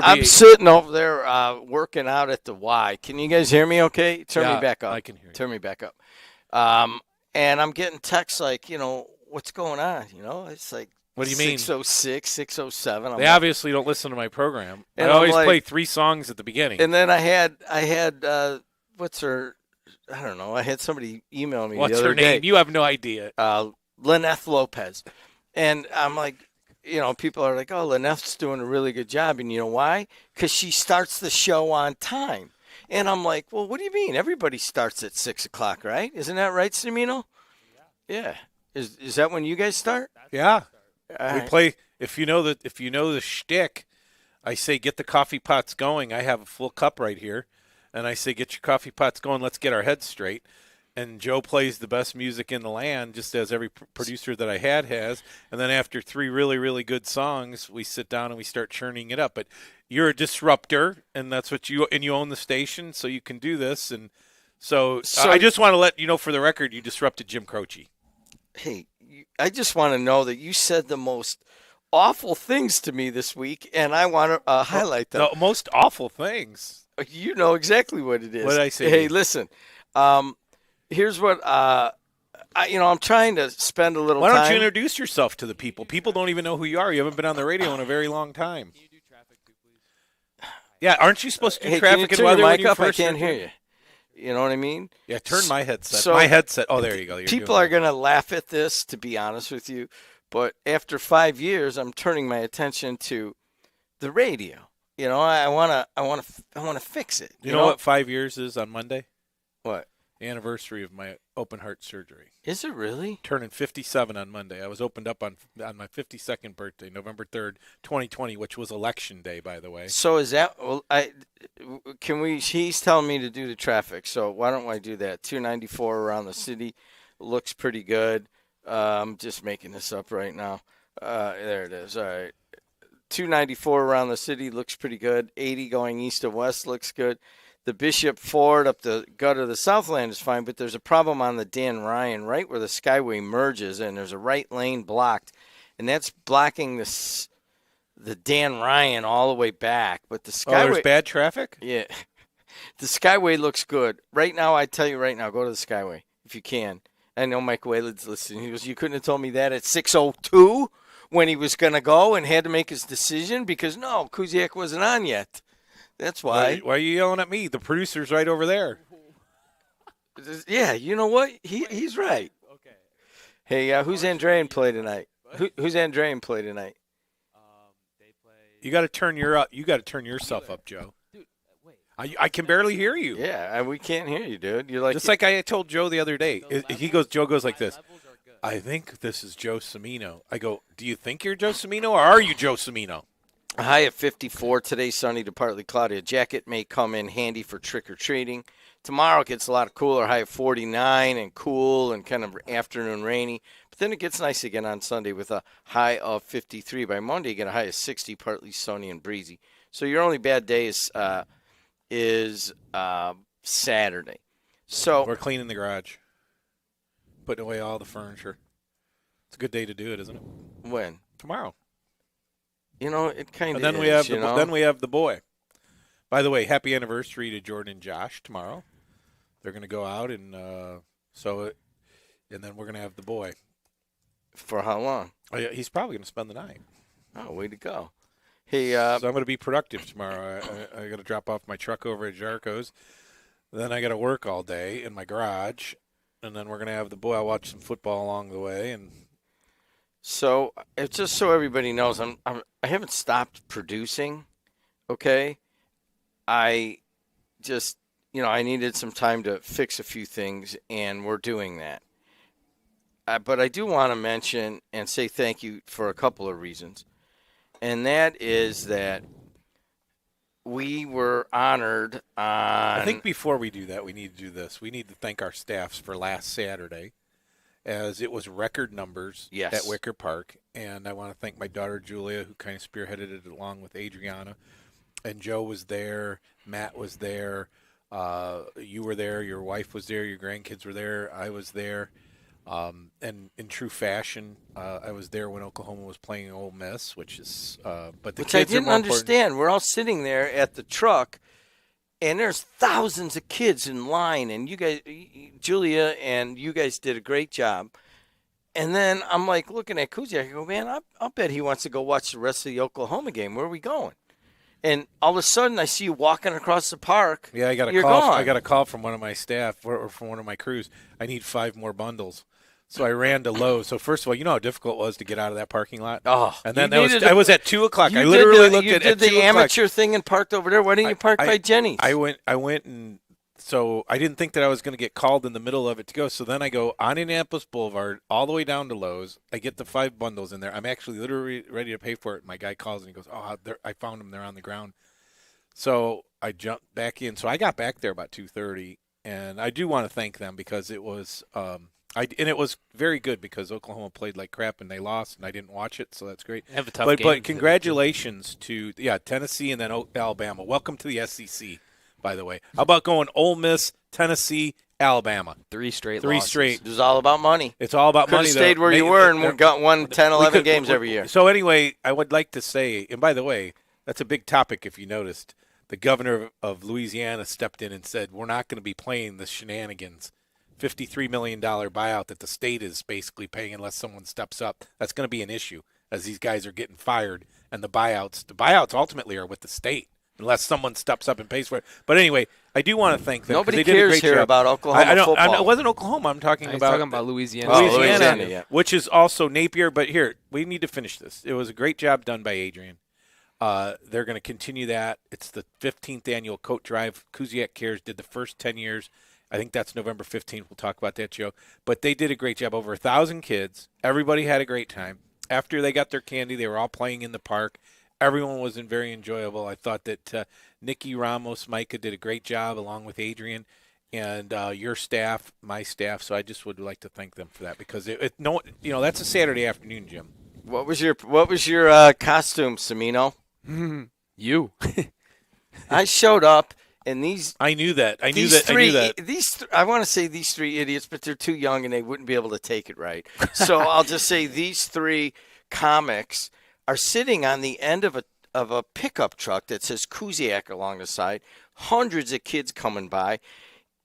I'm sitting over there working out at the Y. Can you guys hear me okay? Turn me back up. I can hear you. Turn me back up. And I'm getting texts like, what's going on? It's like What do you mean? 606, 607. They obviously don't listen to my program. I And I'm always like- play 3 songs at the beginning. And then I had what's her? I don't know. I had somebody email me What's the other her name? day. You have no idea. Lyneth Lopez. And I'm like, people are like, oh, Lyneth's doing a really good job. And you know why? Because she starts the show on time. And I'm like, well, what do you mean? Everybody starts at 6 o'clock, right? Isn't that right, Cimino? Yeah. Is that when you guys start? Yeah. All We right. play if you know the shtick, I say get the coffee pots going. I have a full cup right here. And I say get your coffee pots going, let's get our heads straight. And Joe plays the best music in the land, just as every producer that I has. And then after 3 really, really good songs, we sit down and we start churning it up. But you're a disruptor, and that's what you own the station, so you can do this. And so I just want to let you know, for the record, you disrupted Jim Croce. Hey, I just want to know that you said the most awful things to me this week, and I want to highlight them. The most awful things. You know exactly what it is. What did I say? Hey, listen. Here's what I'm trying to spend a little Why time. don't you introduce yourself to the people? People don't even know who you are. You haven't been on the radio in a very long time. Can you do traffic too, please? Yeah, aren't you supposed to do Hey, traffic can you and turn weather your when mic you up? I first can't start hear you. You know what I mean? Yeah, turn my headset. So- my headset. Oh, there you go. You're People doing are going to laugh at this, to be honest with you. But after 5 years, I'm turning my attention to the radio. I want to fix it. You know what 5 years is on Monday? What? Anniversary of my open heart surgery. Is it really? Turning 57 on Monday. I was opened up on my 52nd birthday, November 3rd, 2020, which was election day, by the way. So is that? Well, he's telling me to do the traffic. So why don't I do that? 294 around the city looks pretty good. I'm just making this up right now. There it is. All right. 294 around the city looks pretty good. 80 going east and west looks good. The Bishop Ford up the gut of the Southland is fine, but there's a problem on the Dan Ryan right where the Skyway merges, and there's a right lane blocked, and that's blocking the Dan Ryan all the way back. But the Skyway, there's bad traffic? yeah, the Skyway looks good right now. I tell you right now, go to the Skyway if you can. I know Mike Whalen's listening. He goes, you couldn't have told me that at 6:02 when he was going to go and had to make his decision because no, Kusiak wasn't on yet. That's why. Why are you yelling at me? The producer's right over there. Yeah, you know what? He's right. Okay. Hey, who's Andrean play tonight? Who's Andrean play tonight? They play. You got to turn yourself up, Joe. Dude, wait. I can barely hear you. Yeah, we can't hear you, dude. You're like Just like I told Joe the other day. Joe goes like this. Levels are good. I think this is Joe Cimino. I go, do you think you're Joe Cimino or are you Joe Cimino? a high of 54 today, sunny to partly cloudy. A jacket may come in handy for trick or treating. Tomorrow it gets a lot cooler, high of 49 and cool and kind of afternoon rainy. But then it gets nice again on Sunday with a high of 53. By Monday, you get a high of 60, partly sunny and breezy. So your only bad day is Saturday. So We're cleaning the garage, putting away all the furniture. It's a good day to do it, isn't it? when? Tomorrow. It kind of And then we have the boy. By the way, happy anniversary to Jordan and Josh tomorrow. They're going to go out and then we're going to have the boy. For how long? Oh, yeah, he's probably going to spend the night. Oh, way to go. Hey, So I'm going to be productive tomorrow. I got to drop off my truck over at Jarco's. Then I got to work all day in my garage, and then we're going to have the boy. I'll watch some football along the way, and so it's just so everybody knows, I haven't stopped producing. Okay, I just I needed some time to fix a few things, and we're doing that. But I do want to mention and say thank you for a couple of reasons, and that is that we were honored on. I think before we do that, we need to do this. We need to thank our staffs for last Saturday, as it was record numbers Yes. at Wicker Park. And I want to thank my daughter, Julia, who kind of spearheaded it along with Adriana. And Joe was there. Matt was there. You were there. Your wife was there. Your grandkids were there. I was there. And in true fashion, I was there when Oklahoma was playing Ole Miss, which is but the Which I kids are didn't more important. understand. We're all sitting there at the truck, and there's thousands of kids in line, and you guys, Julia, and you guys did a great job. And then I'm like looking at Kusiak. I go, man, I'll bet he wants to go watch the rest of the Oklahoma game. Where are we going? And all of a sudden, I see you walking across the park. Yeah, I got a You're call. gone. I got a call from one of my staff or from one of my crews. I need 5 more bundles. So I ran to Lowe's. So first of all, you know how difficult it was to get out of that parking lot. Oh, and then you needed I was at 2:00. You I literally looked you at did 2 the o'clock. amateur thing and parked over there. Why didn't you park by Jenny's? I went and so I didn't think that I was going to get called in the middle of it to go. So then I go on Indianapolis Boulevard all the way down to Lowe's. I get the 5 bundles in there. I'm actually literally ready to pay for it. My guy calls and he goes, "Oh, I found them. They're on the ground." So I jumped back in. So I got back there about 2:30, and I do want to thank them because it was it was very good because Oklahoma played like crap and they lost, and I didn't watch it, so that's great. They have a tough game. But congratulations to Tennessee and then Alabama. Welcome to the SEC, by the way. How about going Ole Miss, Tennessee, Alabama? 3 straight Three losses. straight. It was all about money. It's all about Could money. have stayed where you were and we got won 10, 11 games every year. So anyway, I would like to say, and by the way, that's a big topic if you noticed. The governor of Louisiana stepped in and said, we're not going to be playing the shenanigans. $53 million buyout that the state is basically paying unless someone steps up. That's going to be an issue as these guys are getting fired. And the buyouts ultimately are with the state unless someone steps up and pays for it. But anyway, I do want to thank them. 'cause Nobody they did a cares great here job. about Oklahoma I don't, football. it wasn't Oklahoma. I'm talking He's about talking about Louisiana. Oh, Louisiana, yeah. which is also Napier. But here, we need to finish this. It was a great job done by Adrian. They're going to continue that. It's the 15th annual coat drive. Kusiak Cares did the first 10 years. I think that's November 15th. We'll talk about that, Joe. But they did a great job. Over 1,000 kids. Everybody had a great time. After they got their candy, they were all playing in the park. Everyone was very enjoyable. I thought that Nikki Ramos, Micah did a great job along with Adrian and your staff, my staff. So I just would like to thank them for that because that's a Saturday afternoon, Jim. What was your costume, Semino? You. I showed up, and I knew that. I knew three, that. I want to say these 3 idiots, but they're too young and they wouldn't be able to take it right. So I'll just say these 3 comics are sitting on the end of a pickup truck that says Kusiak along the side. Hundreds of kids coming by,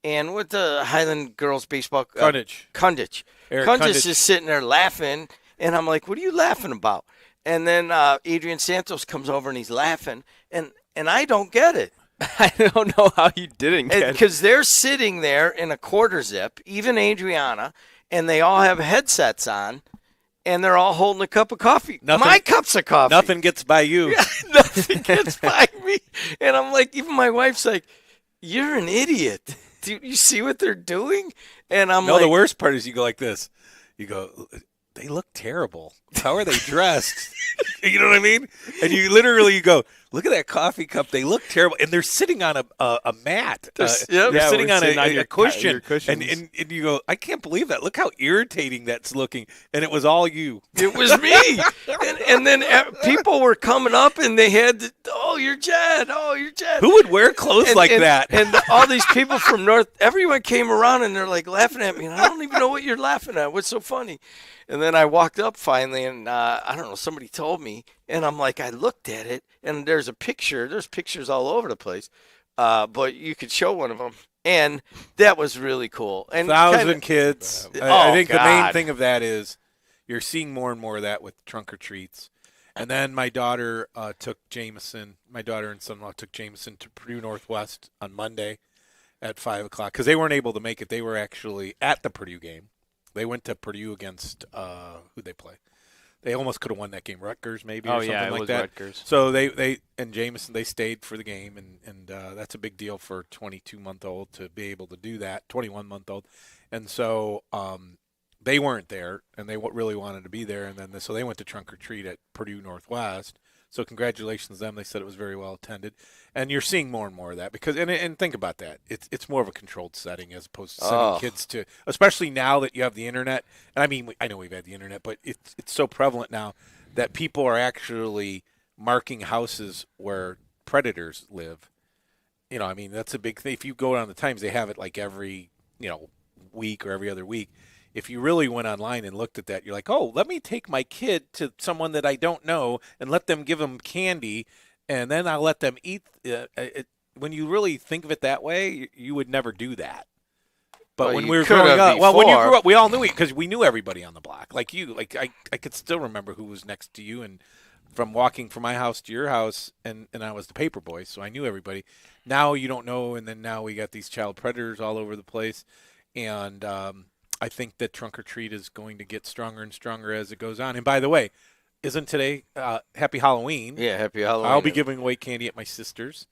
and with the Highland girls baseball Kundich. Eric Kundich Kundich. is sitting there laughing, and I'm like, "What are you laughing about?" And then Adrian Santos comes over and he's laughing, and I don't get it. I don't know how you didn't get it. Because they're sitting there in a quarter zip, even Adriana, and they all have headsets on, and they're all holding a cup of coffee. My cups of coffee. Nothing gets by you. Nothing gets by me. And I'm like, even my wife's like, you're an idiot. Do you see what they're doing? And I'm like, the worst part is you go like this. You go, they look terrible. How are they dressed? You know what I mean? And you literally go, look at that coffee cup. They look terrible. And they're sitting on a mat. They're sitting on a cushion. And you go, I can't believe that. Look how irritating that's looking. And it was all you. it was me. and then people were coming up and they had, you're Jed. Oh, you're Jed. Who would wear clothes like that? And all these people from North, everyone came around and they're like laughing at me. And I don't even know what you're laughing at. What's so funny? And then I walked up finally, and I don't know, somebody told me, and I'm like, I looked at it, and there's pictures all over the place, but you could show one of them, and that was really cool. And 1,000 kids. I think the main thing of that is you're seeing more and more of that with trunk or treats. And then my daughter took Jameson, my daughter and son-in-law took Jameson to Purdue Northwest on Monday at 5 o'clock, because they weren't able to make it. They were actually at the Purdue game. They went to Purdue against who'd they play? They almost could have won that game, Rutgers maybe or something like that. Rutgers. So they and Jameson, they stayed for the game, and that's a big deal for a 22-month-old to be able to do that, 21-month-old. And so they weren't there, and they really wanted to be there, and then so they went to trunk or treat at Purdue Northwest. So congratulations to them. They said it was very well attended. And you're seeing more and more of that because and think about that. It's more of a controlled setting as opposed to sending kids to, especially now that you have the internet. And I mean, I know we've had the internet, but it's so prevalent now that people are actually marking houses where predators live. You know, I mean, that's a big thing. If you go down the Times, they have it like every, week or every other week. if you really went online and looked at that, you're like, oh, let me take my kid to someone that I don't know and let them give them candy, and then I'll let them eat. When you really think of it that way, you would never do that. But Well, when you we were could growing have up, well, when you before. grew up, we all knew it because we knew everybody on the block. Like you, like I could still remember who was next to you, and from walking from my house to your house, and I was the paper boy, so I knew everybody. Now you don't know, and then now we got these child predators all over the place, and I think that trunk or treat is going to get stronger and stronger as it goes on. And by the way, isn't today Happy Halloween? Yeah, happy Halloween. I'll be giving away candy at my sister's,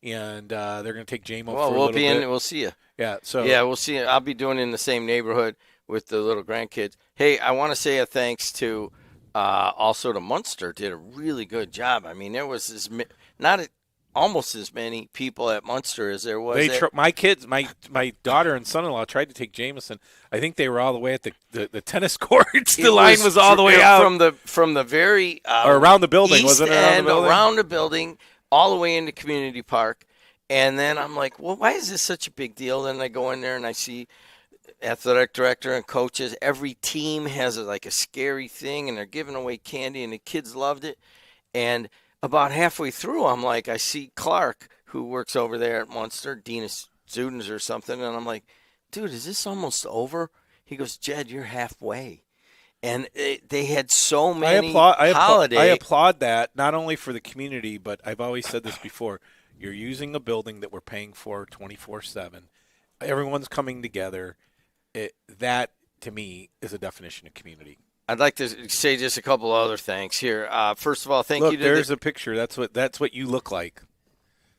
and they're going to take JMO Well, for a we'll little be bit. in. We'll see you. Yeah, so Yeah, we'll see. I'll be doing it in the same neighborhood with the little grandkids. Hey, I want to say a thanks to also to Munster. Did a really good job. I mean, there was almost as many people at Munster as there was. my kids, my daughter and son-in-law tried to take Jameson. I think they were all the way at the tennis courts. The line was all the way out from the very or around the building, east wasn't it? Around the building, all the way into Community Park. And then I'm like, well, why is this such a big deal? Then I go in there and I see athletic director and coaches. Every team has like a scary thing, and they're giving away candy, and the kids loved it. And about halfway through, I'm like, I see Clark, who works over there at Munster, Dean of Students or something, and I'm like, dude, is this almost over? He goes, Jed, you're halfway. And they had so many holidays. I applaud that, not only for the community, but I've always said this before. You're using a building that we're paying for 24/7. Everyone's coming together. That, to me, is a definition of community. I'd like to say just a couple other things here. First of all, thank you to there's a picture. That's what you look like.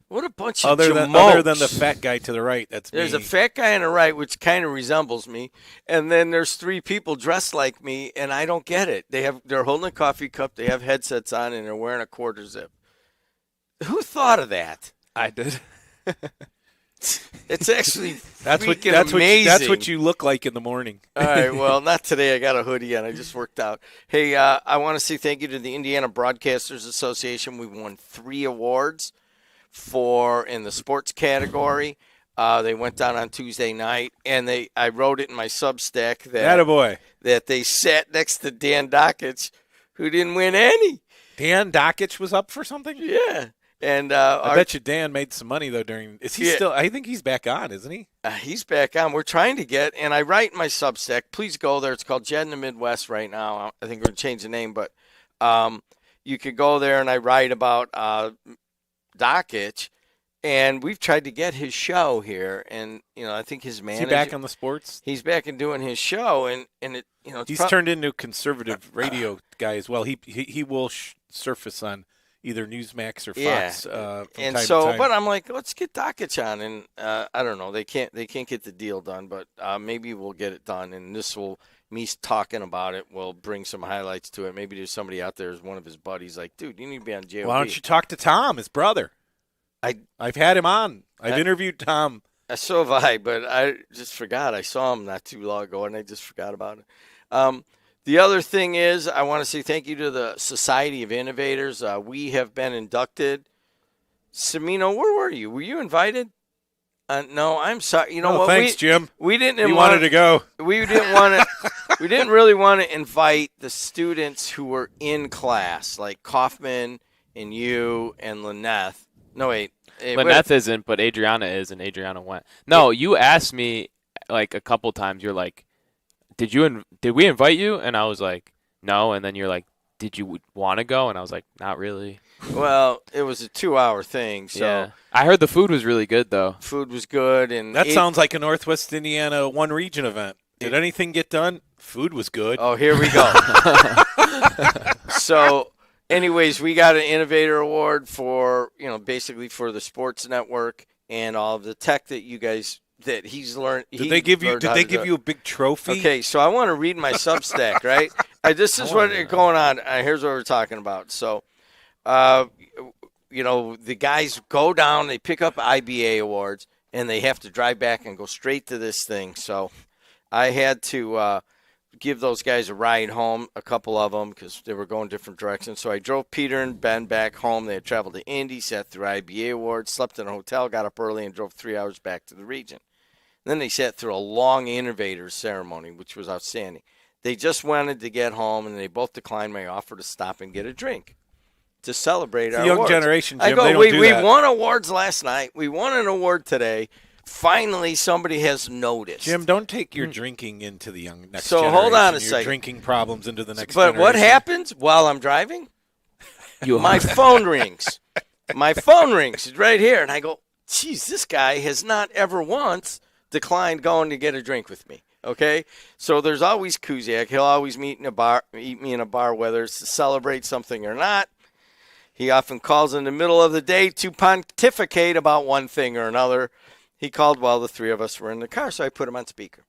What a bunch of other than the fat guy to the right. There's me. a fat guy on the right, which kind of resembles me, and then there's three people dressed like me, and I don't get it. They're holding a coffee cup, they have headsets on, and they're wearing a quarter zip. Who thought of that? I did. It's actually that's amazing. That's what you look like in the morning. All right, well, not today. I got a hoodie on. I just worked out. Hey, I want to say thank you to the Indiana Broadcasters Association. We won 3 awards in the sports category. They went down on Tuesday night, and I wrote it in my Substack that they sat next to Dan Dockich, who didn't win any. Dan Dockich was up for something? Yeah. And I bet you Dan made some money, though, is he still – I think he's back on, isn't he? He's back on. We're trying to get – and I write in my Substack. Please go there. It's called Jed in the Midwest right now. I think we're going to change the name. But you could go there, and I write about Dockich. And we've tried to get his show here. And, I think his manager – Is he back on the sports? He's back and doing his show. And it, he's turned into a conservative radio guy as well. He will surface on – either Newsmax or Fox. And so, but I'm like, let's get Dockich on, and I don't know, they can't get the deal done, but maybe we'll get it done, and me talking about it will bring some highlights to it. Maybe there's somebody out there who's one of his buddies, like, dude, you need to be on JOB. Why don't you talk to Tom, his brother? I've had him on. I've interviewed Tom. So have I, but I just forgot. I saw him not too long ago, and I just forgot about it. The other thing is, I want to say thank you to the Society of Innovators. We have been inducted. Semino, where were you? Were you invited? No, I'm sorry. You know what? Thanks, Jim. We didn't. You wanted to go. We didn't want to. We didn't really want to invite the students who were in class, like Kaufman and you and Lyneth. No, wait. Lyneth isn't, but Adriana is, and Adriana went. No, you asked me like a couple times. You're like, did we invite you? And I was like, no. And then you're like, did you want to go? And I was like, not really. Well, it was a 2-hour thing. So yeah. I heard the food was really good, though. Food was good. And that sounds like a Northwest Indiana one region event. Did anything get done? Food was good. Oh, here we go. So, anyways, we got an Innovator Award for, basically for the Sports Network and all of the tech that you guys – that he's learned. Did they give you a big trophy? Okay, so I want to read my Substack, right? This is what's going on. Here's what we're talking about. So, the guys go down, they pick up IBA awards, and they have to drive back and go straight to this thing. So, I had to give those guys a ride home, a couple of them, because they were going different directions. So I drove Peter and Ben back home. They had traveled to Indy, sat through IBA awards, slept in a hotel, got up early, and drove 3 hours back to the region. Then they sat through a long innovators ceremony, which was outstanding. They just wanted to get home, and they both declined my offer to stop and get a drink to celebrate our young awards. generation, Jim, I go, they don't we do that. won awards last night. We won an award today. Finally, somebody has noticed. Jim, don't take your drinking into the young next So generation. hold on a your second. Drinking problems into the next But generation. what happens while I'm driving? You My phone rings. My phone rings. It's right here. And I go, geez, this guy has not ever once declined going to get a drink with me. Okay? So there's always Kusiak. He'll always meet me in a bar, whether it's to celebrate something or not. He often calls in the middle of the day to pontificate about one thing or another. He called while the three of us were in the car, so I put him on speaker.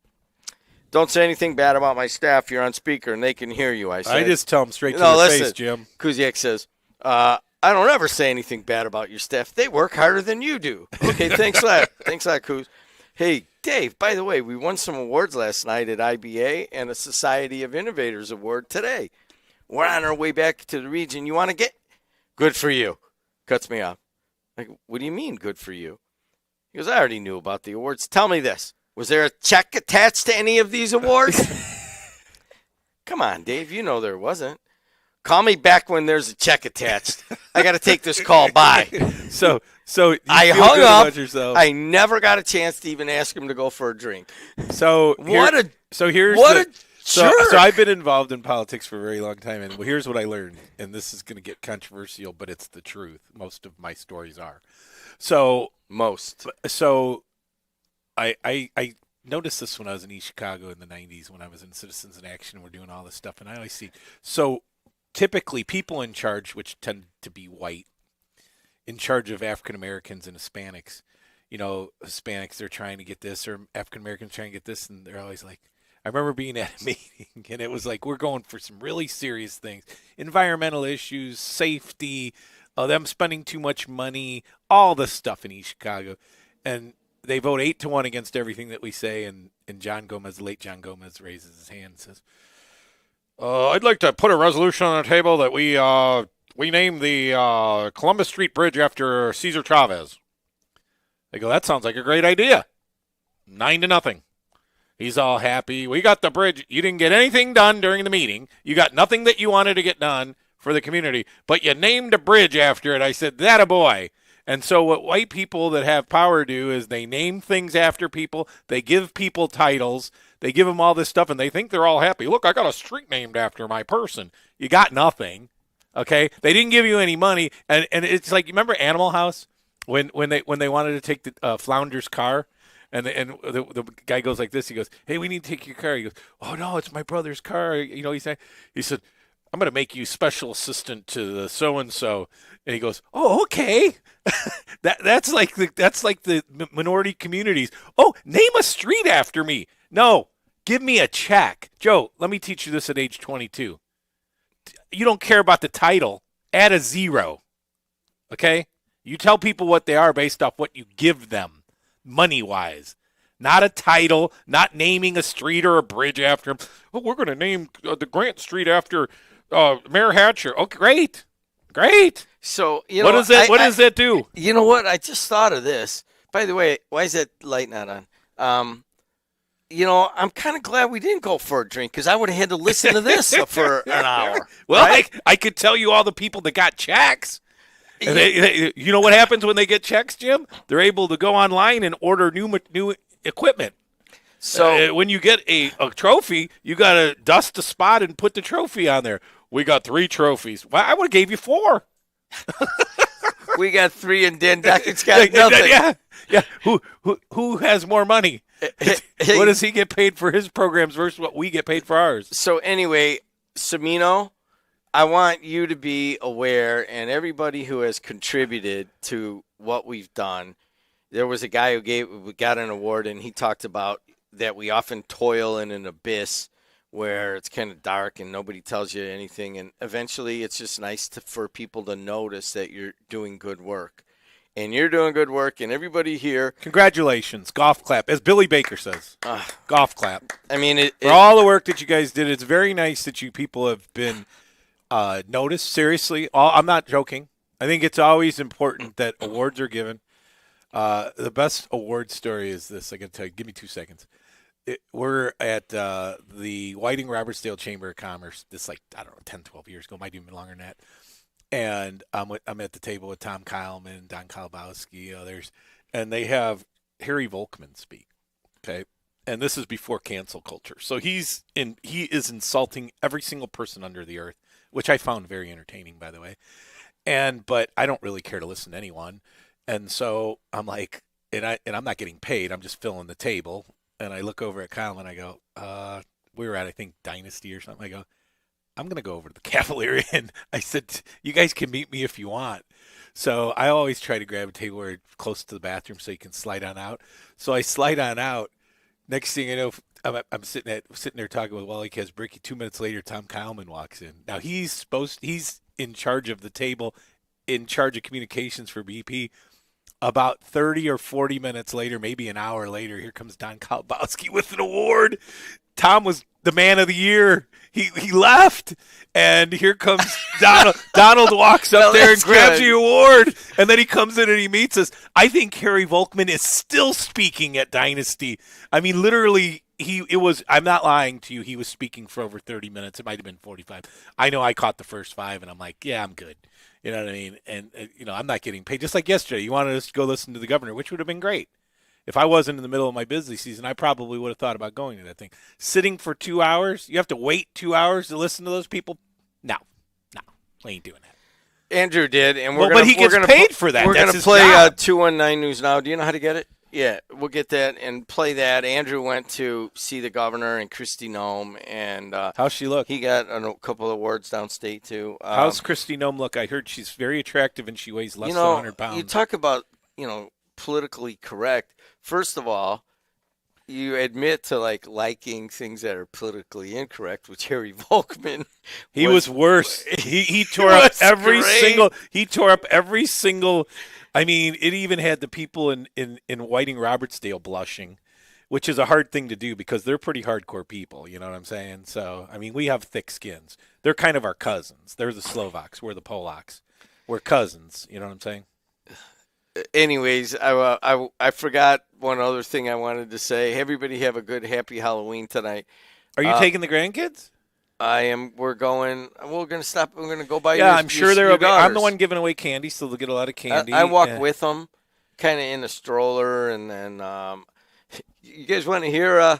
Don't say anything bad about my staff. You're on speaker, and they can hear you, I said. I just tell them straight to No, their listen. face, Jim. Kusiak says, I don't ever say anything bad about your staff. They work harder than you do. Okay, thanks a lot. Thanks a lot, Kuz. Hey, Dave, by the way, we won some awards last night at IBA and a Society of Innovators Award today. We're on our way back to the region. You want to get? Good for you. Cuts me off. Like, what do you mean, good for you? He goes, I already knew about the awards. Tell me this. Was there a check attached to any of these awards? Come on, Dave. You know there wasn't. Call me back when there's a check attached. I got to take this call. Bye. So you I feel hung good up. about yourself. I never got a chance to even ask him to go for a drink. So What a here's what the, a so jerk. I've been involved in politics for a very long time, and here's what I learned, and this is going to get controversial, but it's the truth. Most of my stories are. So Most. I noticed this when I was in East Chicago in the 90s when I was in Citizens in Action and we're doing all this stuff, and I always see. So typically people in charge, which tend to be white, in charge of African Americans and Hispanics, Hispanics, they're trying to get this, or African Americans trying to get this, and they're always like, I remember being at a meeting, and it was like, we're going for some really serious things, environmental issues, safety, them spending too much money, all this stuff in East Chicago. And they vote 8-1 against everything that we say, and John Gomez, the late John Gomez, raises his hand and says, I'd like to put a resolution on the table that we name the Columbus Street Bridge after Cesar Chavez. They go, that sounds like a great idea. 9-0. He's all happy. We got the bridge. You didn't get anything done during the meeting. You got nothing that you wanted to get done for the community, but you named a bridge after it. I said, that a boy. And so what white people that have power do is they name things after people. They give people titles. They give them all this stuff, and they think they're all happy. Look, I got a street named after my person. You got nothing, okay? They didn't give you any money, and it's like, you remember Animal House when they wanted to take the Flounder's car, and the guy goes like this. He goes, hey, we need to take your car. He goes, oh no, it's my brother's car. He said, I'm going to make you special assistant to the so and so. And he goes, oh, okay. that's like the minority communities. Oh, name a street after me. No, give me a check. Joe, let me teach you this at age 22. You don't care about the title. Add a 0. Okay? You tell people what they are based off what you give them, money-wise. Not a title, not naming a street or a bridge after him. Oh, we're going to name the Grant Street after Mayor Hatcher. Oh, great. So, What does that do? You know what? I just thought of this. By the way, why is that light not on? I'm kind of glad we didn't go for a drink because I would have had to listen to this for an hour. Well, right? I could tell you all the people that got checks. And you know what happens when they get checks, Jim? They're able to go online and order new equipment. So when you get a trophy, you got to dust the spot and put the trophy on there. We got 3 trophies. Well, I would have gave you 4. we got 3 and Dan Duckett's got nothing. Yeah. Who has more money? What does he get paid for his programs versus what we get paid for ours? So anyway, Semino, I want you to be aware, and everybody who has contributed to what we've done. There was a guy who got an award, and he talked about that we often toil in an abyss where it's kind of dark and nobody tells you anything, and eventually it's just nice for people to notice that you're doing good work. And you're doing good work, and everybody here. Congratulations. Golf clap. As Billy Baker says. Golf clap. I mean, for all the work that you guys did, it's very nice that you people have been noticed. Seriously. I'm not joking. I think it's always important that awards are given. The best award story is this. I got to tell you. Give me 2 seconds. We're at the Whiting Robertsdale Chamber of Commerce. This I don't know, 10, 12 years ago. Might even be longer than that. And I'm at the table with Tom Kyleman, Don Kalbowski, others, and they have Harry Volkman speak. Okay, and this is before cancel culture. So he is insulting every single person under the earth, which I found very entertaining, by the way. But I don't really care to listen to anyone, and so I'm like, and I'm not getting paid. I'm just filling the table, and I look over at Kyle and I go, we were at I think Dynasty or something. I go, I'm going to go over to the Cavalier Inn. I said, you guys can meet me if you want. So I always try to grab a table where it's close to the bathroom so you can slide on out. So I slide on out. Next thing you know, I'm sitting there talking with Wally Kazbricky. 2 minutes later, Tom Kyleman walks in. Now he's in charge of the table, in charge of communications for BP. About 30 or 40 minutes later, maybe an hour later, here comes Don Kalbowski with an award. Tom was the man of the year. He left, and here comes Donald. Donald walks up there and grabs the award, and then he comes in and he meets us. I think Harry Volkman is still speaking at Dynasty. I mean, literally, I'm not lying to you. He was speaking for over 30 minutes. It might have been 45. I know I caught the first 5, and I'm like, yeah, I'm good. You know what I mean? And I'm not getting paid. Just like yesterday, you wanted us to go listen to the governor, which would have been great. If I wasn't in the middle of my busy season, I probably would have thought about going to that thing. Sitting for 2 hours, you have to wait 2 hours to listen to those people? No, we ain't doing that. Andrew did, and but he gets paid for that. We're going to play 219 News Now. Do you know how to get it? Yeah, we'll get that and play that. Andrew went to see the governor and Kristi Noem, and how's she look? He got a couple of awards downstate too. How's Kristi Noem look? I heard she's very attractive and she weighs less than 100 pounds. You talk about politically correct. First of all, you admit to liking things that are politically incorrect, which Harry Volkman. He was worse. He tore up every single. He tore up every single. I mean, it even had the people in Whiting Robertsdale blushing, which is a hard thing to do because they're pretty hardcore people. You know what I'm saying? So, I mean, we have thick skins. They're kind of our cousins. They're the Slovaks. We're the Polacks. We're cousins. You know what I'm saying? Anyways, I forgot one other thing I wanted to say. Everybody have a good, happy Halloween tonight. Are you taking the grandkids? I am. We're going to stop. We're going to go by. Yeah, I'm sure they're. I'm the one giving away candy, so they'll get a lot of candy. I walk with them, kind of in a stroller, and then you guys want to hear?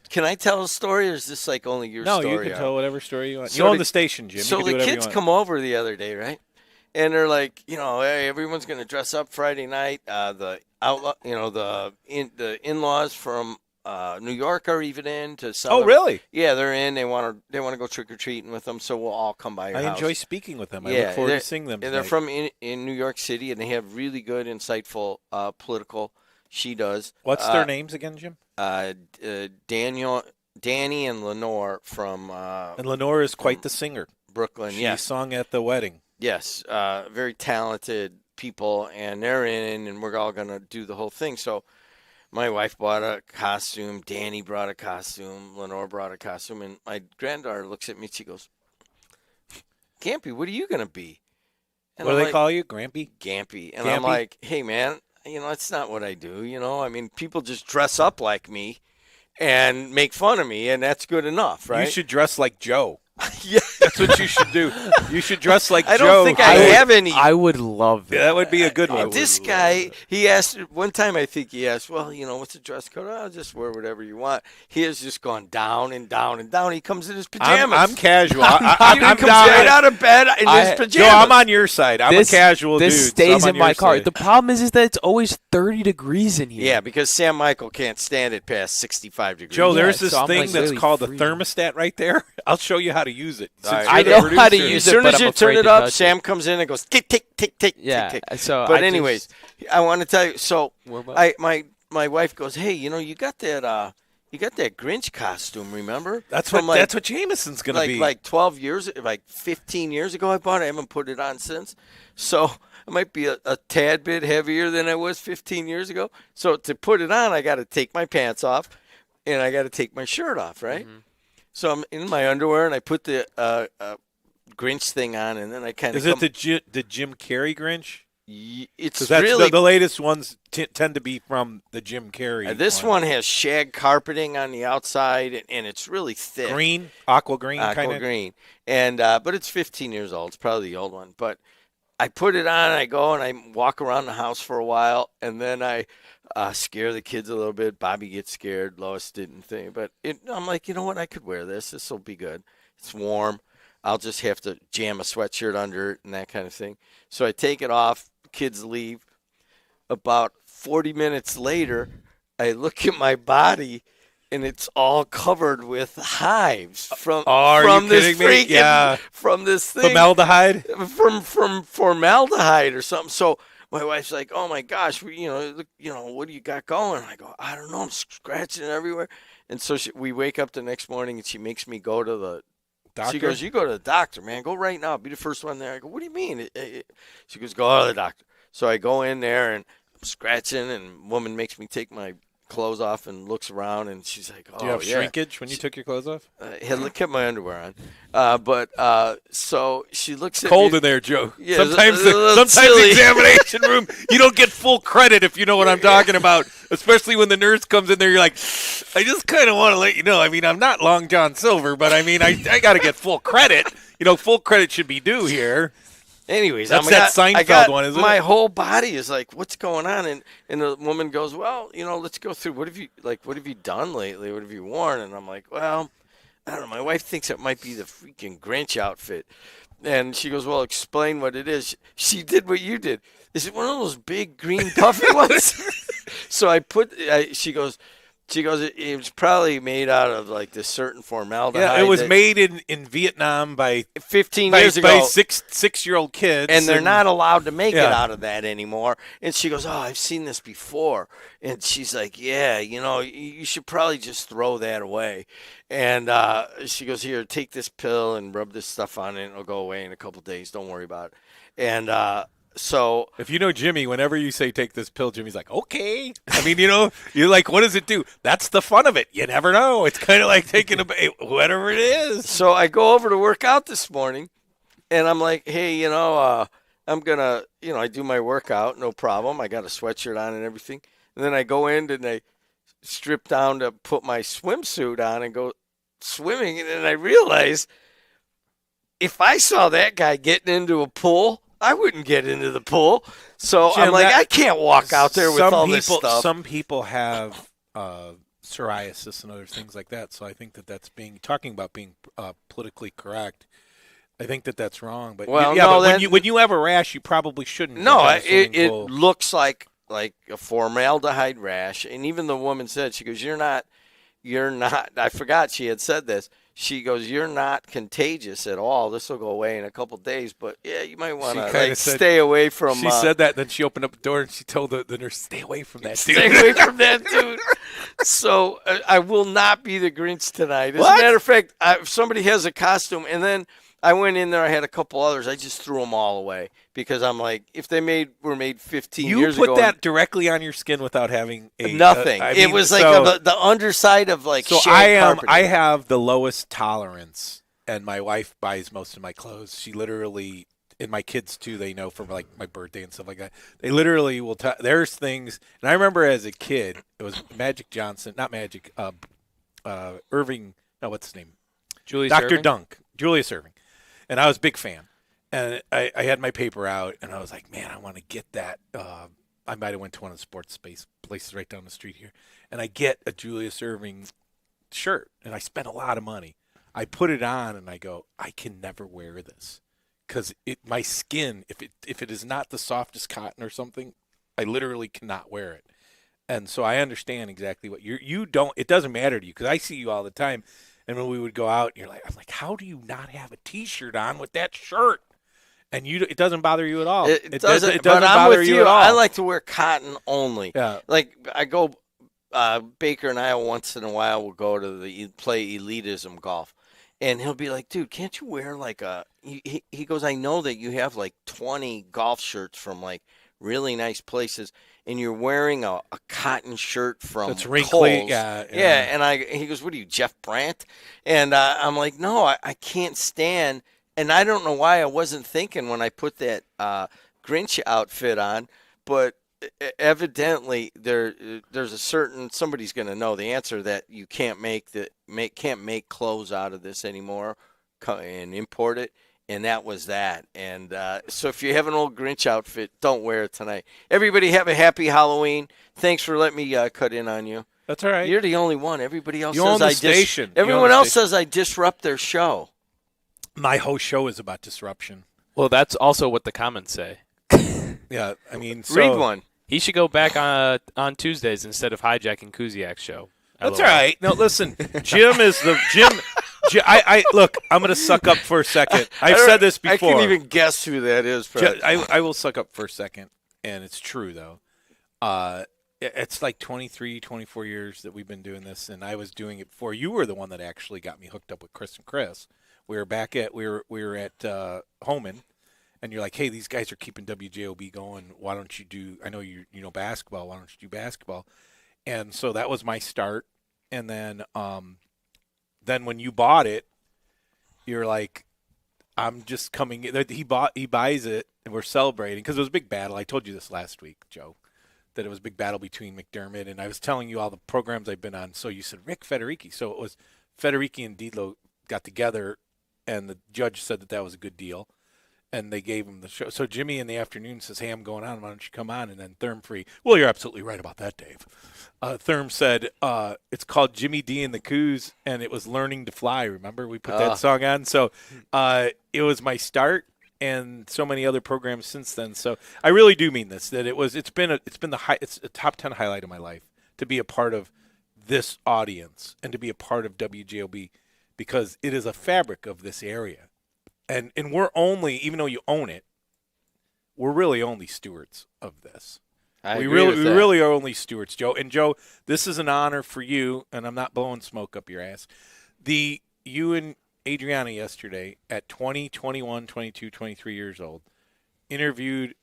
Can I tell a story, or is this only your story? No, you can tell whatever story you want. You own the station, Jim. So the kids come over the other day, right? And they're like, hey, everyone's going to dress up Friday night. The in-laws from New York are even in to celebrate. Oh, really? Yeah, they're in. They want to go trick or treating with them. So we'll all come by your house. I enjoy speaking with them. I look forward to seeing them. And they're from in New York City, and they have really good, insightful political. She does. What's their names again, Jim? Danny, and Lenore from. And Lenore is quite the singer. Brooklyn. She sung at the wedding. Yes, very talented people, and they're in, and we're all going to do the whole thing. So my wife bought a costume, Danny brought a costume, Lenore brought a costume, and my granddaughter looks at me, she goes, Gampy, what are you going to be? And what do they call you, Grampy? Gampy. And I'm like, hey, man, that's not what I do, I mean, people just dress up like me and make fun of me, and that's good enough, right? You should dress like Joe. Yeah. That's what you should do. You should dress like Joe. I don't think I have any. I would love that. Yeah, that would be a good one. This guy, he asked, one time I think he asked, well, what's the dress code? I'll just wear whatever you want. He has just gone down and down and down. He comes in his pajamas. I'm casual. I'm comes right out of bed in his pajamas. Joe, I'm on your side. I'm a casual dude. This stays so in my car. Side. The problem is that it's always 30 degrees in here. Yeah, because Sam Michael can't stand it past 65 degrees. There's this so thing that's called the thermostat right there. I'll show you how to use it. I know how to use it, as soon but as you turn it up, Sam comes in and goes tick tick tick tick yeah, tick tick. So but anyways, I want to tell you. So my wife goes, hey, you got that Grinch costume, remember? That's what Jameson's gonna be. Like 15 years ago, I bought it. I haven't put it on since. So it might be a tad bit heavier than I was 15 years ago. So to put it on, I got to take my pants off, and I got to take my shirt off, right? Mm-hmm. So I'm in my underwear, and I put the Grinch thing on, and then I kind of. Is it the Jim Carrey Grinch? It's Because that's really the latest ones tend to be from the Jim Carrey. this one has shag carpeting on the outside, and it's really thick, Green, aqua green kind aqua of. green, and but it's 15 years old. It's probably the old one, but I put it on. I go and I walk around the house for a while, and then I scare the kids a little bit. Bobby gets scared. Lois didn't think, but I'm like, you know what? I could wear this. This will be good. It's warm. I'll just have to jam a sweatshirt under it and that kind of thing. So I take it off. Kids leave. About 40 minutes later, I look at my body, and it's all covered with hives Are from you this kidding me? freaking Yeah. from this thing Formaldehyde. from formaldehyde or something. So my wife's like, "Oh my gosh, what do you got going?" I go, "I don't know. I'm scratching everywhere." And so we wake up the next morning, and she makes me go to the. Doctor? She goes, "You go to the doctor, man. Go right now. Be the first one there." I go, "What do you mean?" She goes, "Go to the doctor." So I go in there, and I'm scratching, and woman makes me take my clothes off and looks around, and she's like, "Oh, Do you have yeah." shrinkage when you took your clothes off? Had kept my underwear on, so she looks at Cold me. in there, Joe. Yeah, sometimes it's a little sometimes the chilly. examination room, you don't get full credit if you know what I'm talking about. Especially when the nurse comes in there, you're like, I just kind of want to let you know. I mean, I'm not Long John Silver, but I mean, I got to get full credit. Full credit should be due here. Anyways, That's I that got Seinfeld one, isn't it? my whole body is like, "What's going on?" And the woman goes, "Well, let's go through. What have you done lately? What have you worn?" And I'm like, "Well, I don't know. My wife thinks it might be the freaking Grinch outfit." And she goes, "Well, explain what it is." She did what you did. Is it one of those big green puffy ones? So she goes, it was probably made out of like this certain formaldehyde. Yeah, it was made in Vietnam by 15 by, years by ago. 6-year-old kids, And they're not allowed to make it Yeah. out of that anymore. And she goes, "Oh, I've seen this before." And she's like, "Yeah, you should probably just throw that away." And she goes, "Here, take this pill and rub this stuff on it, and it'll go away in a couple days. Don't worry about it." And so If you know Jimmy, whenever you say take this pill, Jimmy's like, okay. I mean, you're like, what does it do? That's the fun of it. You never know. It's kind of like taking whatever it is. So I go over to work out this morning, and I'm like, "Hey, I'm gonna, I do my workout, no problem. I got a sweatshirt on and everything. And then I go in and I strip down to put my swimsuit on and go swimming, and then I realize if I saw that guy getting into a pool, I wouldn't get into the pool. So Jim, I'm like, I can't walk out there with all this stuff. Some people have psoriasis and other things like that. So I think that's talking about being politically correct. I think that's wrong. But Well, yeah, no, but when you have a rash, you probably shouldn't. No, jump in a swimming it pool. looks like a formaldehyde rash. And even the woman said, she goes, you're not, I forgot she had said this. She goes, "You're not contagious at all. This will go away in a couple days, but yeah, you might want to stay away from." She said that, then she opened up the door and she told the nurse, "Stay away from that dude. Stay away from that dude. So I will not be the Grinch tonight. As What? a matter of fact, if somebody has a costume, and then I went in there, I had a couple others. I just threw them all away because I'm like, if they were made 15 years ago. You put that directly on your skin without having nothing. It was like the underside of like. So shag carpeting. I have the lowest tolerance, and my wife buys most of my clothes. She literally, and my kids too. They know from like my birthday and stuff like that. They literally will. There's things, and I remember as a kid, it was Magic Johnson, not Magic, Irving. No, what's his name? Dr. Dunk, Julius Irving. And I was a big fan. And I had my paper out, and I was like, man, I want to get that. I might have went to one of the sports space places right down the street here. And I get a Julius Irving shirt, and I spent a lot of money. I put it on, and I go, I can never wear this. Because my skin, if it is not the softest cotton or something, I literally cannot wear it. And so I understand exactly what you don't. It doesn't matter to you, because I see you all the time. And when we would go out, I'm like, how do you not have a T-shirt on with that shirt? And it doesn't bother you at all. It doesn't. It doesn't bother I'm with you at all. I like to wear cotton only. Yeah. Like I go, Baker and I once in a while will go to play elitism golf, and he'll be like, "Dude, can't you wear like a?" He goes, "I know that you have like 20 golf shirts from like really nice places, and you're wearing a cotton shirt from It's wrinkly. Kohl's." Yeah. And he goes, "What are you, Jeff Brandt?" And I'm like, "No, I can't stand." And I don't know why I wasn't thinking when I put that Grinch outfit on, but evidently there's a certain somebody's going to know the answer that you can't can't make clothes out of this anymore and import it. And that was that. And so if you have an old Grinch outfit, don't wear it tonight. Everybody have a happy Halloween. Thanks for letting me cut in on you. That's all right. You're the only one. Everybody else You says own the I station. Everyone else says I disrupt their show. My whole show is about disruption. Well, that's also what the comments say. Yeah, I mean, so, Read one. He should go back on Tuesdays instead of hijacking Kusiak's show. That's all right. No, listen, Jim is the Jim. I look. I'm going to suck up for a second. I've said this before. I can't even guess who that is. I will suck up for a second, and it's true though. It's like 23, 24 years that we've been doing this, and I was doing it before. You were the one that actually got me hooked up with Chris and Chris. We were at Homan, and you're like, hey, these guys are keeping WJOB going. Why don't you do? I know you know basketball. Why don't you do basketball? And so that was my start. And then when you bought it, you're like, I'm just coming. He buys it, and we're celebrating because it was a big battle. I told you this last week, Joe, that it was a big battle between McDermott, and I was telling you all the programs I've been on. So you said Rick Federici. So it was Federici and Didlo got together, and the judge said that was a good deal. And they gave him the show. So Jimmy in the afternoon says, hey, I'm going on. Why don't you come on? And then Therm Free, well, you're absolutely right about that, Dave. Therm said, it's called Jimmy D and the Coos, and it was Learning to Fly. Remember? We put that song on. So it was my start and so many other programs since then. So I really do mean this, that it's a top 10 highlight of my life to be a part of this audience and to be a part of WJOB because it is a fabric of this area. And we're only, even though you own it, we're really only stewards of this. We really are only stewards, Joe. And Joe, this is an honor for you, and I'm not blowing smoke up your ass. You and Adriana yesterday at 20, 21, 22, 23 years old interviewed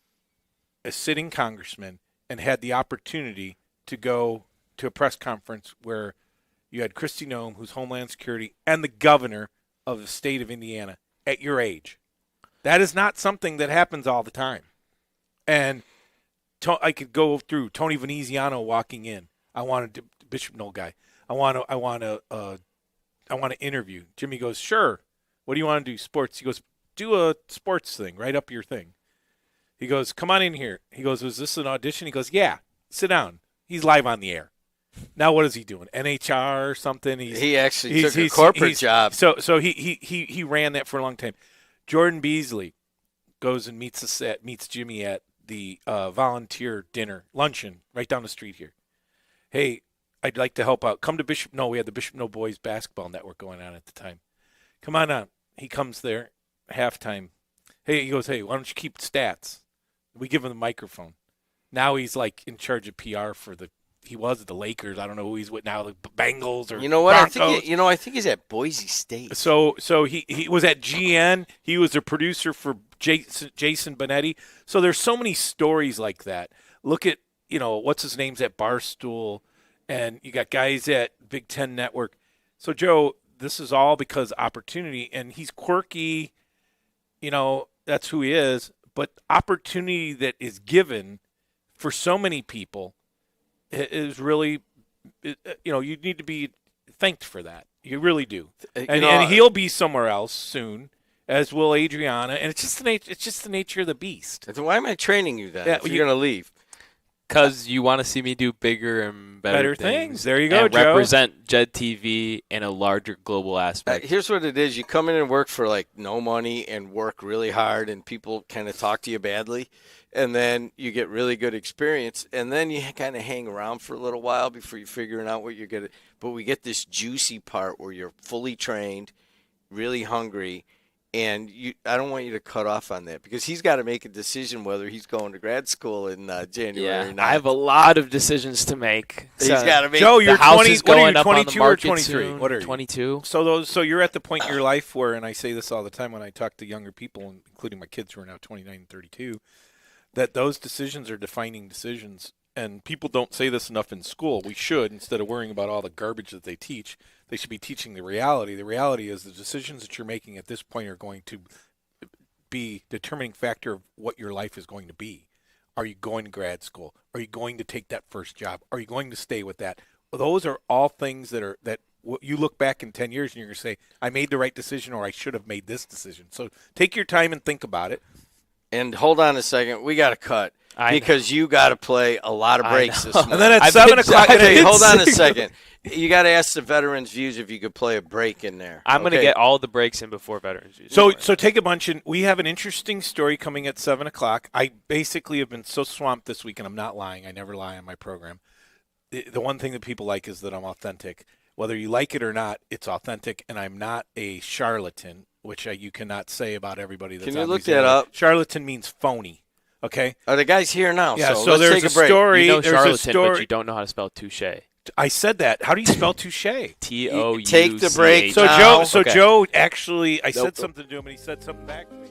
a sitting congressman and had the opportunity to go to a press conference where you had Kristi Noem, who's Homeland Security, and the governor of the state of Indiana at your age. That is not something that happens all the time. And I could go through Tony Veneziano walking in. I wanted Bishop Knoll guy. I want to interview. Jimmy goes, sure. What do you want to do? Sports. He goes, do a sports thing. Write up your thing. He goes, come on in here. He goes, was this an audition? He goes, yeah. Sit down. He's live on the air. Now what is he doing? NHR or something? He actually took a corporate job. So he ran that for a long time. Jordan Beasley goes and meets Jimmy at the volunteer luncheon right down the street here. Hey, I'd like to help out. Come to Bishop No. We had the Bishop No Boys Basketball Network going on at the time. Come on out. He comes there, halftime. He goes, hey, why don't you keep stats? We give him the microphone. Now he's like in charge of PR for he was at the Lakers. I don't know who he's with now, the Bengals or you know what? Broncos. I think he's at Boise State. So he was at GN. He was a producer for Jason Benetti. So there's so many stories like that. Look at what's his name's at Barstool, and you got guys at Big Ten Network. So Joe, this is all because opportunity, and he's quirky. That's who he is. But opportunity that is given for so many people is really, you need to be thanked for that. You really do. And he'll be somewhere else soon, as will Adriana. And it's just the nature of the beast. Why am I training you then? If you're going to leave. Because you want to see me do bigger and better things. There you go, and Joe. Represent Jed TV in a larger global aspect. Here's what it is. You come in and work for like no money and work really hard, and people kind of talk to you badly. And then you get really good experience, and then you kind of hang around for a little while before you're figuring out what you're going to. But we get this juicy part where you're fully trained, really hungry, and I don't want you to cut off on that because he's got to make a decision whether he's going to grad school in January or not. I have a lot of decisions to make. He's got to make. Joe, you're 20. What are you, 22 or 23? Soon. What are you? 22. So you're at the point in your life where, and I say this all the time when I talk to younger people, including my kids who are now 29 and 32. That those decisions are defining decisions, and people don't say this enough in school. We should, instead of worrying about all the garbage that they teach, they should be teaching the reality. The reality is the decisions that you're making at this point are going to be determining factor of what your life is going to be. Are you going to grad school? Are you going to take that first job? Are you going to stay with that? Well, those are all things that you look back in 10 years and you're going to say, I made the right decision, or I should have made this decision. So take your time and think about it. And hold on a second. We got to cut because you got to play a lot of breaks this morning. And then at 7 o'clock. Okay, hold on a second. You got to ask the veterans' views if you could play a break in there. I'm going to get all the breaks in before veterans views. So take a bunch, and we have an interesting story coming at 7 o'clock. I basically have been so swamped this week, and I'm not lying. I never lie on my program. The one thing that people like is that I'm authentic. Whether you like it or not, it's authentic, and I'm not a charlatan, which you cannot say about everybody that's on Can you look these that up? Charlatan means phony, okay? Are the guys here now? Yeah, so let's there's take a break. story. You know there's charlatan, a story. but you don't know how to spell touche. I said that. How do you spell touche? T-O-U-C-H. Take the break. So Now- Okay. Joe actually, I said Nope. something to him, and he said something back to me.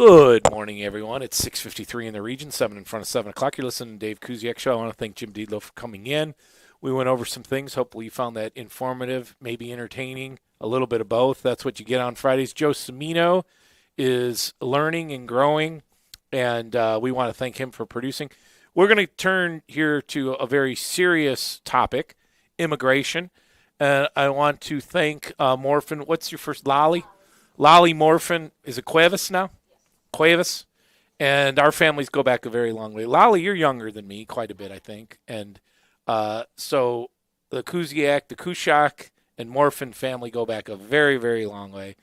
Good morning, everyone. It's 6:53 in the region, 7 in front of 7 o'clock. You're listening to Dave Kusiak Show. I want to thank Jim Deedlow for coming in. We went over some things. Hopefully you found that informative, maybe entertaining, a little bit of both. That's what you get on Fridays. Joe Cimino is learning and growing, and we want to thank him for producing. We're going to turn here to a very serious topic, immigration. I want to thank Morphin. What's your first? Lolly? Lolly Morphin. Is it Cuevas now? Cuevas. And our families go back a very long way. Lolly, you're younger than me quite a bit, I think. And so the Kusiak, the Kusiak, and Morphin family go back a very, very long way.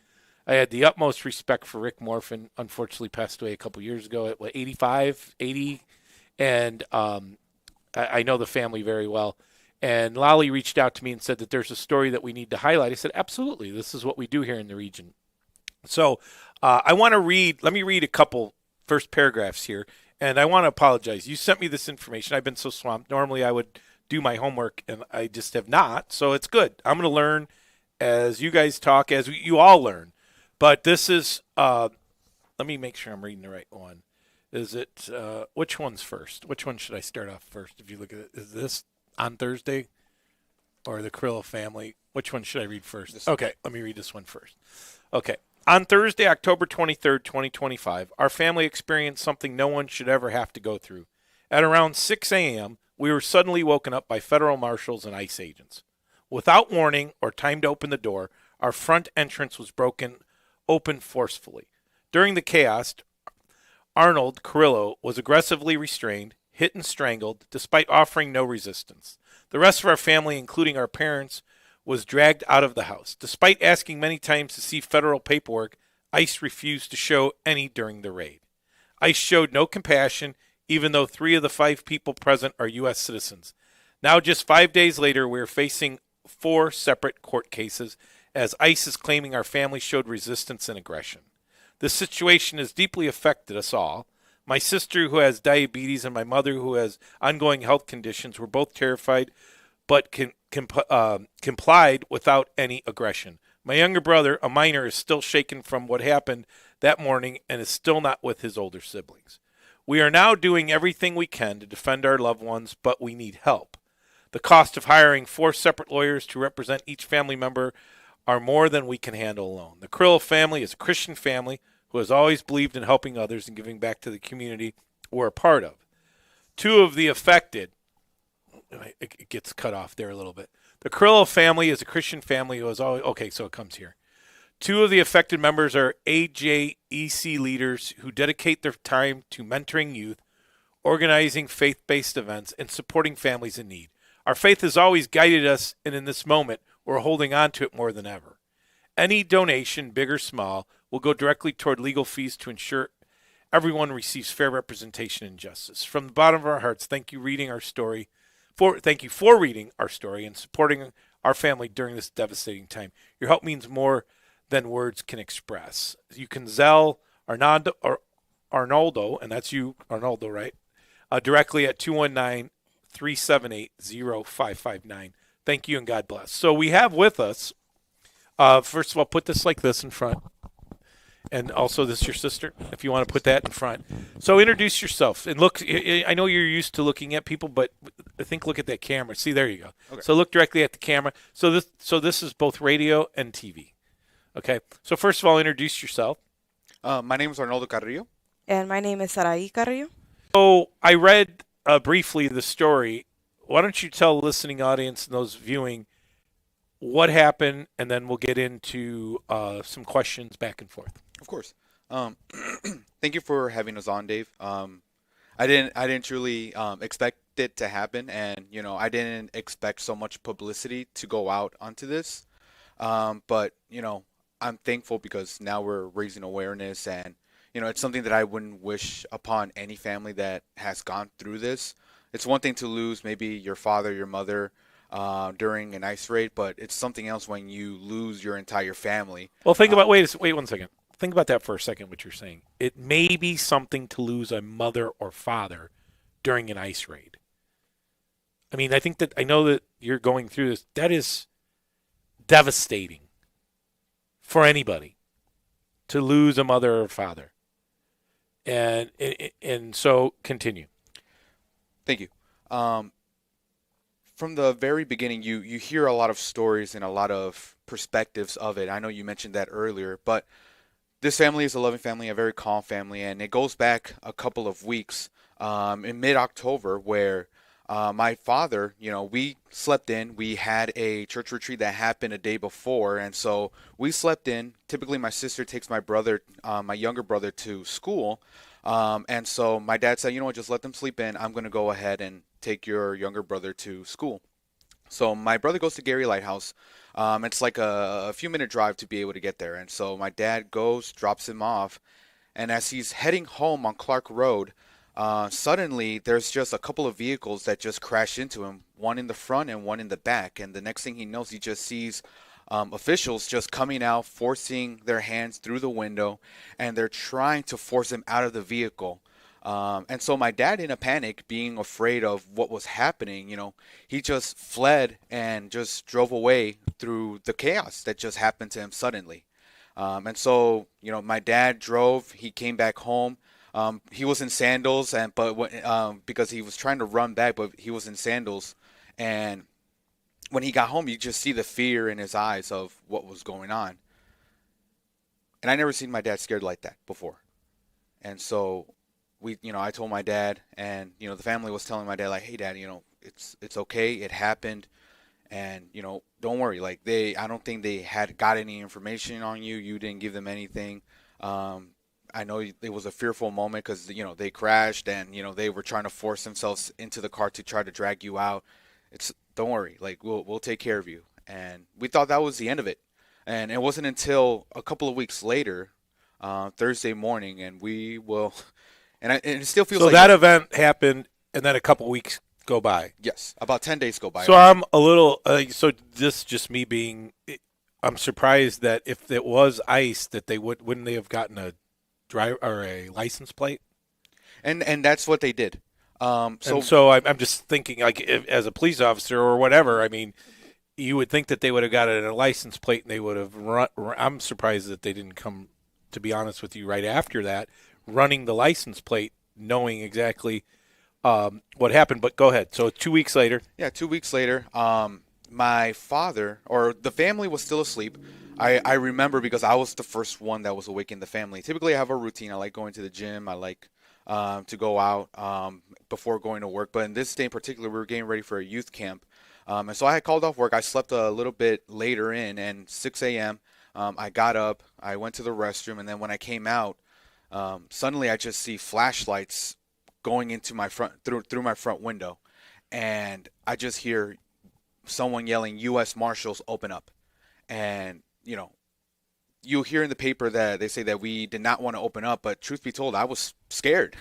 I had the utmost respect for Rick Morphin. Unfortunately, passed away a couple years ago at 85, 80. And I know the family very well. And Lolly reached out to me and said that there's a story that we need to highlight. I said, absolutely. This is what we do here in the region. So I want to let me read a couple first paragraphs here. And I want to apologize. You sent me this information. I've been so swamped. Normally I would do my homework, and I just have not. So it's good. I'm going to learn as you guys talk, as you all learn. But this is, let me make sure I'm reading the right one. Is it, which one's first? Which one should I start off first? If you look at it, is this on Thursday or the Krill family? Which one should I read first? Okay, let me read this one first. Okay. On Thursday, October 23rd, 2025, our family experienced something no one should ever have to go through. At around 6 a.m., we were suddenly woken up by federal marshals and ICE agents. Without warning or time to open the door, our front entrance was broken open forcefully. During the chaos, Arnold Carrillo was aggressively restrained, hit and strangled, despite offering no resistance. The rest of our family, including our parents, was dragged out of the house. Despite asking many times to see federal paperwork, ICE refused to show any during the raid. ICE showed no compassion, even though 3 of the 5 people present are U.S. citizens. Now, just 5 days later, we are facing 4 separate court cases, as ICE is claiming our family showed resistance and aggression. This situation has deeply affected us all. My sister, who has diabetes, and my mother, who has ongoing health conditions, were both terrified, but complied without any aggression. My younger brother, a minor, is still shaken from what happened that morning and is still not with his older siblings. We are now doing everything we can to defend our loved ones, but we need help. The cost of hiring 4 separate lawyers to represent each family member are more than we can handle alone. The Krill family is a Christian family who has always believed in helping others and giving back to the community we're a part of. 2 of the affected, it gets cut off there a little bit. The Krill family is a Christian family who has always, okay, so it comes here. 2 of the affected members are AJEC leaders who dedicate their time to mentoring youth, organizing faith-based events, and supporting families in need. Our faith has always guided us, and in this moment, we're holding on to it more than ever. Any donation, big or small, will go directly toward legal fees to ensure everyone receives fair representation and justice. From the bottom of our hearts, thank you for reading our story and supporting our family during this devastating time. Your help means more than words can express. You can Zelle Arnoldo, and that's you, Arnoldo, right? Directly at 219-378-0559. Thank you and God bless. So we have with us, first of all, put this like this in front. And also, this is your sister, if you want to put that in front. So introduce yourself. And look, I know you're used to looking at people, but I think look at that camera. See, there you go. Okay. So look directly at the camera. So this is both radio and TV. Okay. So first of all, introduce yourself. My name is Arnoldo Carrillo. And my name is Sarai Carrillo. So I read briefly the story. Why don't you tell the listening audience and those viewing what happened, and then we'll get into some questions back and forth. Of course. Thank you for having us on, Dave. I didn't truly expect it to happen, and I didn't expect so much publicity to go out onto this. But I'm thankful because now we're raising awareness, and it's something that I wouldn't wish upon any family that has gone through this. It's one thing to lose maybe your father, your mother during an ICE raid, but it's something else when you lose your entire family. Well, think about wait 1 second. Think about that for a second. What you're saying, it may be something to lose a mother or father during an ICE raid. I mean, I know that you're going through this. That is devastating for anybody to lose a mother or father. And so continue. Thank you. Um, from the very beginning, you hear a lot of stories and a lot of perspectives of it. I know you mentioned that earlier, but this family is a loving family, a very calm family, and it goes back a couple of weeks in mid-October where my father, we slept in. We had a church retreat that happened a day before, and so we slept in. Typically, my sister takes my brother, my younger brother, to school, and so my dad said, you know what, just let them sleep in. I'm going to go ahead and take your younger brother to school. So my brother goes to Gary Lighthouse. It's like a few minute drive to be able to get there. And so my dad goes, drops him off, and as he's heading home on Clark Road, suddenly there's just a couple of vehicles that just crash into him, one in the front and one in the back. And the next thing he knows, he just sees officials just coming out, forcing their hands through the window, and they're trying to force him out of the vehicle. And so my dad, in a panic, being afraid of what was happening, he just fled and just drove away through the chaos that just happened to him suddenly. And so, my dad drove. He came back home. He was in sandals, because he was trying to run back, but he was in sandals. And when he got home, you just see the fear in his eyes of what was going on. And I never seen my dad scared like that before. And so I told my dad, and the family was telling my dad, like, hey dad, it's okay, it happened, and don't worry, like I don't think they had got any information on you. You didn't give them anything. I know it was a fearful moment because they crashed, and they were trying to force themselves into the car to try to drag you out. Don't worry, like we'll take care of you. And we thought that was the end of it. And it wasn't until a couple of weeks later, Thursday morning, and we will. And it still feels So like that event happened, and then a couple weeks go by. yes, about 10 days go by. So I'm a little. So this just me being. I'm surprised that if it was ice, that they wouldn't they have gotten a drive or a license plate. And that's what they did. So I'm just thinking, like, as a police officer or whatever. I mean, you would think that they would have got it in a license plate, and they would have run. I'm surprised that they didn't come. To be honest with you, right after that. Running the license plate, knowing exactly what happened. But go ahead. So 2 weeks later. Yeah, 2 weeks later, my father, or the family was still asleep. I remember because I was the first one that was awake in the family. Typically, I have a routine. I like going to the gym. I like to go out before going to work. But in this day in particular, we were getting ready for a youth camp. And so I had called off work. I slept a little bit later in, and 6 a.m., I got up. I went to the restroom, and then when I came out, suddenly I just see flashlights going into my front through my front window, and I just hear someone yelling, "U.S. Marshals, open up!" And you hear in the paper that they say that we did not want to open up, but truth be told, I was scared.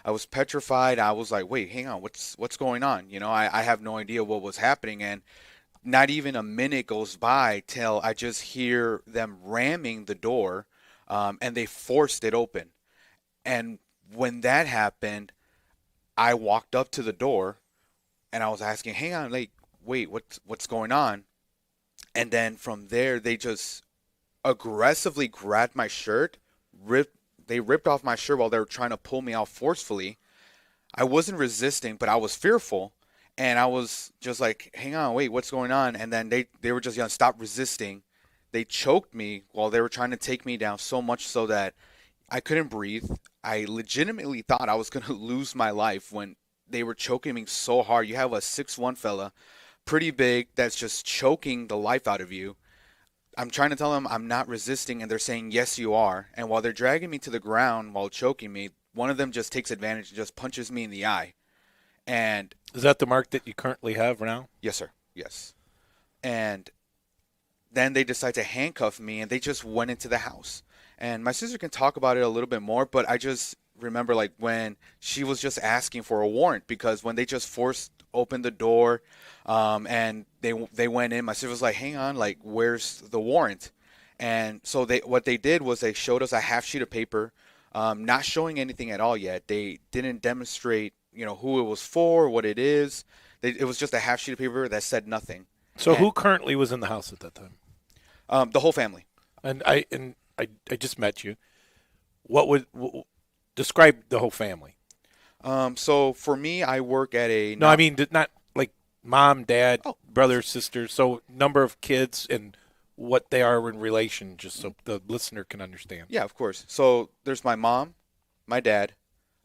I was petrified. I was like, "Wait, hang on, what's going on?" I have no idea what was happening, and not even a minute goes by till I just hear them ramming the door. And they forced it open. And when that happened, I walked up to the door, and I was asking, "Hang on, like, wait, what's going on?" And then from there, they just aggressively grabbed my shirt, they ripped off my shirt while they were trying to pull me out forcefully. I wasn't resisting, but I was fearful, and I was just like, "Hang on, wait, what's going on?" And then they were just yelling, "Stop resisting." They choked me while they were trying to take me down, so much so that I couldn't breathe. I legitimately thought I was going to lose my life when they were choking me so hard. You have a 6'1" fella, pretty big, that's just choking the life out of you. I'm trying to tell them I'm not resisting, and they're saying, "Yes, you are." And while they're dragging me to the ground while choking me, one of them just takes advantage and just punches me in the eye. And Is that the mark that you currently have now? yes, sir. Yes. And then they decide to handcuff me, and they just went into the house. And my sister can talk about it a little bit more, but I just remember like when she was just asking for a warrant, because when they just forced open the door, and they went in, my sister was like, "Hang on, like, where's the warrant?" And so what they did was they showed us a half sheet of paper, not showing anything at all yet. They didn't demonstrate, who it was for, what it is. It was just a half sheet of paper that said nothing. So And who currently was in the house at that time? the whole family. And I just met you. What would describe the whole family. So for me, I work at a No, I mean not like mom, dad, Oh. brothers, sisters. So number of kids and what they are in relation, just so the listener can understand. Yeah, of course. So there's my mom, my dad.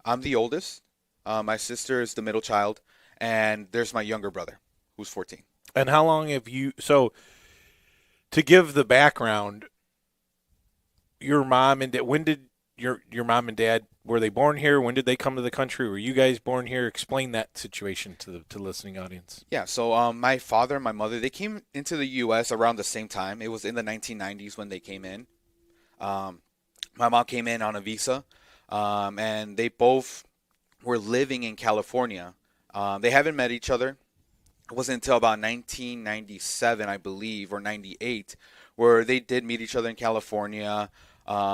I'm the oldest. My sister is the middle child, and there's my younger brother, who's 14. And how long have you? So to give the background, your mom and dad. When did your mom and dad were they born here? When did they come to the country? Were you guys born here? Explain that situation to the listening audience. Yeah, so my father and my mother, they came into the U.S. around the same time. It was in the 1990s when they came in. My mom came in on a visa, and they both were living in California. They haven't met each other. It wasn't until about 1997, I believe, or 98, where they did meet each other in California.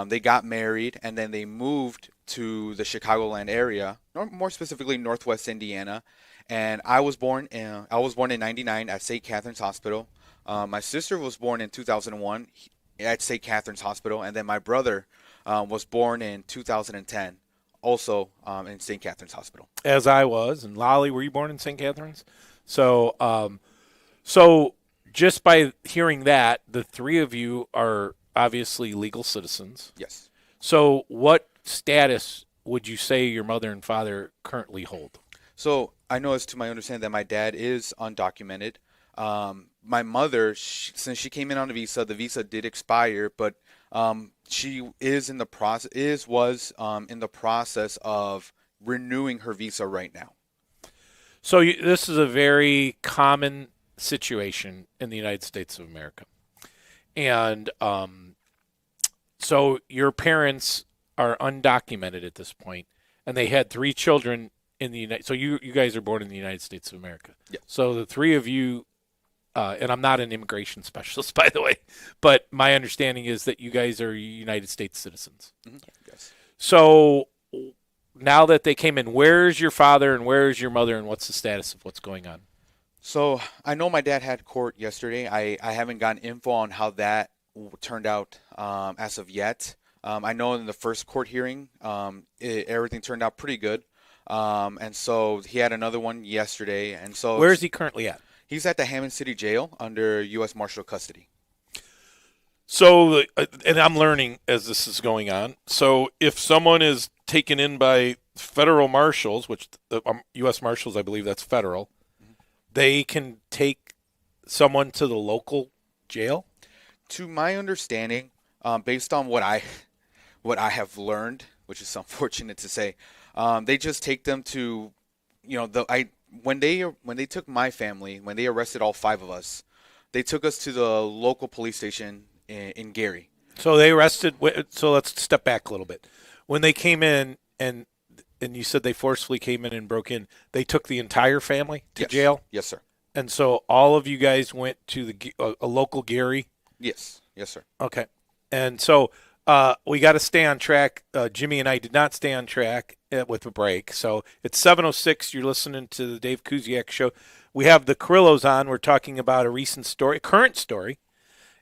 They got married, and then they moved to the Chicagoland area, more specifically Northwest Indiana. And I was born in '99 at St. Catherine's Hospital. My sister was born in 2001 at St. Catherine's Hospital, and then my brother was born in 2010, also in St. Catherine's Hospital. As I was, and Lolly, were you born in St. Catharines? So just by hearing that, the three of you are obviously legal citizens. Yes. So what status would you say your mother and father currently hold? So I know, as to my understanding, that my dad is undocumented. My mother, since she came in on a visa, the visa did expire, but she is in the was in the process of renewing her visa right now. So this is a very common situation in the United States of America. And so your parents are undocumented at this point, and they had three children in the United. So you guys are born in the United States of America. Yeah. So the three of you, and I'm not an immigration specialist, by the way, but my understanding is that you guys are United States citizens. Mm-hmm. Yes. So now that they came in, where's your father and where's your mother, and what's the status of what's going on? So I know my dad had court yesterday. I haven't gotten info on how that turned out as of yet. I know in the first court hearing, everything turned out pretty good. And so he had another one yesterday. And so Where is he currently at? he's at the Hammond City Jail under U.S. Marshal custody. So, and I'm learning as this is going on. So if someone is taken in by federal marshals, which the U.S. Marshals, I believe that's federal, they can take someone to the local jail? To my understanding, based on what I have learned, which is unfortunate to say, they just take them to, when they took my family, when they arrested all five of us, they took us to the local police station in Gary. So they arrested. So let's step back a little bit. When they came in and you said they forcefully came in and broke in, they took the entire family to Yes. jail? Yes, sir. And so all of you guys went to a local Gary? Yes. Yes, sir. Okay. And so we got to stay on track. Jimmy and I did not stay on track with a break. So it's 7:06. You're listening to the Dave Kusiak Show. We have the Carrillos on. We're talking about a recent story, a current story.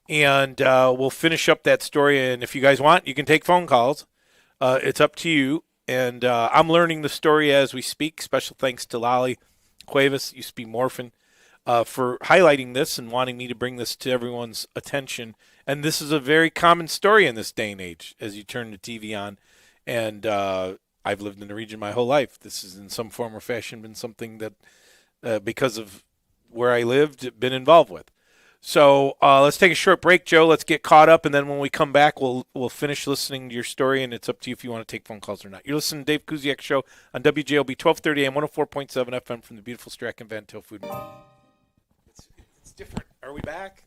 And we'll finish up that story. And if you guys want, you can take phone calls. It's up to you. And I'm learning the story as we speak. Special thanks to Lolly Cuevas, used to be Morphin, for highlighting this and wanting me to bring this to everyone's attention. And this is a very common story in this day and age as you turn the TV on. And I've lived in the region my whole life. This has in some form or fashion been something that, because of where I lived, been involved with. So let's take a short break, Joe. Let's get caught up, and then when we come back, we'll finish listening to your story, and it's up to you if you want to take phone calls or not. You're listening to Dave Kusiak Show on WJLB 1230 AM, 104.7 FM from the beautiful Strachan Van Til Food. It's different. Are we back?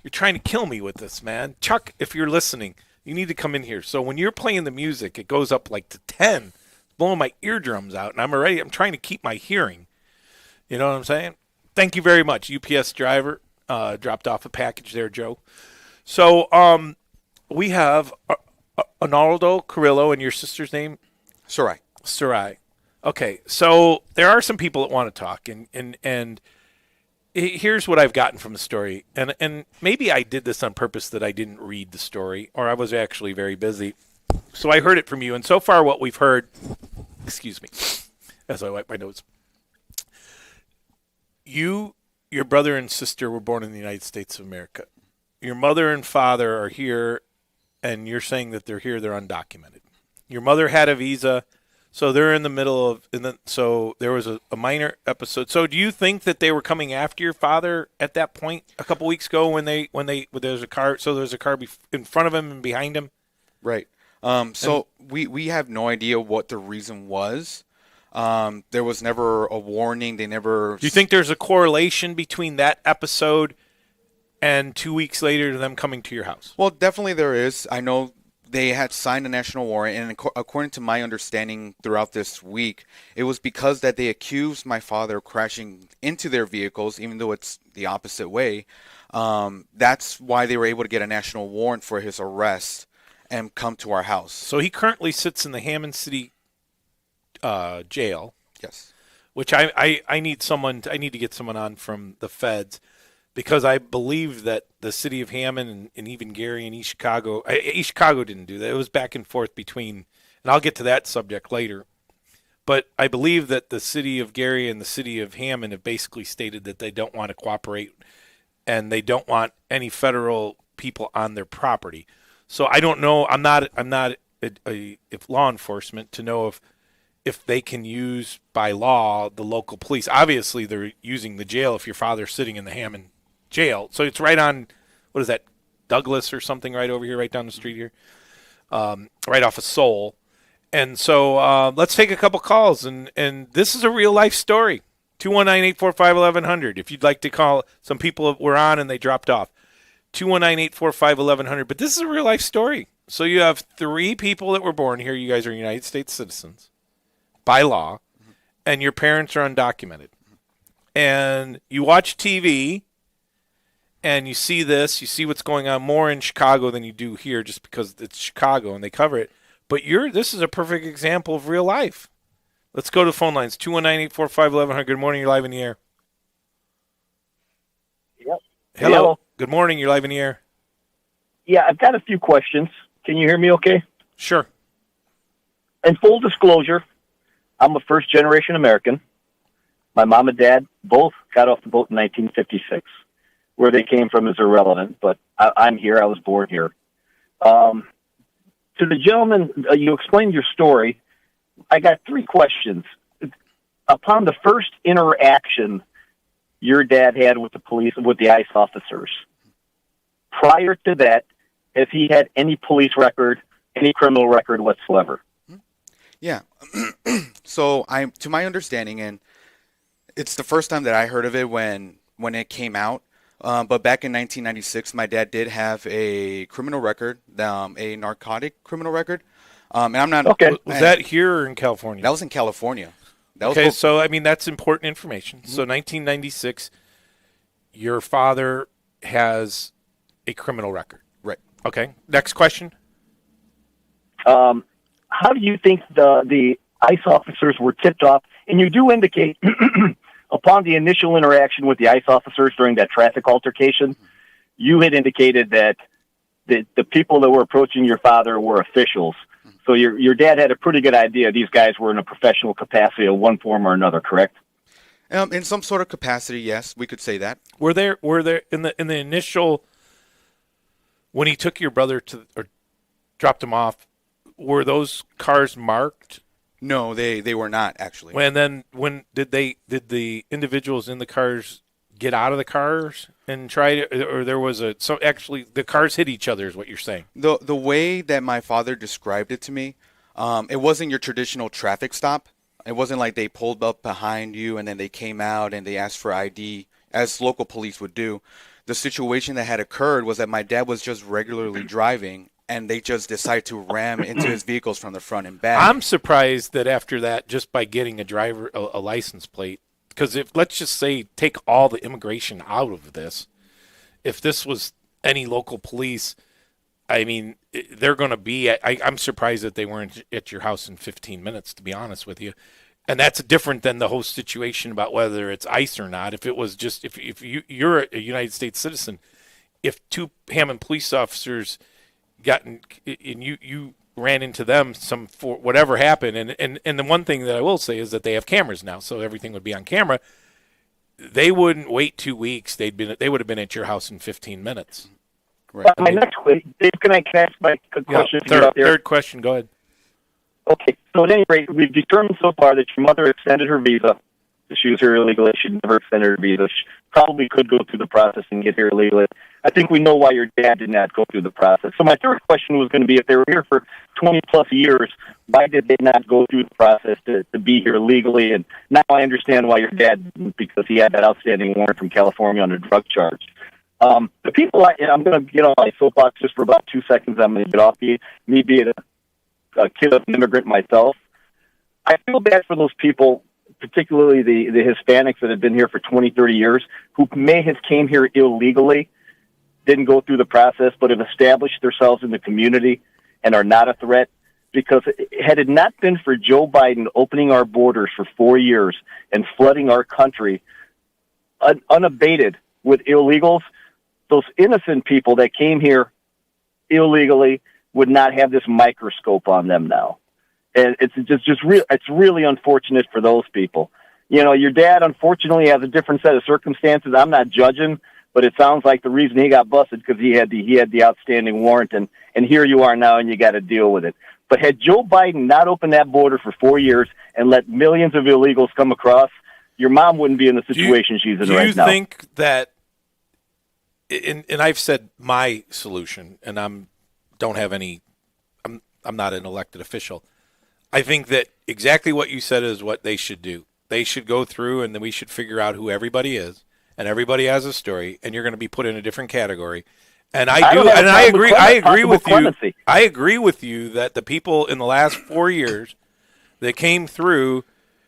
You're trying to kill me with this, man. Chuck, if you're listening, you need to come in here. So when you're playing the music, it goes up like to 10, blowing my eardrums out, and I'm trying to keep my hearing. You know what I'm saying? Thank you very much, UPS driver. Dropped off a package there, Joe. So we have Arnaldo Carrillo, and your sister's name? Sarai. Sarai. Okay, so there are some people that want to talk, and here's what I've gotten from the story. And maybe I did this on purpose that I didn't read the story, or I was actually very busy. So I heard it from you, and so far what we've heard, excuse me, as I wipe my nose, your brother and sister were born in the United States of America. Your mother and father are here, and you're saying that they're here, they're undocumented. Your mother had a visa, so they're in the middle of, so there was a minor episode. So do you think that they were coming after your father at that point a couple weeks ago when there's a car, so there's a car in front of him and behind him? Right. So we have no idea what the reason was. There was never a warning. They never. Do you think there's a correlation between that episode and 2 weeks later them coming to your house? Well, definitely there is. I know they had signed a national warrant, and according to my understanding throughout this week, it was because that they accused my father of crashing into their vehicles, even though it's the opposite way. That's why they were able to get a national warrant for his arrest and come to our house. So he currently sits in the Hammond City jail. Yes. Which I need to get someone on from the feds, because I believe that the city of Hammond and even Gary and East Chicago didn't do that. It was back and forth between, and I'll get to that subject later. But I believe that the city of Gary and the city of Hammond have basically stated that they don't want to cooperate and they don't want any federal people on their property. So I don't know. I'm not if law enforcement to know if they can use by law the local police. Obviously, they're using the jail if your father's sitting in the Hammond jail. So it's right on, what is that, Douglas or something, right over here, right down the street here, right off of Seoul. And so let's take a couple calls. And this is a real life story. 219-845-1100. If you'd like to call, some people were on and they dropped off. 219-845-1100. But this is a real life story. So you have 3 people that were born here. You guys are United States citizens by law, and your parents are undocumented. And you watch TV, and you see this. You see what's going on more in Chicago than you do here, just because it's Chicago and they cover it. But this is a perfect example of real life. Let's go to the phone lines. 219-845-1100. Good morning. You're live in the air. Yep. Hello. Good morning. You're live in the air. Yeah, I've got a few questions. Can you hear me okay? Sure. In full disclosure, I'm a first-generation American. My mom and dad both got off the boat in 1956. Where they came from is irrelevant, but I'm here. I was born here. To the gentleman, you explained your story. I got 3 questions. Upon the first interaction your dad had with the police, with the ICE officers, prior to that, has he had any police record, any criminal record whatsoever? Yeah. So to my understanding, and it's the first time that I heard of it when it came out. But back in 1996, my dad did have a criminal record, a narcotic criminal record. And I'm not okay. Was that here or in California? That was in California. Okay, so I mean that's important information. Mm-hmm. So 1996, your father has a criminal record. Right. Okay. Next question. How do you think the ICE officers were tipped off? And you do indicate upon the initial interaction with the ICE officers during that traffic altercation, you had indicated that the people that were approaching your father were officials. So your dad had a pretty good idea these guys were in a professional capacity of one form or another, correct? In some sort of capacity, yes, we could say that. Were there in the initial, when he took your brother or dropped him off, were those cars marked? No, they were not actually. And then did the individuals in the cars get out of the cars and try to, or there was actually the cars hit each other is what you're saying? The way that my father described it to me, it wasn't your traditional traffic stop. It wasn't like they pulled up behind you and then they came out and they asked for ID as local police would do. The situation that had occurred was that my dad was just regularly driving and they just decided to ram into his vehicles from the front and back. I'm surprised that after that, just by getting a license plate, because if let's just say take all the immigration out of this, if this was any local police, I mean, they're going to be. I'm surprised that they weren't at your house in 15 minutes, to be honest with you. And that's different than the whole situation about whether it's ICE or not. If it was just if you're a United States citizen, if 2 Hammond police officers gotten and you ran into them for whatever happened. And the one thing that I will say is that they have cameras now, so everything would be on camera. They wouldn't wait 2 weeks. They would have been at your house in 15 minutes. Right. My next question, Dave, can I ask my question? Third question. Go ahead. Okay, so at any rate, we've determined so far that your mother extended her visa. She was here illegally. She never extended her visa. She probably could go through the process and get here illegally. I think we know why your dad did not go through the process. So my third question was going to be, if they were here for 20-plus years, why did they not go through the process to be here legally? And now I understand why your dad didn't, because he had that outstanding warrant from California on a drug charge. The people, I'm going to get on my soapbox just for about 2 seconds. I'm going to get off me being a kid of an immigrant myself. I feel bad for those people, particularly the Hispanics that have been here for 20, 30 years, who may have came here illegally, didn't go through the process, but have established themselves in the community and are not a threat. Because had it not been for Joe Biden opening our borders for 4 years and flooding our country unabated with illegals, those innocent people that came here illegally would not have this microscope on them now. And it's it's really unfortunate for those people. You know, your dad unfortunately has a different set of circumstances. I'm not judging, but it sounds like the reason he got busted because he had the outstanding warrant, and here you are now, and you got to deal with it. But had Joe Biden not opened that border for 4 years and let millions of illegals come across, your mom wouldn't be in the situation she's in right now. Do you think that? And I've said my solution, and I'm not an elected official. I think that exactly what you said is what they should do. They should go through, and then we should figure out who everybody is, and everybody has a story, and you're going to be put in a different category. And I agree with you. I agree with you that the people in the last 4 years that came through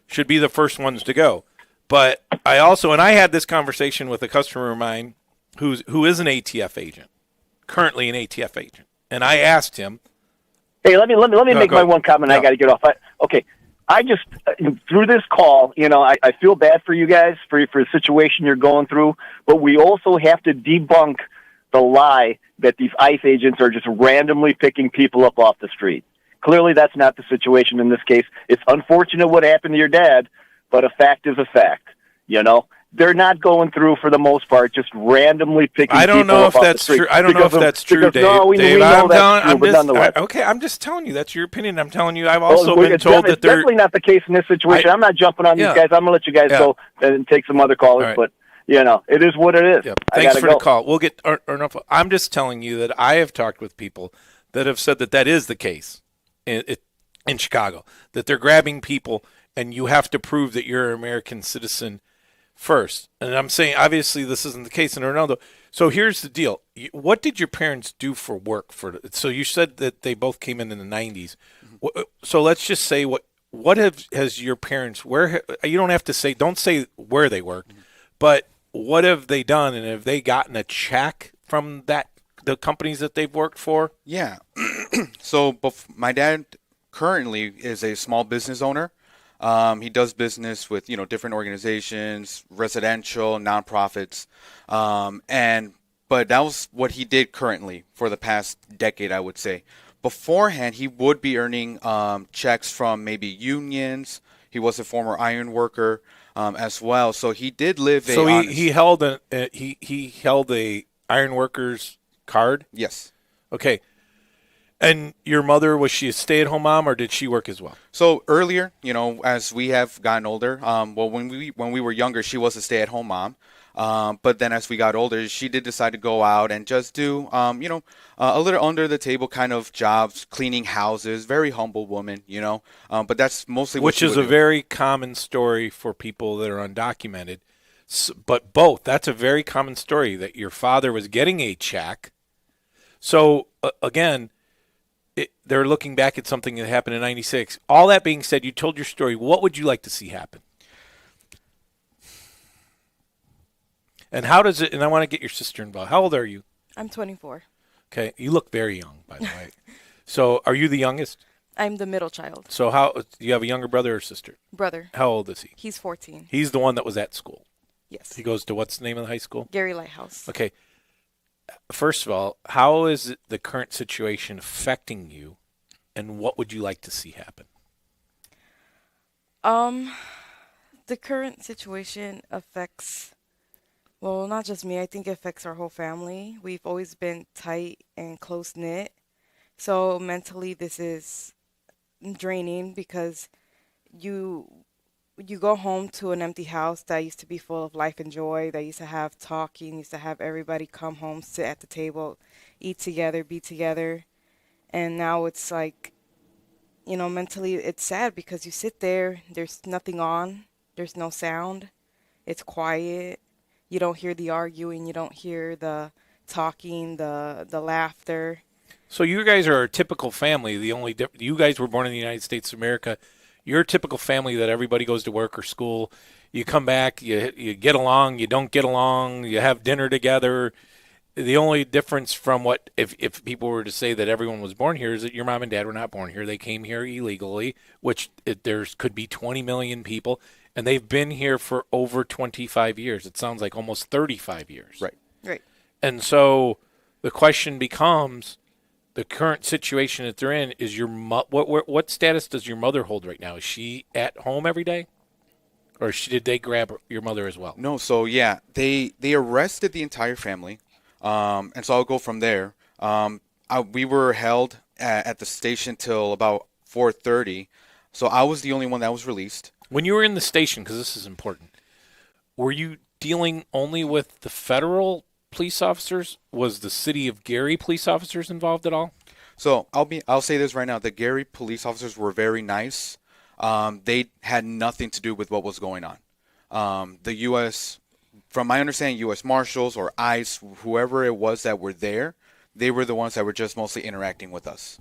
should be the first ones to go. But I had this conversation with a customer of mine who is an ATF agent, currently an ATF agent, and I asked him. Hey, let me make my one comment. I got to get off. I just through this call, I feel bad for you guys for the situation you're going through, but we also have to debunk the lie that these ICE agents are just randomly picking people up off the street. Clearly, that's not the situation in this case. It's unfortunate what happened to your dad, but a fact is a fact. They're not going through, for the most part, just randomly picking people up off the street. I don't know if that's true, Dave. No, we know that's true, but nonetheless. Okay, I'm just telling you. That's your opinion. I'm telling you. I've also been told that they're... It's definitely not the case in this situation. I'm not jumping on these guys. I'm going to let you guys go and take some other callers, but... it is what it is. Yep. Thanks for the call. We'll get enough. I'm just telling you that I have talked with people that have said that is the case in Chicago, that they're grabbing people, and you have to prove that you're an American citizen first. And I'm saying, obviously, this isn't the case in Ronaldo. So here's the deal. What did your parents do for work? So you said that they both came in the 90s. Mm-hmm. So let's just say has your parents, you don't have to say, don't say where they worked, mm-hmm. but what have they done, and have they gotten a check from the companies that they've worked for? Yeah. So my dad currently is a small business owner. He does business with different organizations, residential, nonprofits, but that was what he did currently for the past decade, I would say. Beforehand, he would be earning checks from maybe unions. He was a former iron worker. As well, so he did live. He held he held a iron worker's card. Yes. Okay. And your mother, was she a stay-at-home mom, or did she work as well? So earlier, as we have gotten older, when we were younger, she was a stay-at-home mom. But then as we got older, she did decide to go out and just do, a little under the table kind of jobs, cleaning houses. Very humble woman, But that's mostly what she would do. Which is a very common story for people that are undocumented. But that's a very common story, that your father was getting a check. So again, they're looking back at something that happened in '96. All that being said, you told your story. What would you like to see happen? And how does it? And I want to get your sister involved. How old are you? I'm 24. Okay, you look very young, by the way. So, are you the youngest? I'm the middle child. So, how do you have a younger brother or sister? Brother. How old is he? He's 14. He's the one that was at school. Yes. He goes to what's the name of the high school? Gary Lighthouse. Okay. First of all, how is the current situation affecting you, and what would you like to see happen? Um, the current situation affects, well, not just me. I think it affects our whole family. We've always been tight and close knit. So mentally, this is draining because you you go home to an empty house that used to be full of life and joy, that used to have talking, used to have everybody come home, sit at the table, eat together, be together. And now it's like, mentally it's sad because you sit there, there's nothing on, there's no sound, it's quiet. You don't hear the arguing, you don't hear the talking, the laughter. So you guys are a typical family. You guys were born in the United States of America. You're a typical family that everybody goes to work or school. You come back, you get along, you don't get along, you have dinner together. The only difference from what if people were to say that everyone was born here is that your mom and dad were not born here. They came here illegally, which there's could be 20 million people, and they've been here for over 25 years. It sounds like almost 35 years. Right. Right. And so the question becomes, the current situation that they're in is what status does your mother hold right now? Is she at home every day, or did they grab your mother as well? No, so yeah, they arrested the entire family, and so I'll go from there. We were held at the station till about 4:30, so I was the only one that was released. When you were in the station, because this is important, were you dealing only with the federal police officers? Was the city of Gary police officers involved at all? So I'll say this right now: the Gary police officers were very nice. They had nothing to do with what was going on. The U.S., from my understanding, U.S. Marshals or ICE, whoever it was that were there, they were the ones that were just mostly interacting with us.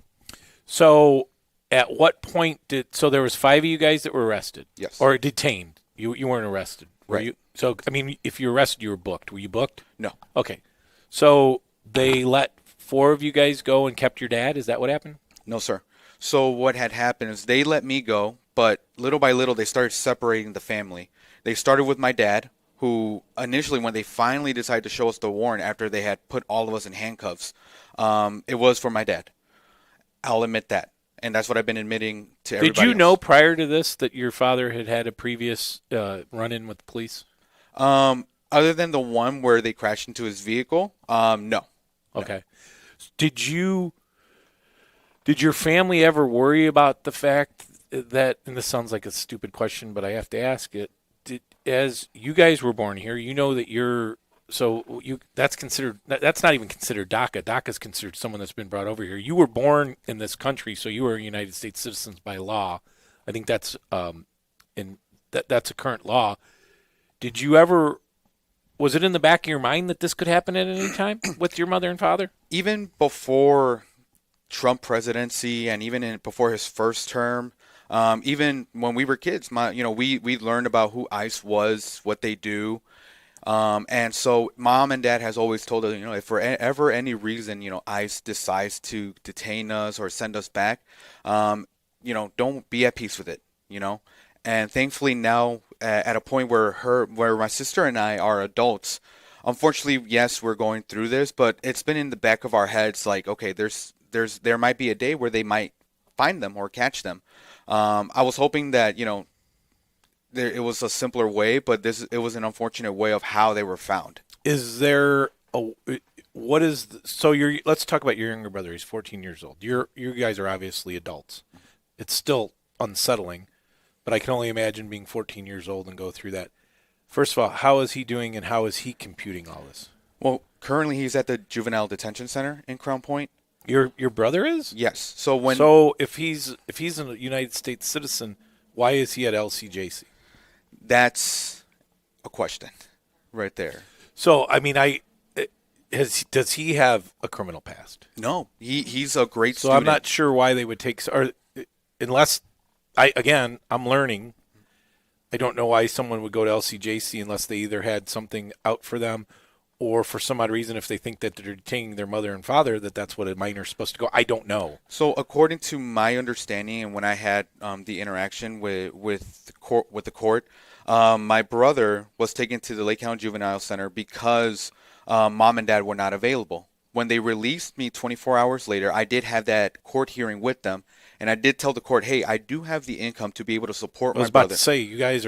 So at what point so there was 5 of you guys that were arrested? Yes. Or detained. You weren't arrested, were Right. you? So, I mean, if you were arrested, you were booked. Were you booked? No. Okay. So they let 4 of you guys go and kept your dad? Is that what happened? No, sir. So what had happened is they let me go, but little by little they started separating the family. They started with my dad, who initially, when they finally decided to show us the warrant after they had put all of us in handcuffs, it was for my dad. I'll admit that. And that's what I've been admitting to everybody Did you know else. prior to this that your father had had a previous run-in with the police? Other than the one where they crashed into his vehicle, no. Okay. Did your family ever worry about the fact that, and this sounds like a stupid question, but I have to ask it, as you guys were born here, you know that that's not even considered DACA. DACA is considered someone that's been brought over here. You were born in this country, so you are United States citizens by law. I think that's that's a current law. Did you ever, was it in the back of your mind that this could happen at any time with your mother and father? Even before Trump presidency and even before his first term, even when we were kids, we learned about who ICE was, what they do. And so mom and dad has always told us, if for ever any reason, ICE decides to detain us or send us back, don't be at peace with it, And thankfully now at a point where my sister and I are adults, unfortunately, yes, we're going through this, but it's been in the back of our heads like, okay, there might be a day where they might find them or catch them. I was hoping that, it was a simpler way, but it was an unfortunate way of how they were found. Is there let's talk about your younger brother. He's 14 years old. You guys are obviously adults. It's still unsettling, but I can only imagine being 14 years old and go through that. First of all, how is he doing and how is he computing all this? Well, currently he's at the Juvenile Detention Center in Crown Point. Your brother is? Yes. So if he's a United States citizen, why is he at LCJC? That's a question right there. So, I mean, does he have a criminal past? No, he's a great So student. I'm not sure why they would take, or unless I'm learning. I don't know why someone would go to LCJC unless they either had something out for them, or for some odd reason, if they think that they're detaining their mother and father, that's what a minor's supposed to go. I don't know. So according to my understanding, and when I had the interaction with the court, my brother was taken to the Lake County Juvenile Center because mom and dad were not available. When they released me 24 hours later, I did have that court hearing with them, And I did tell the court, hey, I do have the income to be able to support I my was about brother. to say, you guys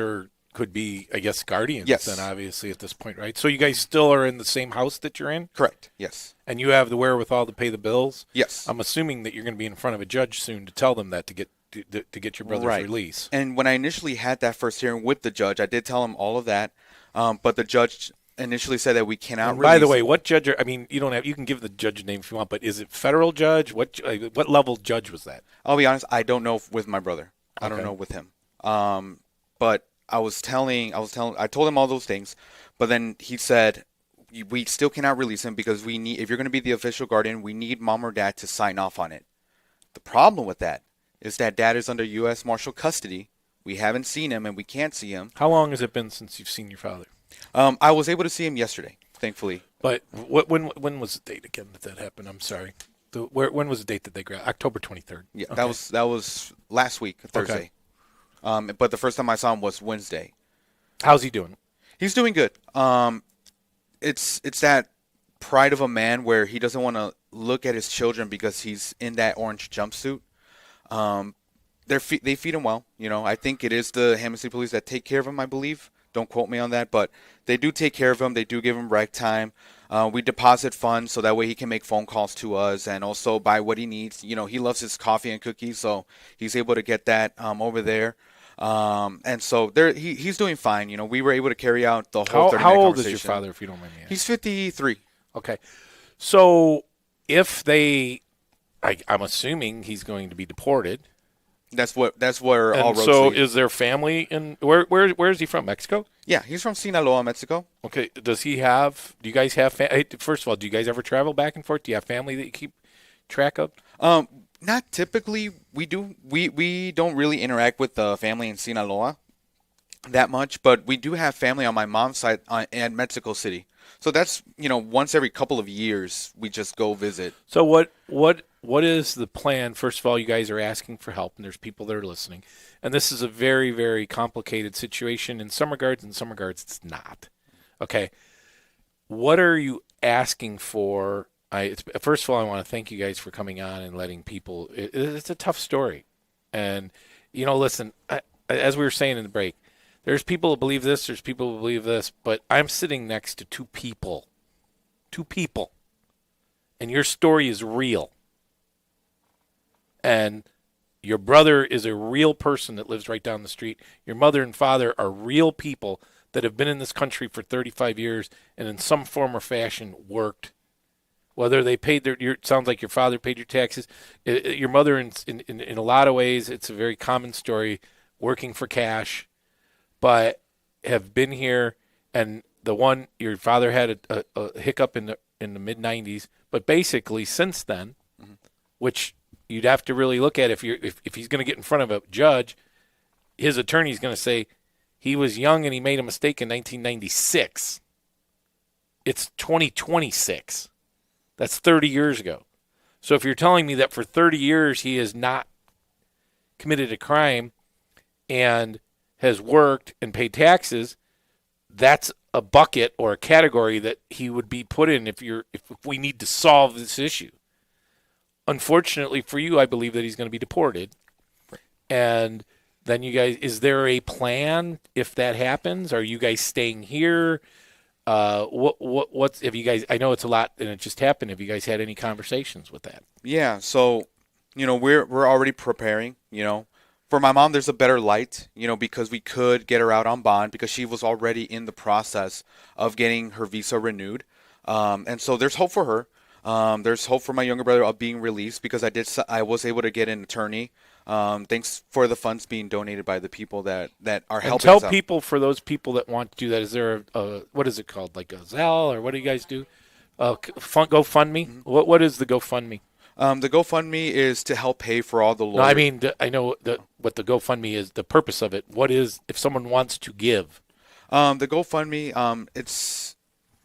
could be, I guess, guardians Yes. then, obviously, at this point, right? So you guys still are in the same house that you're in, Correct. Yes. and you have the wherewithal to pay the bills. Yes. I'm assuming that you're going to be in front of a judge soon to tell them that to get your brother's Right. release. And when I initially had that first hearing with the judge, I did tell him all of that. But the judge initially said that we cannot And by the release way, him. what judge? I mean, you can give the judge name if you want, but is it federal judge? What level judge was that? I'll be honest, I don't know with my brother. I don't Okay. know with him. But I told him all those things, but then he said we still cannot release him because if you're going to be the official guardian, we need mom or dad to sign off on it. The problem with that is that dad is under U.S. Marshal custody. We haven't seen him and we can't see him. How long has it been since you've seen your father? I was able to see him yesterday, thankfully. But when was the date again that happened? I'm sorry. When was the date that they grabbed? October 23rd. Yeah, Okay. that was last week, Thursday. But the first time I saw him was Wednesday. How's he doing? He's doing good. It's that pride of a man where he doesn't want to look at his children because he's in that orange jumpsuit. They feed him well. I think it is the Hammond City Police that take care of him, I believe. Don't quote me on that, but they do take care of him. They do give him rec time. We deposit funds so that way he can make phone calls to us and also buy what he needs. He loves his coffee and cookies, so he's able to get that over there. And so he's doing fine. We were able to carry out the whole 30-minute How old conversation. is your father, if you don't mind me asking? He's 53. Okay. So if I'm assuming he's going to be deported. That's where all And roads so lead. is there family in where is he from? Mexico? Yeah, he's from Sinaloa, Mexico. Okay. Do you guys have first of all, do you guys ever travel back and forth? Do you have family that you keep track of? Not typically. We don't really interact with the family in Sinaloa that much, but we do have family on my mom's side in Mexico City. So that's once every couple of years we just go visit. So what is the plan? First of all, you guys are asking for help, and there's people that are listening. And this is a very, very complicated situation in some regards. In some regards, it's not. Okay. What are you asking for? First of all, I want to thank you guys for coming on and letting people. It's a tough story, and listen. As we were saying in the break, there's people who believe this. There's people who believe this. But I'm sitting next to two people, and your story is real. And your brother is a real person that lives right down the street. Your mother and father are real people that have been in this country for 35 years and in some form or fashion worked. Whether they paid it sounds like your father paid your taxes. Your mother, in a lot of ways, it's a very common story, working for cash, but have been here. And your father had a hiccup in the mid 90s, but basically since then, which you'd have to really look at if he's going to get in front of a judge, his attorney's going to say he was young and he made a mistake in 1996. It's 2026. That's 30 years ago. So if you're telling me that for 30 years he has not committed a crime and has worked and paid taxes, that's a bucket or a category that he would be put in if we need to solve this issue. Unfortunately for you, I believe that he's going to be deported. And then you guys, is there a plan if that happens? Are you guys staying here? What's, have you guys, I know it's a lot and it just happened. Have you guys had any conversations with that? Yeah, so we're already preparing. For my mom, there's a better light. Because we could get her out on bond because she was already in the process of getting her visa renewed. And so there's hope for her. There's hope for my younger brother of being released because I was able to get an attorney. Thanks for the funds being donated by the people that are helping And tell us out. people, for those people that want to do that, is there what is it called? Like a Zelle, or what do you guys do? GoFundMe? Mm-hmm. What is the GoFundMe? The GoFundMe is to help pay for all the lawyers. No, I mean, I know what the GoFundMe is, the purpose of it. What is, if someone wants to give? The GoFundMe,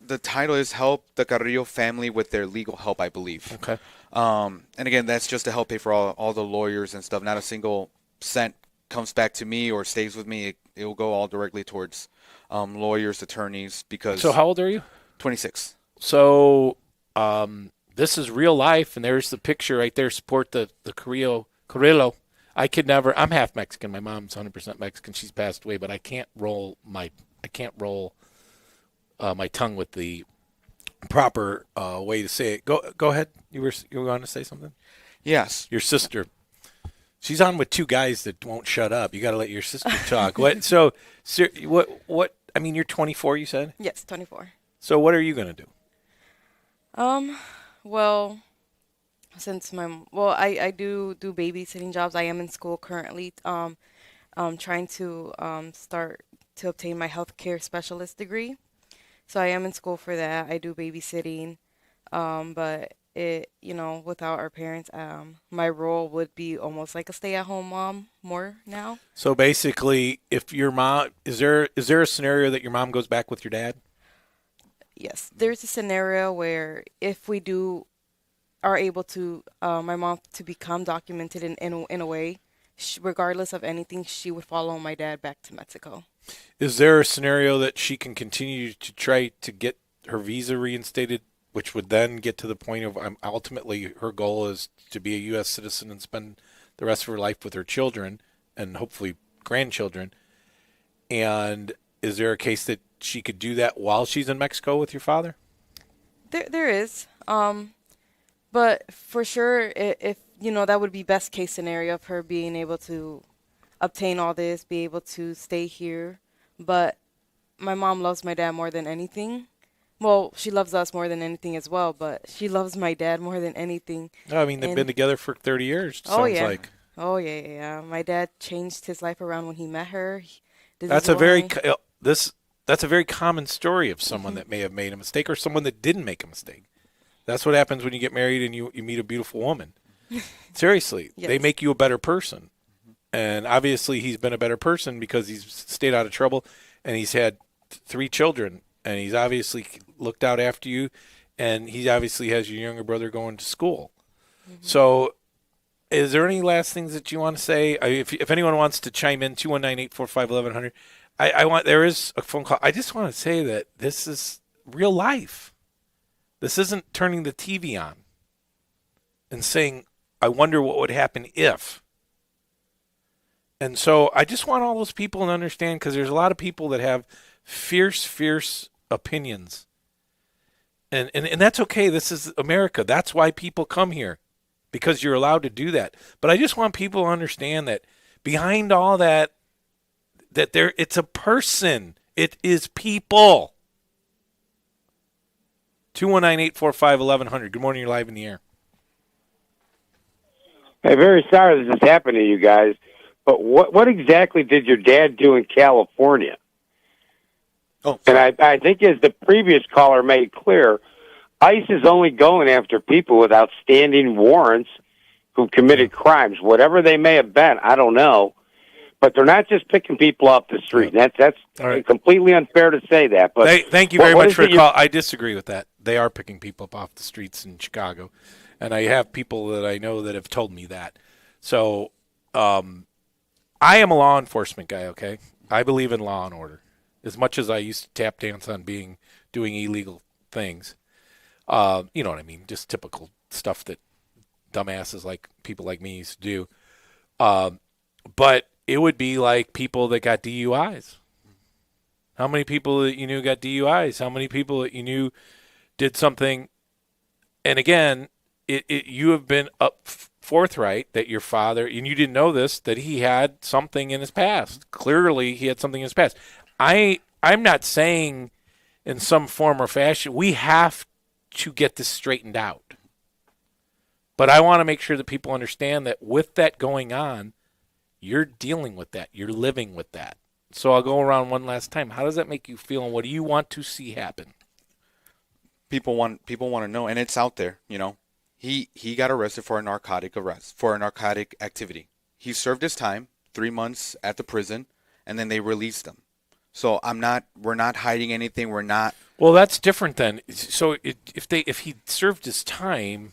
the title is Help the Carrillo Family with Their Legal Help, I believe. Okay. And again, that's just to help pay for all the lawyers and stuff. Not a single cent comes back to me or stays with me. It will go all directly towards lawyers, attorneys, because... So how old are you? 26. So this is real life, and there's the picture right there. Support the Carrillo Carrillo. I could never. I'm half Mexican. My mom's 100% Mexican. She's passed away, but I can't roll my tongue with the proper way to say it. Go ahead. You were going to say something? Yes. Your sister. She's on with two guys that won't shut up. You got to let your sister talk. What? So, what? I mean, you're 24. You said. Yes, 24. So, what are you going to do? Well, since I do babysitting jobs. I am in school currently. Trying to start to obtain my healthcare specialist degree. So I am in school for that. I do babysitting. But without our parents, my role would be almost like a stay-at-home mom more now. So basically, if your mom is there a scenario that your mom goes back with your dad? Yes, there's a scenario where if we are able to, my mom to become documented in a way, regardless of anything, she would follow my dad back to Mexico. Is there a scenario that she can continue to try to get her visa reinstated, which would then get to the point of ultimately her goal is to be a U.S. citizen and spend the rest of her life with her children and hopefully grandchildren? And is there a case that she could do that while she's in Mexico with your father? There is. But for sure, if that would be best case scenario of her being able to obtain all this, be able to stay here. But my mom loves my dad more than anything. Well, she loves us more than anything as well, but she loves my dad more than anything. No, I mean, they've been together for 30 years, Oh, sounds yeah. like. Oh, yeah. My dad changed his life around when he met her. That's a very common story of someone that may have made a mistake or someone that didn't make a mistake. That's what happens when you get married and you meet a beautiful woman. Seriously, Yes. They make you a better person. And obviously he's been a better person because he's stayed out of trouble and he's had 3 children and he's obviously looked out after you and he obviously has your younger brother going to school. Mm-hmm. So is there any last things that you want to say? If anyone wants to chime in, 219-845-1100, there is a phone call. I just want to say that this is real life. This isn't turning the TV on and saying, I wonder what would happen if. And so I just want all those people to understand, because there's a lot of people that have fierce opinions. And that's okay. This is America. That's why people come here, because you're allowed to do that. But I just want people to understand that behind all that it's a person. It is people. 219-845-1100. Good morning. You're live in the air. Hey, very sorry this has happened to you guys, but what exactly did your dad do in California? Oh, and I think, as the previous caller made clear, ICE is only going after people with outstanding warrants who committed crimes, whatever they may have been. I don't know, but they're not just picking people off the street. That's right. Completely unfair to say that. But thank you very much for the call. I disagree with that. They are picking people up off the streets in Chicago, and I have people that I know that have told me that. So I am a law enforcement guy, okay? I believe in law and order as much as I used to tap dance on doing illegal things. You know what I mean? Just typical stuff that dumbasses like people like me used to do. But it would be like people that got DUIs. How many people that you knew got DUIs? How many people that you knew did something? And again, you have been forthright that your father, and you didn't know this, that he had something in his past. Clearly, he had something in his past. I'm not saying in some form or fashion we have to get this straightened out. But I want to make sure that people understand that with that going on, you're dealing with that. You're living with that. So I'll go around one last time. How does that make you feel, and what do you want to see happen? People want to know, and it's out there. He got arrested for a narcotic activity. He served his time, 3 months at the prison, and then they released him. So we're not hiding anything. We're not. Well, that's different then. So if he served his time,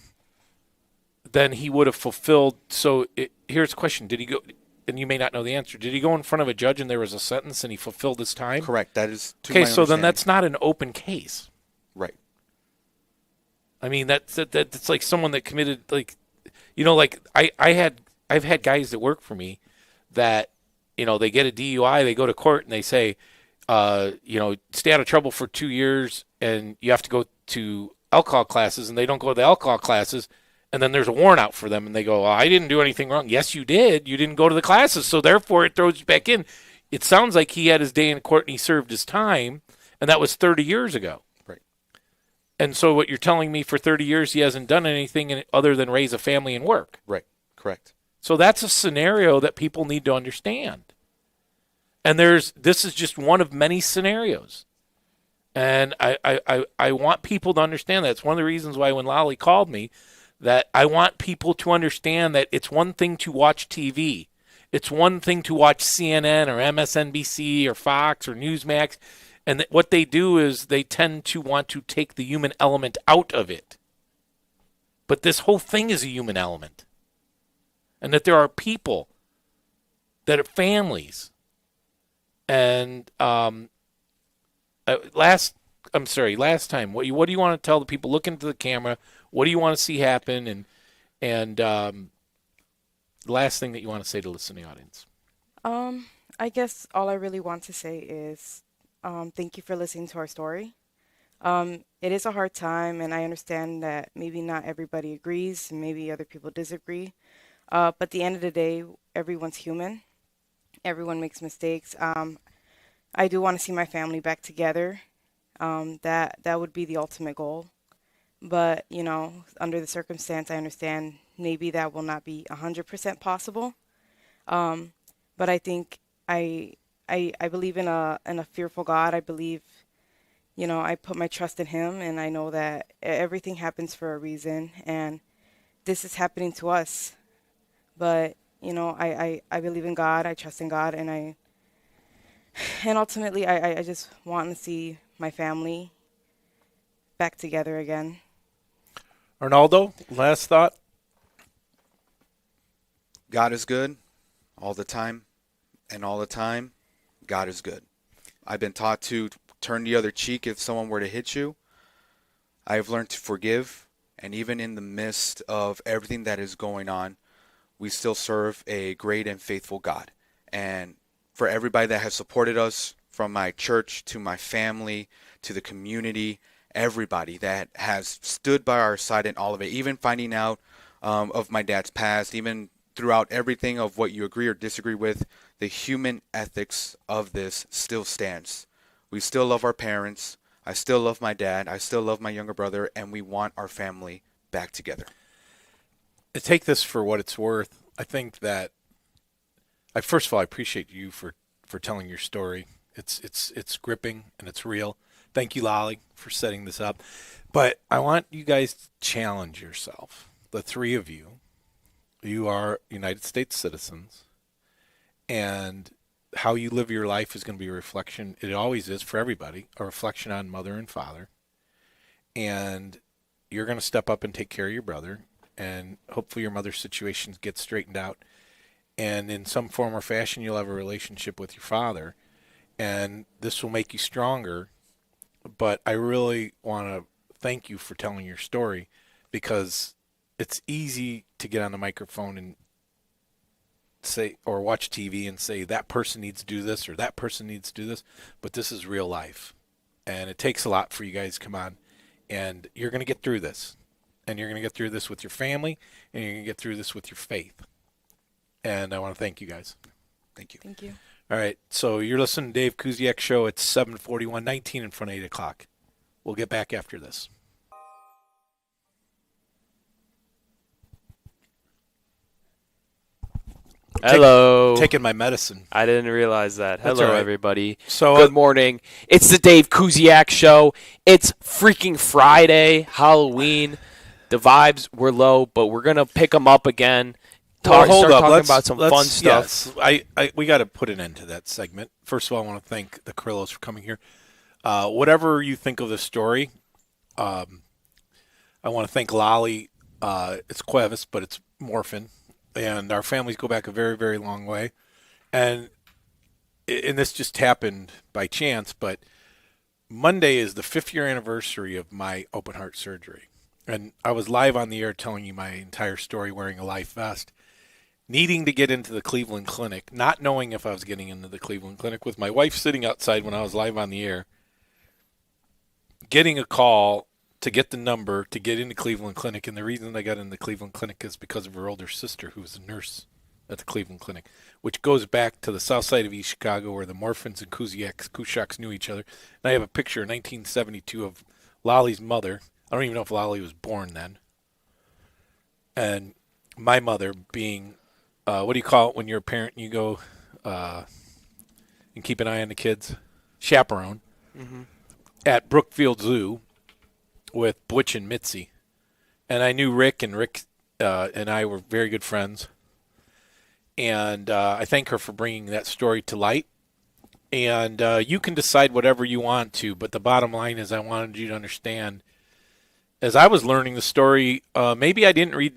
then he would have fulfilled. So here's the question: did he go? And you may not know the answer. Did he go in front of a judge and there was a sentence and he fulfilled his time? Correct. That is to okay. my So then understanding. that's not an open case. Right. I mean, that's like someone that committed, like I I've had guys that work for me that, they get a DUI, they go to court and they say, stay out of trouble for 2 years and you have to go to alcohol classes, and they don't go to the alcohol classes, and then there's a warrant out for them and they go, well, I didn't do anything wrong. Yes, you did. You didn't go to the classes. So therefore it throws you back in. It sounds like he had his day in court and he served his time, and that was 30 years ago. Right. And so what you're telling me, for 30 years he hasn't done anything other than raise a family and work. Right. Correct. So that's a scenario that people need to understand. And this is just one of many scenarios. And I want people to understand that. It's one of the reasons why when Lolly called me, that I want people to understand that it's one thing to watch TV. It's one thing to watch CNN or MSNBC or Fox or Newsmax. And that what they do is they tend to want to take the human element out of it. But this whole thing is a human element. And that there are people that are families. And last time, what do you want to tell the people? Look into the camera. What do you want to see happen? And the last thing that you want to say to the listening audience. I guess all I really want to say is thank you for listening to our story. It is a hard time, and I understand that maybe not everybody agrees, and maybe other people disagree. But at the end of the day, everyone's human. Everyone makes mistakes. I do want to see my family back together. That would be the ultimate goal. But, under the circumstance, I understand maybe that will not be 100% possible. But I think I believe in a fearful God. I believe, I put my trust in him, and I know that everything happens for a reason, and this is happening to us. But, I believe in God, I trust in God, and ultimately I just want to see my family back together again. Arnaldo, last thought? God is good all the time, and all the time, God is good. I've been taught to turn the other cheek if someone were to hit you. I've learned to forgive, and even in the midst of everything that is going on, we still serve a great and faithful God. And for everybody that has supported us, from my church to my family to the community, everybody that has stood by our side in all of it, even finding out of my dad's past, even throughout everything of what you agree or disagree with, the human ethics of this still stands. We still love our parents. I still love my dad. I still love my younger brother, and we want our family back together. To take this for what it's worth, I think that first of all, I appreciate you for telling your story. It's gripping and it's real. Thank you, Lolly, for setting this up. But I want you guys to challenge yourself. The three of you. You are United States citizens, and how you live your life is going to be a reflection. It always is for everybody, a reflection on mother and father. And you're going to step up and take care of your brother, and hopefully your mother's situation gets straightened out. And in some form or fashion, you'll have a relationship with your father, and this will make you stronger. But I really want to thank you for telling your story, because it's easy to get on the microphone and say, or watch TV and say, that person needs to do this or that person needs to do this. But this is real life, and it takes a lot for you guys to come on, and you're going to get through this, and you're going to get through this with your family, and you're going to get through this with your faith. And I want to thank you guys. Thank you. Thank you. All right, so you're listening to Dave Kusiak Show. It's 7:41, 19 in front of 8 o'clock. We'll get back after this. Hello. Taking my medicine. I didn't realize that. That's Hello, all right. everybody. So, Good morning. It's the Dave Kusiak Show. It's freaking Friday, Halloween. The vibes were low, but we're going to pick them up again. Well, hold Start up. talking Let's- about some let's- fun stuff. Yes, we got to put an end to that segment. First of all, I want to thank the Carrillos for coming here. Whatever you think of the story, I want to thank Lolly. It's Cuevas, but it's Morphin. And our families go back a very, very long way. And this just happened by chance, but Monday is the 5th-year anniversary of my open heart surgery. And I was live on the air telling you my entire story wearing a life vest. needing to get into the Cleveland Clinic, not knowing if I was getting into the Cleveland Clinic, with my wife sitting outside when I was live on the air, getting a call to get the number to get into Cleveland Clinic. And the reason I got into the Cleveland Clinic is because of her older sister, who was a nurse at the Cleveland Clinic, which goes back to the south side of East Chicago, where the Morphins and Kusiaks knew each other. And I have a picture in 1972 of Lolly's mother. I don't even know if Lolly was born then. And my mother being, what do you call it when you're a parent and you go and keep an eye on the kids? Chaperone. Mm-hmm. At Brookfield Zoo with Butch and Mitzi. And I knew Rick, and Rick and I were very good friends. And I thank her for bringing that story to light. And you can decide whatever you want to, but the bottom line is I wanted you to understand, as I was learning the story, maybe I didn't read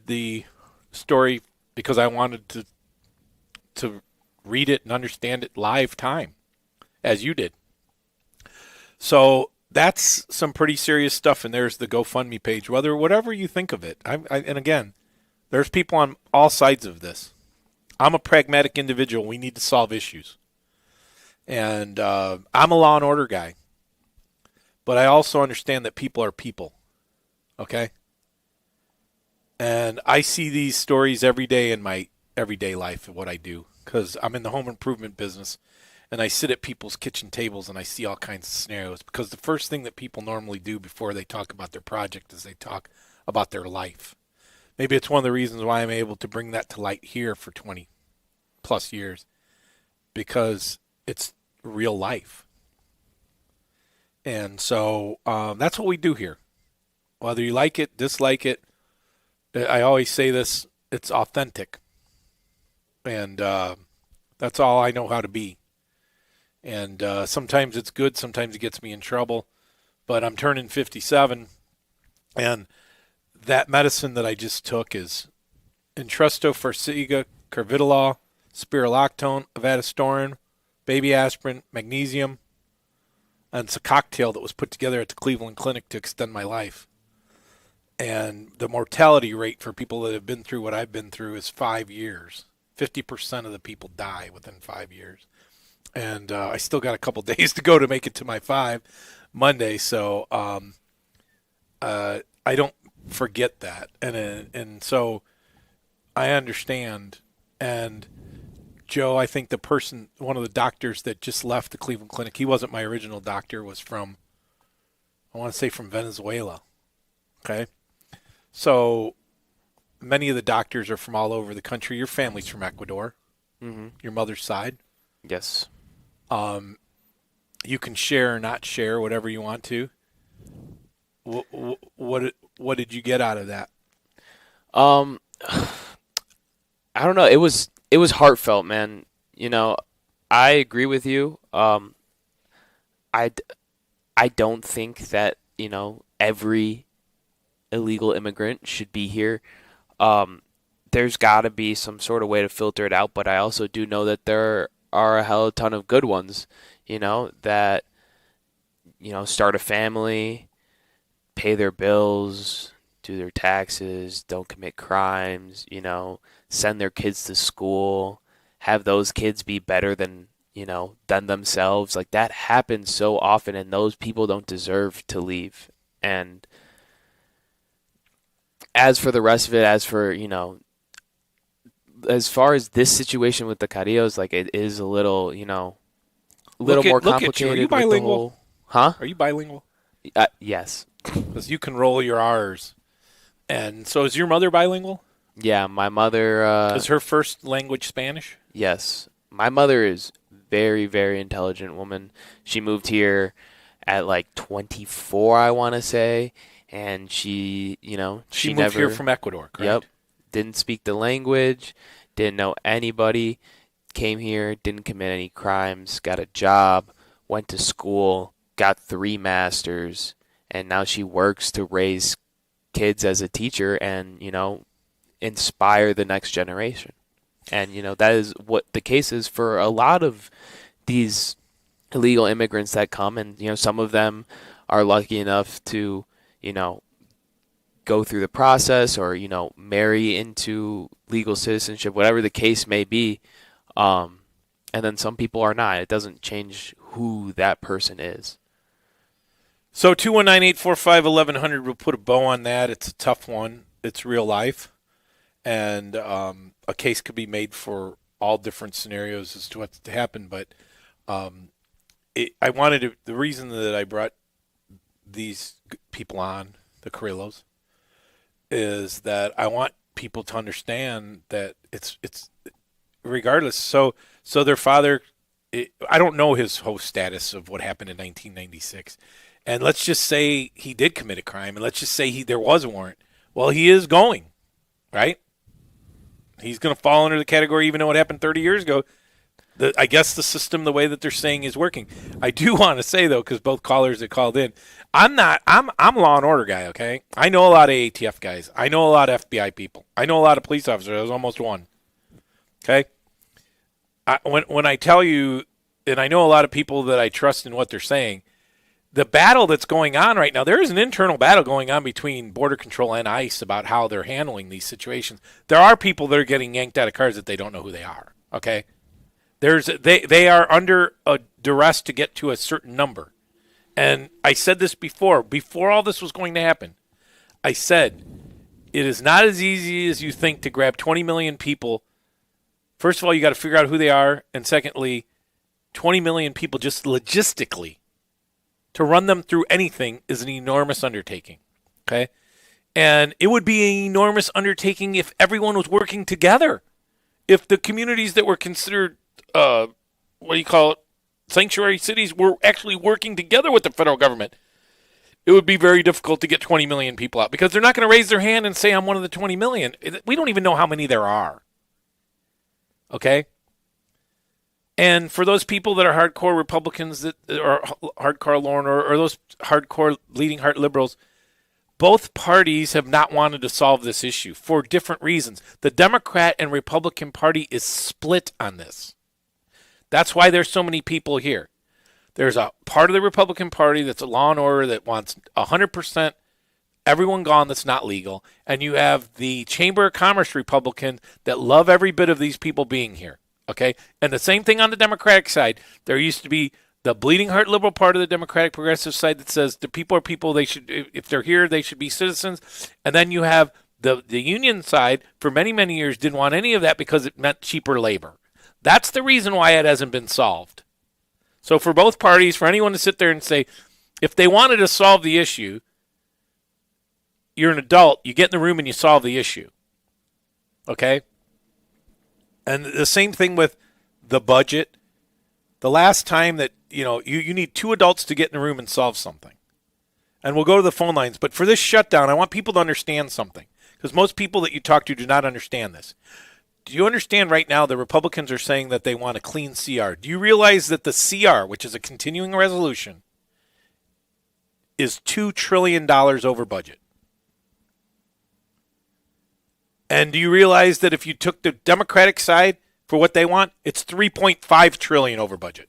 the story because I wanted to read it and understand it live time, as you did. So that's some pretty serious stuff, and there's the GoFundMe page, whatever you think of it. And again, there's people on all sides of this. I'm a pragmatic individual. We need to solve issues. And I'm a law and order guy. But I also understand that people are people. Okay? And I see these stories every day in my everyday life of what I do, because I'm in the home improvement business. And I sit at people's kitchen tables and I see all kinds of scenarios, because the first thing that people normally do before they talk about their project is they talk about their life. Maybe it's one of the reasons why I'm able to bring that to light here for 20 plus years, because it's real life. And so that's what we do here. Whether you like it, dislike it, I always say this, it's authentic. And that's all I know how to be. And sometimes it's good, sometimes it gets me in trouble. But I'm turning 57, and that medicine that I just took is Entresto, Farxiga, Carvedilol, Spirulactone, Avatostorin, baby aspirin, magnesium, and it's a cocktail that was put together at the Cleveland Clinic to extend my life. And the mortality rate for people that have been through what I've been through is 5 years. 50% of the people die within 5 years. And I still got a couple days to go to make it to my 5 Monday, so I don't forget that. And so I understand. And Joe, I think one of the doctors that just left the Cleveland Clinic, he wasn't my original doctor, was from, I want to say from Venezuela. Okay? So many of the doctors are from all over the country. Your family's from Ecuador, your mother's side. Yes. You can share or not share, whatever you want to. What did you get out of that? I don't know. It was heartfelt, man. You know, I agree with you. I don't think that, you know, every illegal immigrant should be here. There's got to be some sort of way to filter it out, but I also do know that there are a hell of a ton of good ones, you know, that, you know, start a family, pay their bills, do their taxes, don't commit crimes, you know, send their kids to school, have those kids be better than, you know, than themselves. Like, that happens so often, and those people don't deserve to leave. And as for the rest of it, as for, you know, as far as this situation with the Carrillos, like, it is a little, you know, more complicated. Look at you. Are you bilingual? Huh? Are you bilingual? Yes. Because you can roll your R's. And so is your mother bilingual? Yeah, my mother... is her first language Spanish? Yes. My mother is very, very intelligent woman. She moved here at like 24, I want to say. And she, you know, she moved here from Ecuador, correct? Yep. Didn't speak the language, didn't know anybody, came here, didn't commit any crimes, got a job, went to school, got 3 masters, and now she works to raise kids as a teacher and, you know, inspire the next generation. And, you know, that is what the case is for a lot of these illegal immigrants that come, and, you know, some of them are lucky enough to, you know, go through the process or, marry into legal citizenship, whatever the case may be. And then some people are not. It doesn't change who that person is. So 219-845-1100, we'll put a bow on that. It's a tough one. It's real life. And a case could be made for all different scenarios as to what's to happen. But the reason that I brought these people on, the Carrillos, is that I want people to understand that it's regardless. So their father, I don't know his host status of what happened in 1996. And let's just say he did commit a crime, and let's just say there was a warrant. Well, he is going, right? He's going to fall under the category, even though it happened 30 years ago. I guess the system, the way that they're saying, is working. I do want to say, though, because both callers that called in, I'm a law and order guy, okay? I know a lot of ATF guys. I know a lot of FBI people. I know a lot of police officers. I was almost one, okay? When I tell you, and I know a lot of people that I trust in what they're saying, the battle that's going on right now, there is an internal battle going on between Border Control and ICE about how they're handling these situations. There are people that are getting yanked out of cars that they don't know who they are, okay? They are under a duress to get to a certain number. And I said this before all this was going to happen. I said, it is not as easy as you think to grab 20 million people. First of all, you got to figure out who they are. And secondly, 20 million people just logistically, to run them through anything is an enormous undertaking, okay? And it would be an enormous undertaking if everyone was working together. If the communities that were considered, sanctuary cities were actually working together with the federal government, it would be very difficult to get 20 million people out because they're not going to raise their hand and say, I'm one of the 20 million. We don't even know how many there are, okay? And for those people that are hardcore Republicans that are hardcore law and order, or those hardcore bleeding heart liberals, both parties have not wanted to solve this issue for different reasons. The Democrat and Republican Party is split on this. That's why there's so many people here. There's a part of the Republican Party that's a law and order that wants 100% everyone gone that's not legal. And you have the Chamber of Commerce Republicans that love every bit of these people being here. Okay, and the same thing on the Democratic side. There used to be the bleeding heart liberal part of the Democratic progressive side that says the people are people. They should, if they're here, they should be citizens. And then you have the union side for many, many years didn't want any of that because it meant cheaper labor. That's the reason why it hasn't been solved. So for both parties, for anyone to sit there and say, if they wanted to solve the issue, you're an adult, you get in the room and you solve the issue. Okay? And the same thing with the budget. The last time that, you need two adults to get in a room and solve something. And we'll go to the phone lines. But for this shutdown, I want people to understand something. Because most people that you talk to do not understand this. Do you understand right now the Republicans are saying that they want a clean CR? Do you realize that the CR, which is a continuing resolution, is $2 trillion over budget? And do you realize that if you took the Democratic side for what they want, it's $3.5 trillion over budget.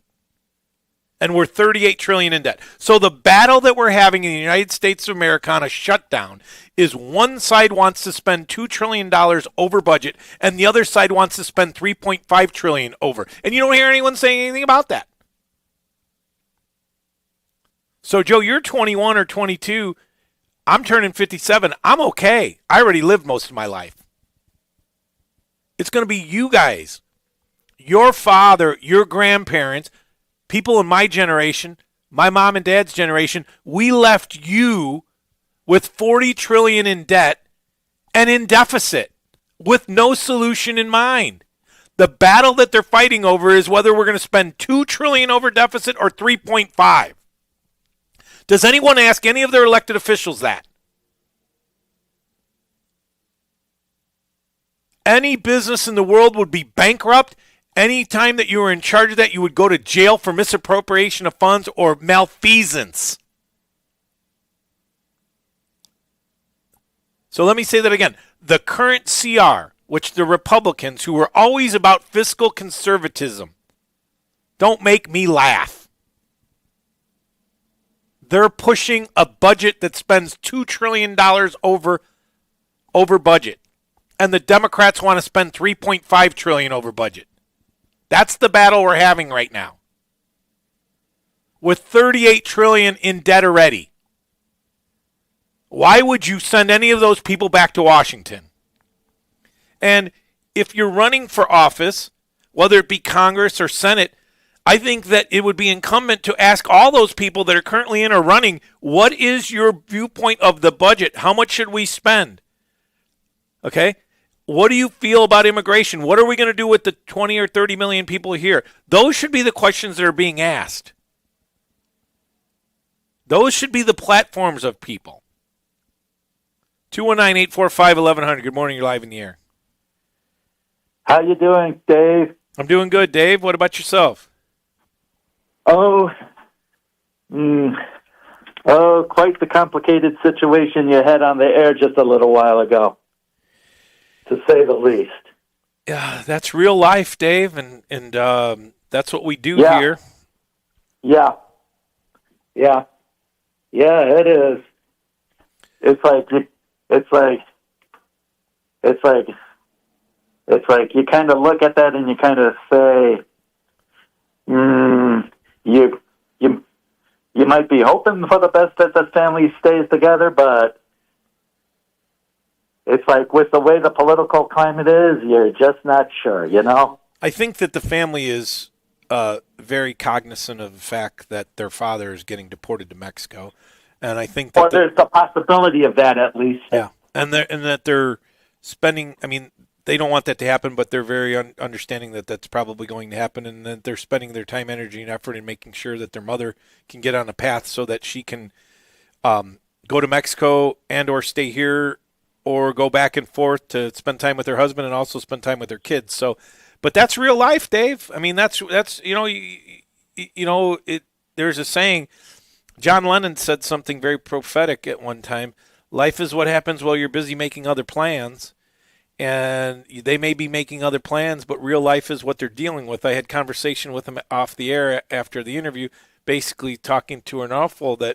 And we're $38 trillion in debt. So the battle that we're having in the United States of America on a shutdown is one side wants to spend $2 trillion over budget and the other side wants to spend $3.5 trillion over. And you don't hear anyone saying anything about that. So Joe, you're 21 or 22. I'm turning 57. I'm okay. I already lived most of my life. It's going to be you guys, your father, your grandparents, people in my generation, my mom and dad's generation. We left you with $40 trillion in debt and in deficit with no solution in mind. The battle that they're fighting over is whether we're going to spend $2 trillion over deficit or 3.5. Does anyone ask any of their elected officials that? Any business in the world would be bankrupt. Any time that you were in charge of that, you would go to jail for misappropriation of funds or malfeasance. So let me say that again. The current CR, which the Republicans, who were always about fiscal conservatism, don't make me laugh. They're pushing a budget that spends $2 trillion over budget. And the Democrats want to spend $3.5 trillion over budget. That's the battle we're having right now. With $38 trillion in debt already. Why would you send any of those people back to Washington? And if you're running for office, whether it be Congress or Senate, I think that it would be incumbent to ask all those people that are currently in or running, what is your viewpoint of the budget? How much should we spend? Okay? What do you feel about immigration? What are we going to do with the 20 or 30 million people here? Those should be the questions that are being asked. Those should be the platforms of people. 219-845-1100. Good morning. You're live in the air. How you doing, Dave? I'm doing good, Dave. What about yourself? Oh, quite the complicated situation you had on the air just a little while ago, to say the least. Yeah, that's real life, Dave, and that's what we do here. Yeah, it is. It's like you kind of look at that and you kind of say, you might be hoping for the best that the family stays together, but it's like with the way the political climate is, you're just not sure, you know? I think that the family is very cognizant of the fact that their father is getting deported to Mexico, and I think that there's the possibility of that at least. Yeah, and that they're spending. I mean, they don't want that to happen, but they're very understanding that that's probably going to happen, and that they're spending their time, energy, and effort in making sure that their mother can get on a path so that she can go to Mexico and or stay here or go back and forth to spend time with her husband and also spend time with her kids. So, but that's real life, Dave. I mean, that's there's a saying. John Lennon said something very prophetic at one time. Life is what happens while you're busy making other plans. And they may be making other plans, but real life is what they're dealing with. I had conversation with him off the air after the interview, basically talking to Arnaldo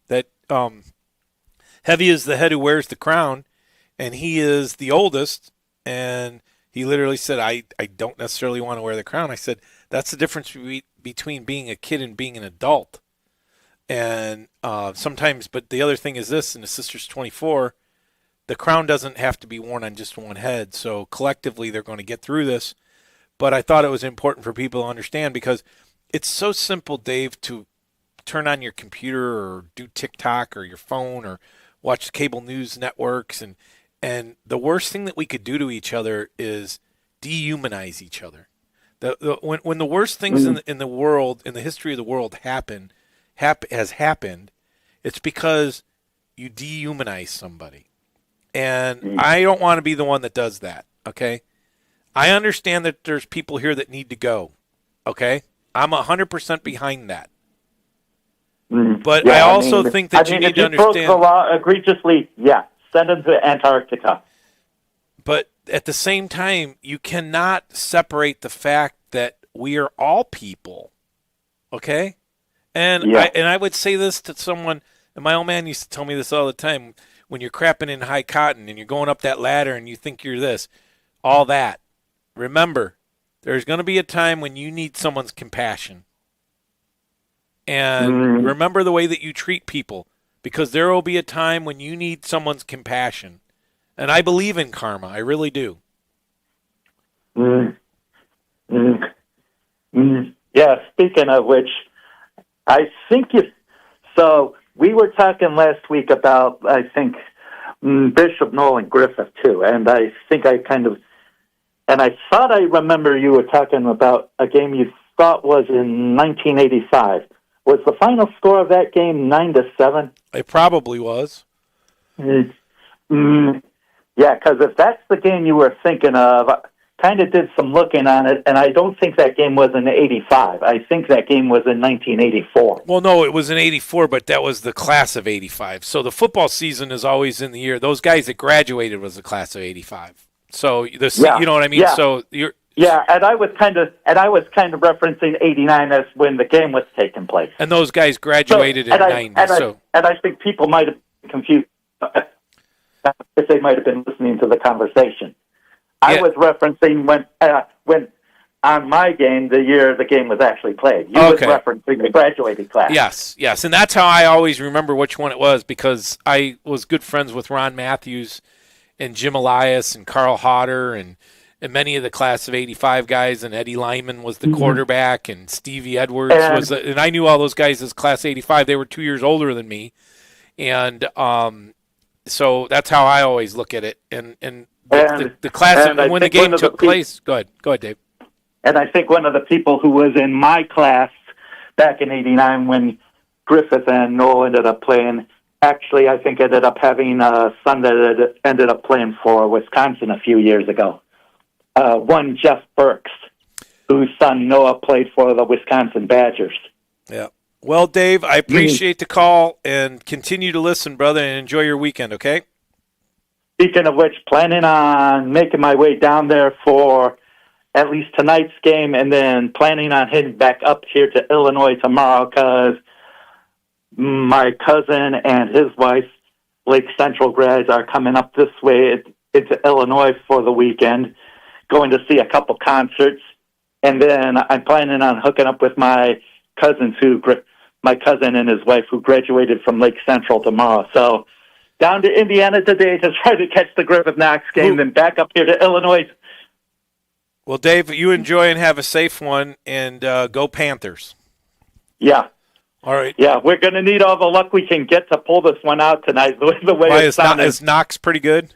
that heavy is the head who wears the crown, and he is the oldest. And he literally said, I don't necessarily want to wear the crown. I said, that's the difference between being a kid and being an adult. And sometimes, but the other thing is this, and the sister's 24, the crown doesn't have to be worn on just one head. So collectively, they're going to get through this. But I thought it was important for people to understand because it's so simple, Dave, to turn on your computer or do TikTok or your phone or watch cable news networks. And the worst thing that we could do to each other is dehumanize each other. When the worst things in the world, in the history of the world has happened, it's because you dehumanize somebody. And I don't want to be the one that does that, okay? I understand that there's people here that need to go, okay? I'm 100% behind that. But I also think that you need to understand. If you broke the law egregiously, send them to Antarctica. But at the same time, you cannot separate the fact that we are all people, okay? And I would say this to someone, and my old man used to tell me this all the time, when you're crapping in high cotton and you're going up that ladder and you think you're this, all that. Remember, there's going to be a time when you need someone's compassion. And remember the way that you treat people, because there will be a time when you need someone's compassion. And I believe in karma. I really do. Yeah, speaking of which, I think so we were talking last week about, I think, Bishop Nolan Griffith, too. And I think I thought I remember you were talking about a game you thought was in 1985. Was the final score of that game 9-7? It probably was. Yeah, because if that's the game you were thinking of, kind of did some looking on it, and I don't think that game was in 85. I think that game was in 1984. Well, no, it was in 84, but that was the class of 85. So the football season is always in the year. Those guys that graduated was the class of 85. So you know what I mean? Yeah. So Yeah, and I was kind of referencing '89 as when the game was taking place. And those guys graduated in '90. And I think people might have been confused if they might have been listening to the conversation. I was referencing when on my game, the year the game was actually played. You was referencing the graduating class. Yes, and that's how I always remember which one it was, because I was good friends with Ron Matthews and Jim Elias and Carl Hodder and many of the class of '85 guys, and Eddie Lyman was the quarterback, and Stevie Edwards and I knew all those guys as class '85. They were 2 years older than me, and so that's how I always look at it. And the class when the game took place. Go ahead, Dave. And I think one of the people who was in my class back in '89 when Griffith and Noel ended up playing. Actually, I think ended up having a son that ended up playing for Wisconsin a few years ago. One Jeff Burks, whose son Noah played for the Wisconsin Badgers. Yeah. Well, Dave, I appreciate the call, and continue to listen, brother, and enjoy your weekend, okay? Speaking of which, planning on making my way down there for at least tonight's game, and then planning on heading back up here to Illinois tomorrow, because my cousin and his wife, Lake Central grads, are coming up this way into Illinois for the weekend, going to see a couple concerts, and then I'm planning on hooking up with my cousin and his wife who graduated from Lake Central tomorrow. So down to Indiana today to try to catch the Griffith Knox game, then back up here to Illinois. Well, Dave, you enjoy and have a safe one, and go Panthers. Yeah. All right. Yeah, we're going to need all the luck we can get to pull this one out tonight. The way it's sounding. Is Knox pretty good?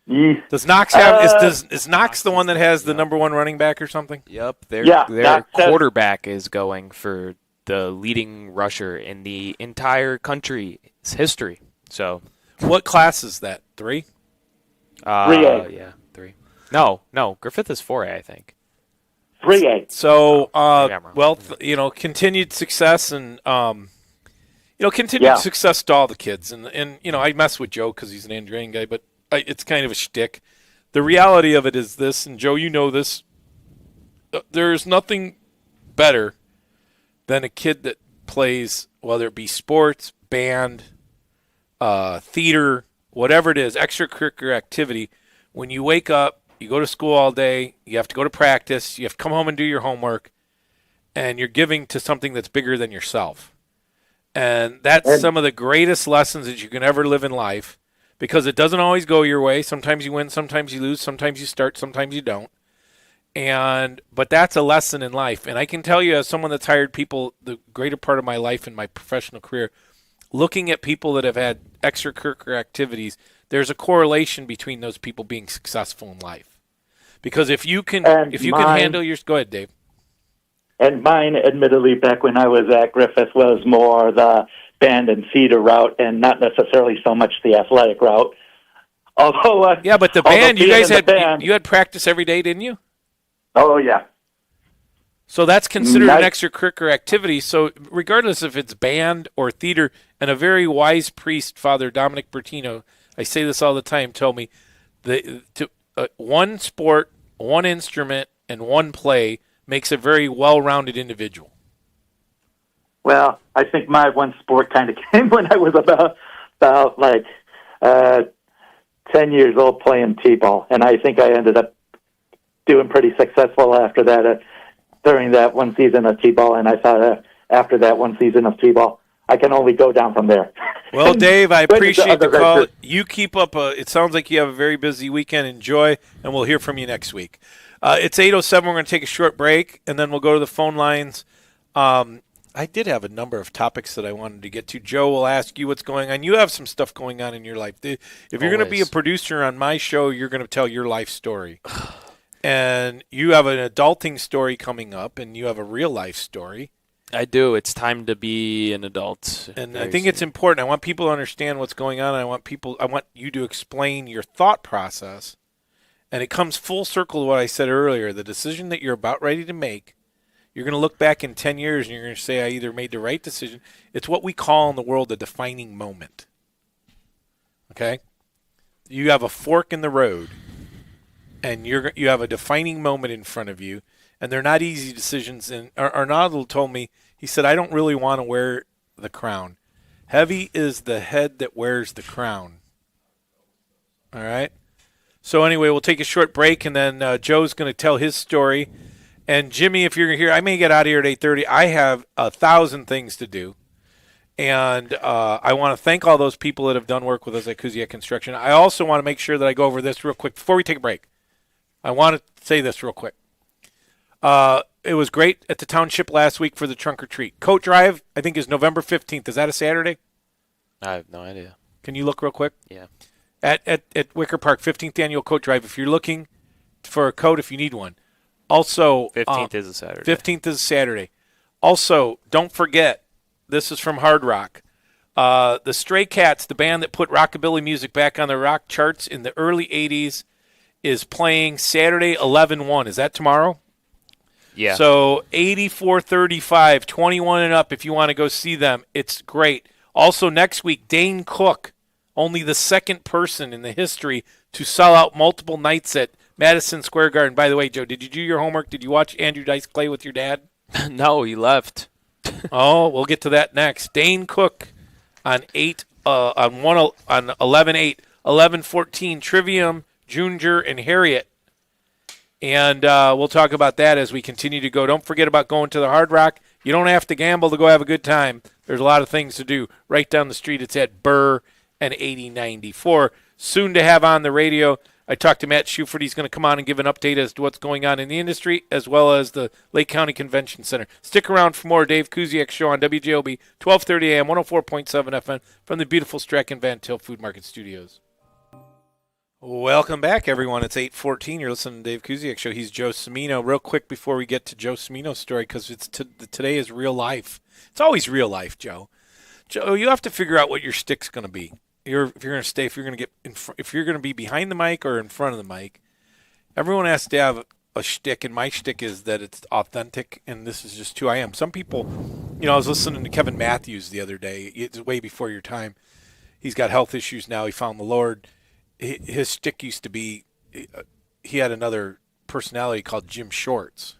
Yeah. Does Knox have is Knox the one that has the number one running back or something? Yep. Their quarterback is going for the leading rusher in the entire country's history. So, what class is that? 3? 3A. Yeah, 3. No. Griffith is 4A, I think. 3A. So, continued success and continued success to all the kids. And I mess with Joe because he's an Andrean guy, but it's kind of a shtick. The reality of it is this, and Joe, you know this. There's nothing better than a kid that plays, whether it be sports, band, theater, whatever it is, extracurricular activity. When you wake up, you go to school all day, you have to go to practice, you have to come home and do your homework, and you're giving to something that's bigger than yourself. And that's some of the greatest lessons that you can ever live in life, because it doesn't always go your way. Sometimes you win, sometimes you lose, sometimes you start, sometimes you don't. But that's a lesson in life. And I can tell you, as someone that's hired people the greater part of my life in my professional career, looking at people that have had extracurricular activities, there's a correlation between those people being successful in life. Because if you can handle your, go ahead, Dave. And mine, admittedly, back when I was at Griffith, was more the band and theater route, and not necessarily so much the athletic route. Although, but the band, you guys you had practice every day, didn't you? Oh yeah. So that's considered an extracurricular activity. So regardless if it's band or theater, and a very wise priest, Father Dominic Bertino, I say this all the time, told me one sport, one instrument, and one play makes a very well-rounded individual. Well, I think my one sport kind of came when I was about 10 years old playing t-ball, and I think I ended up doing pretty successful after that during that one season of t-ball, and I thought after that one season of t-ball, I can only go down from there. Well, Dave, I appreciate the call. You keep up. It sounds like you have a very busy weekend. Enjoy, and we'll hear from you next week. It's 8:07. We're going to take a short break, and then we'll go to the phone lines. I did have a number of topics that I wanted to get to. Joe will ask you what's going on. You have some stuff going on in your life. If you're going to be a producer on my show, you're going to tell your life story. And you have an adulting story coming up, and you have a real life story. I do. It's time to be an adult. And I think it's important. I want people to understand what's going on. I want you to explain your thought process. And it comes full circle to what I said earlier. The decision that you're about ready to make, you're going to look back in 10 years and you're going to say, I either made the right decision. It's what we call in the world a defining moment. Okay? You have a fork in the road. and you have a defining moment in front of you, and they're not easy decisions. And Arnaldo told me, he said, I don't really want to wear the crown. Heavy is the head that wears the crown. All right? So anyway, we'll take a short break, and then Joe's going to tell his story. And Jimmy, if you're here, I may get out of here at 8:30. I have 1,000 things to do. And I want to thank all those people that have done work with us at Kusiak Construction. I also want to make sure that I go over this real quick before we take a break. I want to say this real quick. It was great at the township last week for the trunk or treat. Coat Drive, I think, is November 15th. Is that a Saturday? I have no idea. Can you look real quick? Yeah. At Wicker Park, 15th Annual Coat Drive. If you're looking for a coat, if you need one. Also, 15th is a Saturday. 15th is a Saturday. Also, don't forget, this is from Hard Rock. The Stray Cats, the band that put rockabilly music back on the rock charts in the early 80s, is playing Saturday 11/1. Is that tomorrow? Yeah. So 8435, 21 and up if you want to go see them. It's great. Also next week, Dane Cook, only the second person in the history to sell out multiple nights at Madison Square Garden. By the way, Joe, did you do your homework? Did you watch Andrew Dice play with your dad? No, he left. Oh, we'll get to that next. Dane Cook on 11/8, 11/14, Trivium, Junior, and Harriet. And we'll talk about that as we continue to go. Don't forget about going to the Hard Rock. You don't have to gamble to go have a good time. There's a lot of things to do. Right down the street, it's at Burr and 8094. Soon to have on the radio. I talked to Matt Schufert. He's going to come on and give an update as to what's going on in the industry as well as the Lake County Convention Center. Stick around for more Dave Kusiak Show on WJOB, 1230 AM, 104.7 FM from the beautiful Strachan Van Til Food Market Studios. Welcome back, everyone. It's 8:14. You're listening to Dave Kusiak Show. He's Joe Cimino. Real quick before we get to Joe Cimino's story, because today is real life. It's always real life, Joe. Joe, you have to figure out what your stick's going to be. If you're going to stay, if you're going to be behind the mic or in front of the mic. Everyone has to have a shtick, and my shtick is that it's authentic, and this is just who I am. Some people, I was listening to Kevin Matthews the other day. It's way before your time. He's got health issues now. He found the Lord. His shtick used to be, he had another personality called Jim Shorts,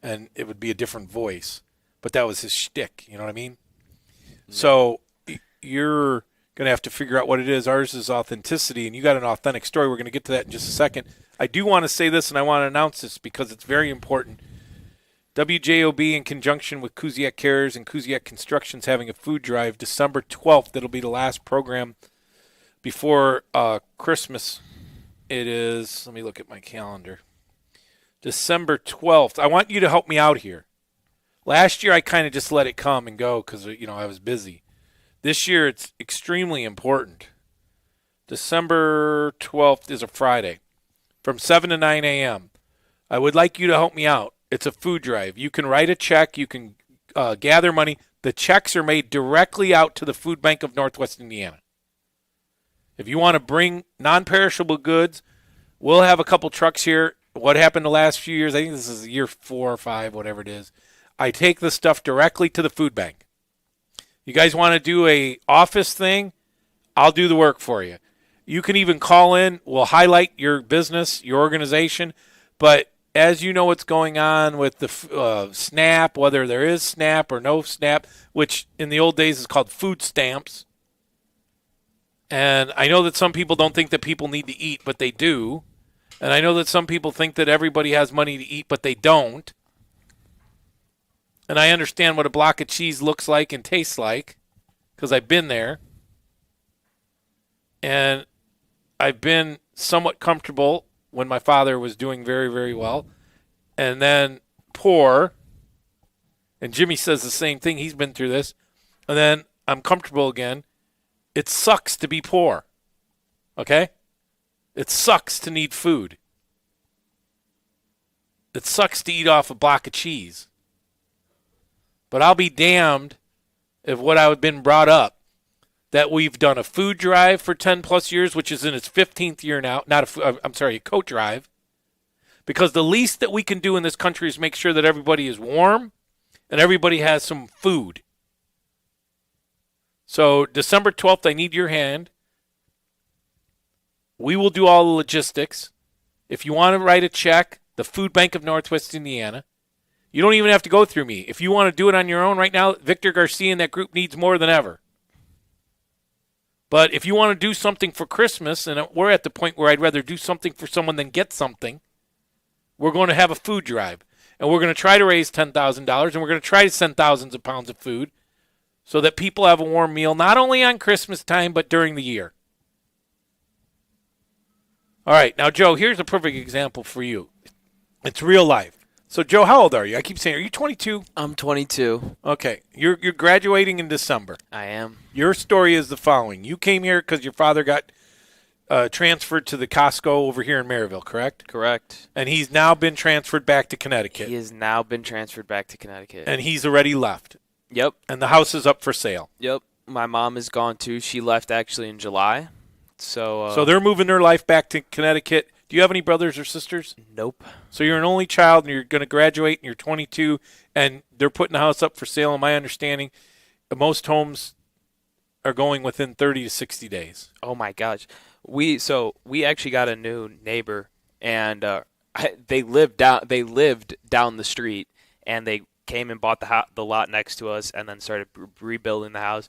and it would be a different voice, but that was his shtick. You know what I mean? Yeah. So you're going to have to figure out what it is. Ours is authenticity, and you got an authentic story. We're going to get to that in just a second. I do want to say this, and I want to announce this because it's very important. WJOB, in conjunction with Kusiak Cares and Kusiak Construction, is having a food drive December 12th. That'll be the last program before Christmas. It is, let me look at my calendar, December 12th. I want you to help me out here. Last year I kind of just let it come and go because, I was busy. This year it's extremely important. December 12th is a Friday from 7 to 9 a.m. I would like you to help me out. It's a food drive. You can write a check. You can gather money. The checks are made directly out to the Food Bank of Northwest Indiana. If you want to bring non-perishable goods, we'll have a couple trucks here. What happened the last few years, I think this is year 4 or 5, whatever it is. I take the stuff directly to the food bank. You guys want to do a office thing? I'll do the work for you. You can even call in. We'll highlight your business, your organization. But as you know what's going on with the SNAP, whether there is SNAP or no SNAP, which in the old days is called food stamps. And I know that some people don't think that people need to eat, but they do. And I know that some people think that everybody has money to eat, but they don't. And I understand what a block of cheese looks like and tastes like because I've been there. And I've been somewhat comfortable when my father was doing very, very well. And then poor. And Jimmy says the same thing. He's been through this. And then I'm comfortable again. It sucks to be poor, okay? It sucks to need food. It sucks to eat off a block of cheese. But I'll be damned if what I've been brought up, that we've done a food drive for 10 plus years, which is in its 15th year now, a coat drive, because the least that we can do in this country is make sure that everybody is warm and everybody has some food. So December 12th, I need your hand. We will do all the logistics. If you want to write a check, the Food Bank of Northwest Indiana. You don't even have to go through me. If you want to do it on your own right now, Victor Garcia and that group needs more than ever. But if you want to do something for Christmas, and we're at the point where I'd rather do something for someone than get something, we're going to have a food drive. And we're going to try to raise $10,000, and we're going to try to send thousands of pounds of food so that people have a warm meal, not only on Christmas time, but during the year. All right, now, Joe, here's a perfect example for you. It's real life. So, Joe, how old are you? I keep saying, are you 22? I'm 22. Okay, you're graduating in December. I am. Your story is the following. You came here because your father got transferred to the Costco over here in Maryville, correct? Correct. And he's now been transferred back to Connecticut. He has now been transferred back to Connecticut. And he's already left. Yep. And the house is up for sale. Yep. My mom is gone too. She left actually in July. So they're moving their life back to Connecticut. Do you have any brothers or sisters? Nope. So you're an only child, and you're going to graduate, and you're 22, and they're putting the house up for sale. In my understanding, most homes are going within 30 to 60 days. Oh my gosh. We actually got a new neighbor, and they lived down the street, and they came and bought the lot next to us, and then started rebuilding the house.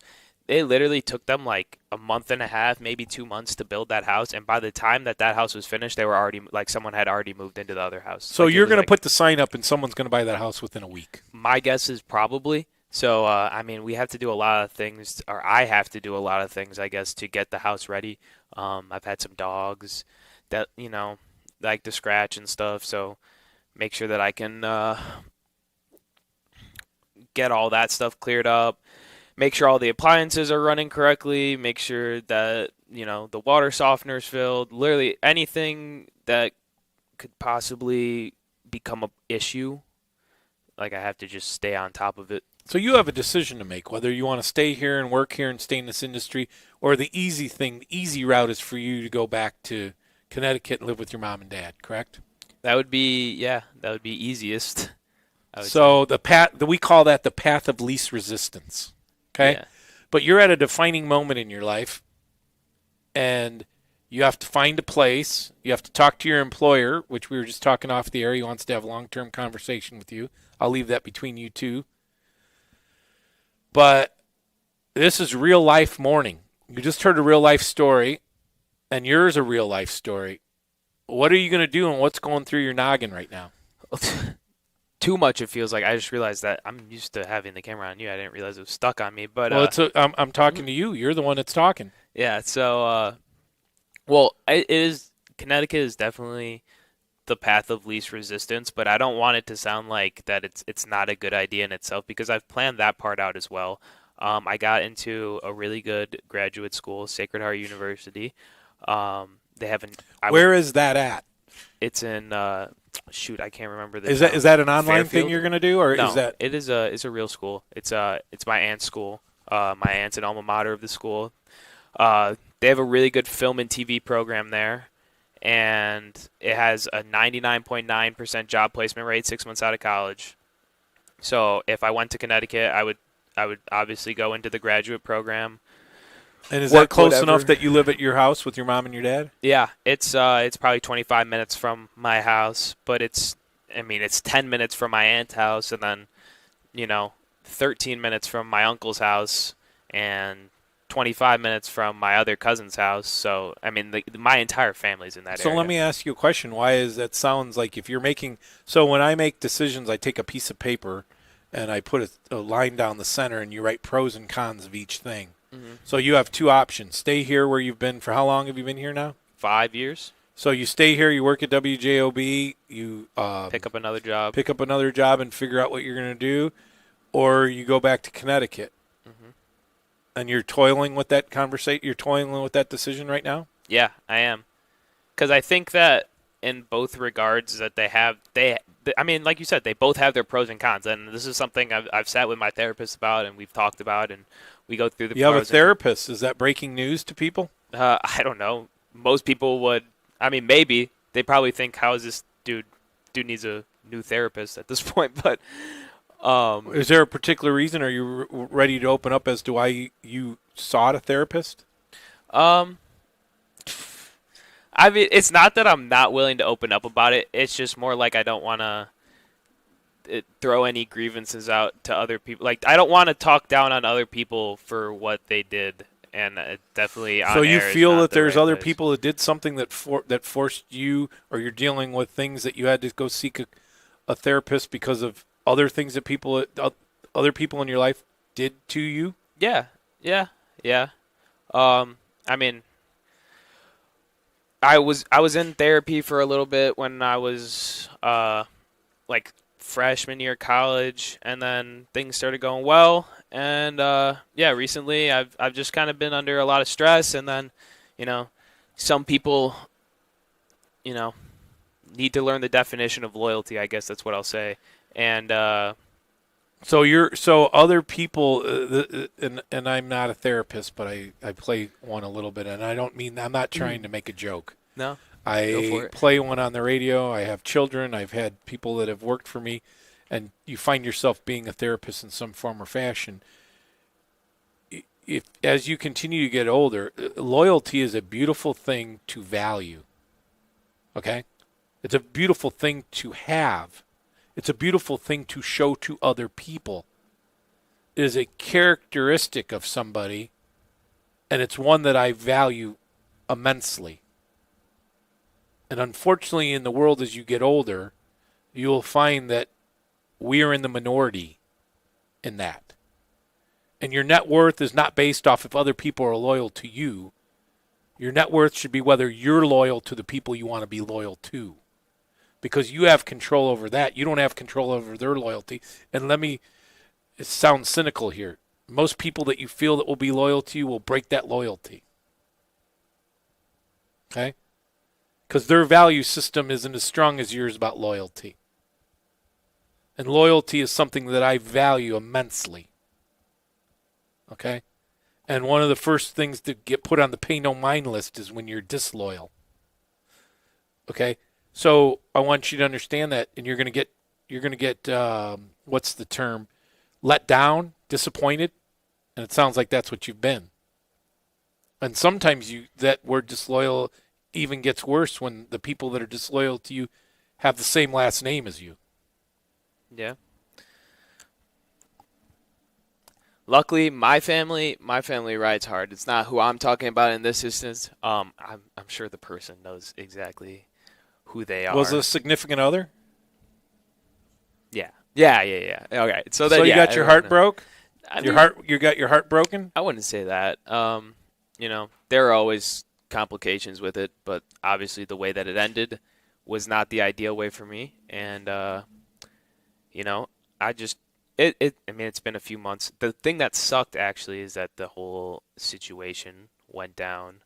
It literally took them like a month and a half, maybe 2 months to build that house. And by the time that house was finished, they were already someone had already moved into the other house. So you're going to put the sign up and someone's going to buy that house within a week. My guess is probably. So, we have to do a lot of things, or I have to do a lot of things, I guess, to get the house ready. I've had some dogs that, like to scratch and stuff. So make sure that I can get all that stuff cleared up. Make sure all the appliances are running correctly. Make sure that, the water softener is filled. Literally anything that could possibly become an issue. Like, I have to just stay on top of it. So you have a decision to make, whether you want to stay here and work here and stay in this industry, or the easy route is for you to go back to Connecticut and live with your mom and dad, correct? That would be easiest. So the path, we call that the path of least resistance. Okay, yeah. But you're at a defining moment in your life, and you have to find a place. You have to talk to your employer, which we were just talking off the air. He wants to have a long-term conversation with you. I'll leave that between you two. But this is real life mourning. You just heard a real life story, and yours a real life story. What are you going to do, and what's going through your noggin right now? Too much, it feels like. I just realized that I'm used to having the camera on you. I didn't realize it was stuck on me. But I'm talking to you. You're the one that's talking. Yeah. So, Connecticut is definitely the path of least resistance, but I don't want it to sound like that it's not a good idea in itself, because I've planned that part out as well. I got into a really good graduate school, Sacred Heart University. They haven't. Where is that at? It's in. I can't remember. Is that an online Fairfield? thing you're going to do, or no, is that? It's a real school. It's my aunt's school. My aunt's an alma mater of the school. They have a really good film and TV program there, and it has a 99.9% job placement rate 6 months out of college. So if I went to Connecticut, I would obviously go into the graduate program. And is that close enough that you live at your house with your mom and your dad? Yeah, it's probably 25 minutes from my house, but it's 10 minutes from my aunt's house, and then 13 minutes from my uncle's house, and 25 minutes from my other cousin's house. So my entire family's in that area. So let me ask you a question. Why is that? Sounds like if you're making, so when I make decisions, I take a piece of paper and I put a line down the center, and you write pros and cons of each thing. Mm-hmm. So you have two options. Stay here where you've been. For how long have you been here now? 5 years. So you stay here, you work at WJOB, you pick up another job. And figure out what you're going to do, or you go back to Connecticut. Mm-hmm. And you're toiling with that conversation. You're toiling with that decision right now? Yeah, I am. Because I think that in both regards that like you said, they both have their pros and cons. And this is something I've sat with my therapist about, and we've talked about, and we go through the You have a therapist. Is that breaking news to people? I don't know. Most people would. Maybe. They probably think, how is this dude needs a new therapist at this point. But is there a particular reason? Are you ready to open up as to why you sought a therapist? I mean, it's not that I'm not willing to open up about it. It's just more like I don't want to throw any grievances out to other people. Like, I don't want to talk down on other people for what they did. And definitely on So you air is feel not that the there's right other place. people that did something that forced you, or you're dealing with things that you had to go seek a therapist because of other things that other people in your life did to you? Yeah, yeah, yeah. I mean, I was in therapy for a little bit when I was like freshman year of college, and then things started going well. And yeah, recently I've just kind of been under a lot of stress, and then you know, some people you know need to learn the definition of loyalty. I guess that's what I'll say. And So other people, and I'm not a therapist, but I play one a little bit, and I'm not trying to make a joke. no, go for I it. play one on the radio. I have children. I've had people that have worked for me, and you find yourself being a therapist in some form or fashion. If as you continue to get older, loyalty is a beautiful thing to value. Okay, it's a beautiful thing to have. It's a beautiful thing to show to other people. It is a characteristic of somebody, and it's one that I value immensely. And unfortunately, in the world as you get older, you'll find that we are in the minority in that. And your net worth is not based off if other people are loyal to you. Your net worth should be whether you're loyal to the people you want to be loyal to. Because you have control over that. You don't have control over their loyalty. And it sounds cynical here. Most people that you feel that will be loyal to you will break that loyalty. Okay? Because their value system isn't as strong as yours about loyalty. And loyalty is something that I value immensely. Okay? And one of the first things to get put on the pay no mind list is when you're disloyal. Okay? So I want you to understand that, and you're going to get what's the term? Let down, disappointed, and it sounds like that's what you've been. And sometimes that word disloyal even gets worse when the people that are disloyal to you have the same last name as you. Yeah. Luckily, my family rides hard. It's not who I'm talking about in this instance. I'm sure the person knows exactly who they are. Was it a significant other? Yeah. Okay. So then, you got your heart broke? I You mean, got your heart broken? I wouldn't say that. There are always complications with it, but obviously the way that it ended was not the ideal way for me. And I just I mean, it's been a few months. The thing that sucked actually is that the whole situation went down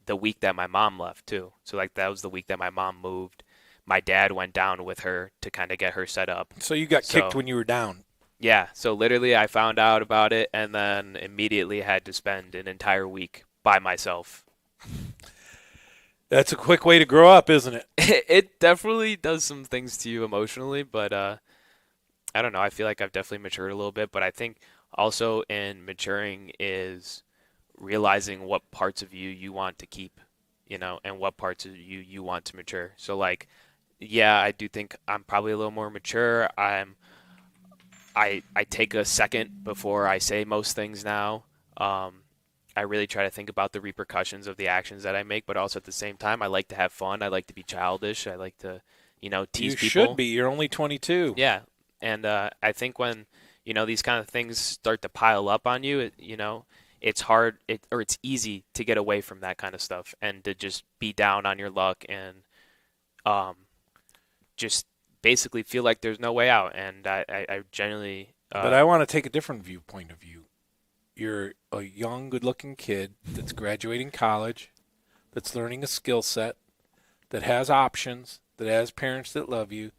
the week that my mom left too. So like that was the week that my mom moved. My dad went down with her to kind of get her set up. So you got kicked when you were down. Yeah, so literally I found out about it and then immediately had to spend an entire week by myself. That's a quick way to grow up, isn't it? It definitely does some things to you emotionally, but I don't know. I feel like I've definitely matured a little bit, but I think also in maturing is realizing what parts of you want to keep, and what parts of you want to mature. So like, yeah, I do think I'm probably a little more mature. I take a second before I say most things now. I really try to think about the repercussions of the actions that I make, but also at the same time, I like to have fun. I like to be childish. I like to, tease people. You should be. You're only 22. Yeah. And I think when, these kind of things start to pile up on you, it's hard or it's easy to get away from that kind of stuff and to just be down on your luck and just basically feel like there's no way out. And I genuinely. But I want to take a different viewpoint of you. You're a young, good-looking kid that's graduating college, that's learning a skill set, that has options, that has parents that love you.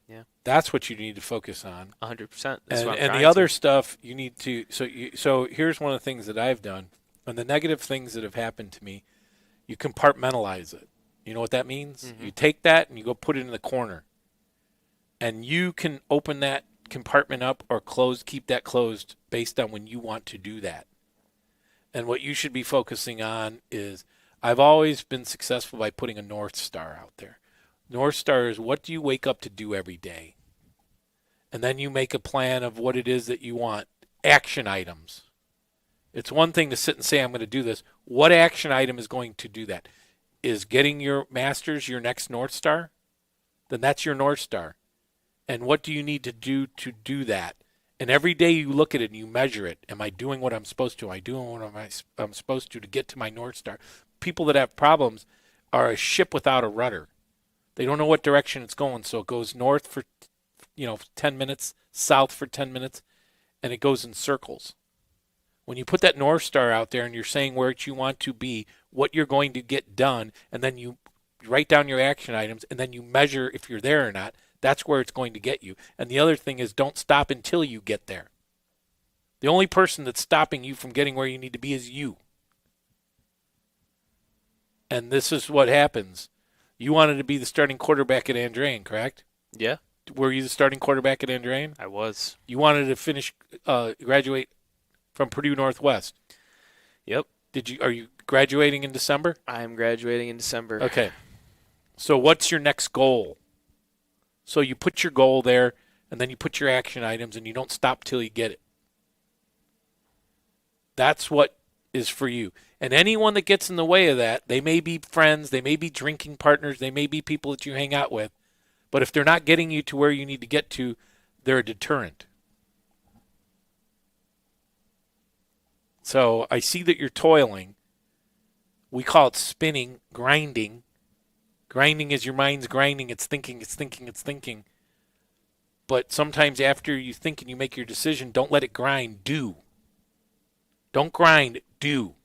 Yeah, that's what you need to focus on. 100%. And the other stuff you need to. So here's one of the things that I've done. On the negative things that have happened to me, you compartmentalize it. You know what that means? Mm-hmm. You take that and you go put it in the corner, and you can open that compartment up or keep that closed based on when you want to do that. And what you should be focusing on is, I've always been successful by putting a North Star out there. North Star is, what do you wake up to do every day? And then you make a plan of what it is that you want. Action items. It's one thing to sit and say, I'm going to do this. What action item is going to do that? Is getting your master's your next North Star? Then that's your North Star. And what do you need to do that? And every day you look at it and you measure it. Am I doing what I'm supposed to? Am I doing what I'm supposed to get to my North Star? People that have problems are a ship without a rudder. They don't know what direction it's going, so it goes north for 10 minutes, south for 10 minutes, and it goes in circles. When you put that North Star out there and you're saying where you want to be, what you're going to get done, and then you write down your action items, and then you measure if you're there or not, that's where it's going to get you. And the other thing is, don't stop until you get there. The only person that's stopping you from getting where you need to be is you. And this is what happens. You wanted to be the starting quarterback at Andrean, correct? Yeah, Were you the starting quarterback at Andrean? I was. You wanted to graduate from Purdue Northwest. Yep. Are you graduating in December? I'm graduating in December. Okay. So what's your next goal? So you put your goal there, and then you put your action items, and you don't stop till you get it. That's what is for you. And anyone that gets in the way of that, they may be friends, they may be drinking partners, they may be people that you hang out with, but if they're not getting you to where you need to get to, they're a deterrent. So I see that you're toiling. We call it spinning, grinding. Grinding is your mind's grinding. It's thinking, it's thinking, it's thinking. But sometimes after you think and you make your decision, don't let it grind. Do. Don't grind. Do.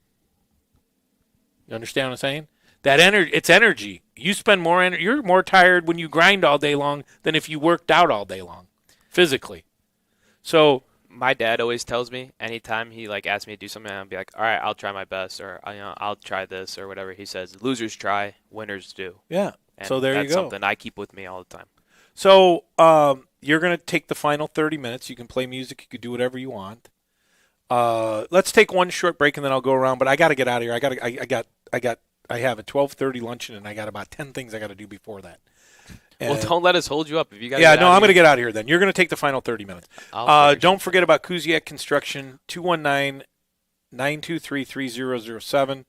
You understand what I'm saying? That energy, it's energy. You spend more energy. You're more tired when you grind all day long than if you worked out all day long, physically. So My dad always tells me anytime he asks me to do something, I'll be like, all right, I'll try my best, or I'll try this or whatever. He says, losers try, winners do. yeah. And So there you that's go. something I keep with me all the time. So you're going to take the final 30 minutes. You can play music. You can do whatever you want. Let's take one short break and then I'll go around. But I got to get out of here. I have a 12:30 luncheon and I got about 10 things I got to do before that. Well, And- don't let us hold you up. If you got Yeah, no, I'm going to get out of here then. You're going to take the final 30 minutes. I'll figure Don't forget about Kusiak Construction, 219-923-3007.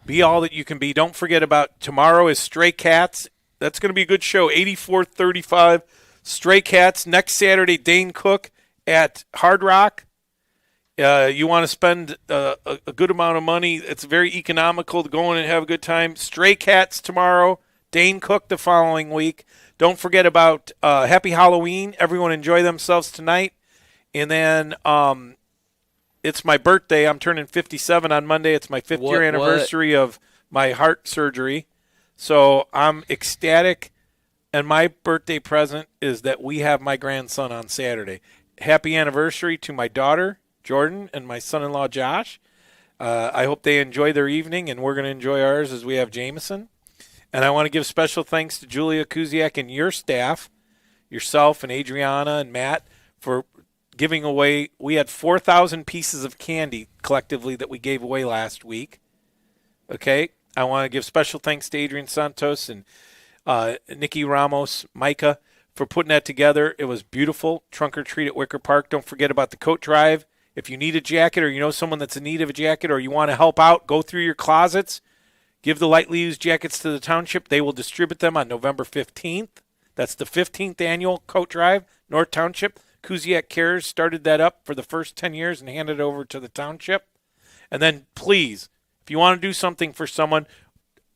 Be all that you can be. Don't forget about tomorrow is Stray Cats. That's going to be a good show, 8435 Stray Cats. Next Saturday, Dane Cook at Hard Rock. You want to spend a good amount of money. It's very economical to go in and have a good time. Stray Cats tomorrow, Dane Cook the following week. Don't forget about Happy Halloween. Everyone enjoy themselves tonight. And then it's my birthday. I'm turning 57 on Monday. It's my 5th year anniversary of my heart surgery. So I'm ecstatic. And my birthday present is that we have my grandson on Saturday. Happy anniversary to my daughter, Jordan, and my son-in-law, Josh. I hope they enjoy their evening, and we're going to enjoy ours as we have Jameson. And I want to give special thanks to Julia Kusiak and your staff, yourself and Adriana and Matt, for giving away. We had 4,000 pieces of candy collectively that we gave away last week. Okay? I want to give special thanks to Adrian Santos and Nikki Ramos, Micah, for putting that together. It was beautiful. Trunk or treat at Wicker Park. Don't forget about the coat drive. If you need a jacket or you know someone that's in need of a jacket or you want to help out, go through your closets. Give the lightly used jackets to the township. They will distribute them on November 15th. That's the 15th annual coat drive, North Township. Kusiak Cares started that up for the first 10 years and handed it over to the township. And then please, if you want to do something for someone,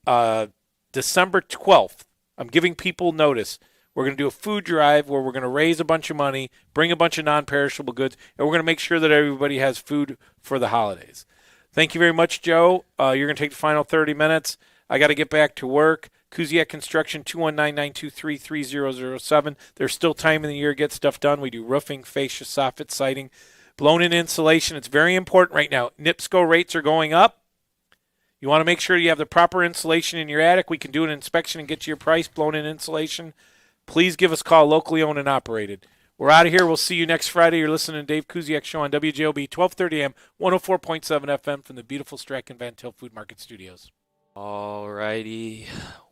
December 12th, I'm giving people notice. We're going to do a food drive where we're going to raise a bunch of money, bring a bunch of non-perishable goods, and we're going to make sure that everybody has food for the holidays. Thank you very much, Joe. You're going to take the final 30 minutes. I got to get back to work. Kusiak Construction, 219-923-3007. There's still time in the year to get stuff done. We do roofing, fascia, soffit, siding, blown-in insulation. It's very important right now. NIPSCO rates are going up. You want to make sure you have the proper insulation in your attic. We can do an inspection and get you your price, blown-in insulation. Please give us a call, locally owned and operated. We're out of here. We'll see you next Friday. You're listening to Dave Kusiak Show on WJOB, 1230 AM, 104.7 FM from the beautiful Strachan Van Til Food Market Studios. Alrighty,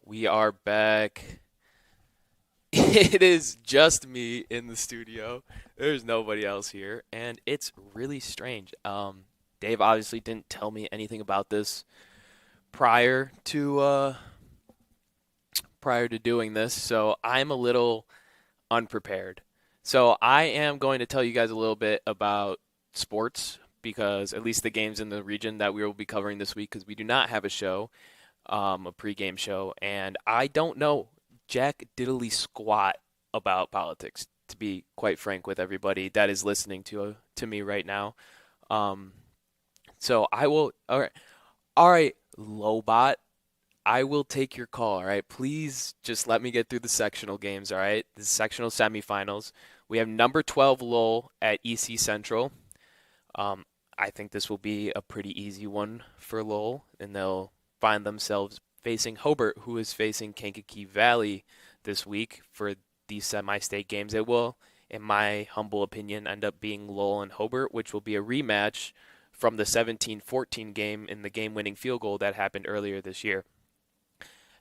we are back. It is just me in the studio. There's nobody else here, and it's really strange. Dave obviously didn't tell me anything about this prior to doing this, so I'm a little unprepared. So I am going to tell you guys a little bit about sports because at least the games in the region that we will be covering this week because we do not have a show, a pregame show, and I don't know jack diddly squat about politics, to be quite frank with everybody that is listening to me right now. Um, so I will. All right, Lobot. I will take your call. All right, please just let me get through the sectional games. All right, the sectional semifinals. We have number 12 Lowell at EC Central. I think this will be a pretty easy one for Lowell, and they'll find themselves facing Hobart, who is facing Kankakee Valley this week for these semi-state games. It will, in my humble opinion, end up being Lowell and Hobart, which will be a rematch from the 17-14 game in the game-winning field goal that happened earlier this year.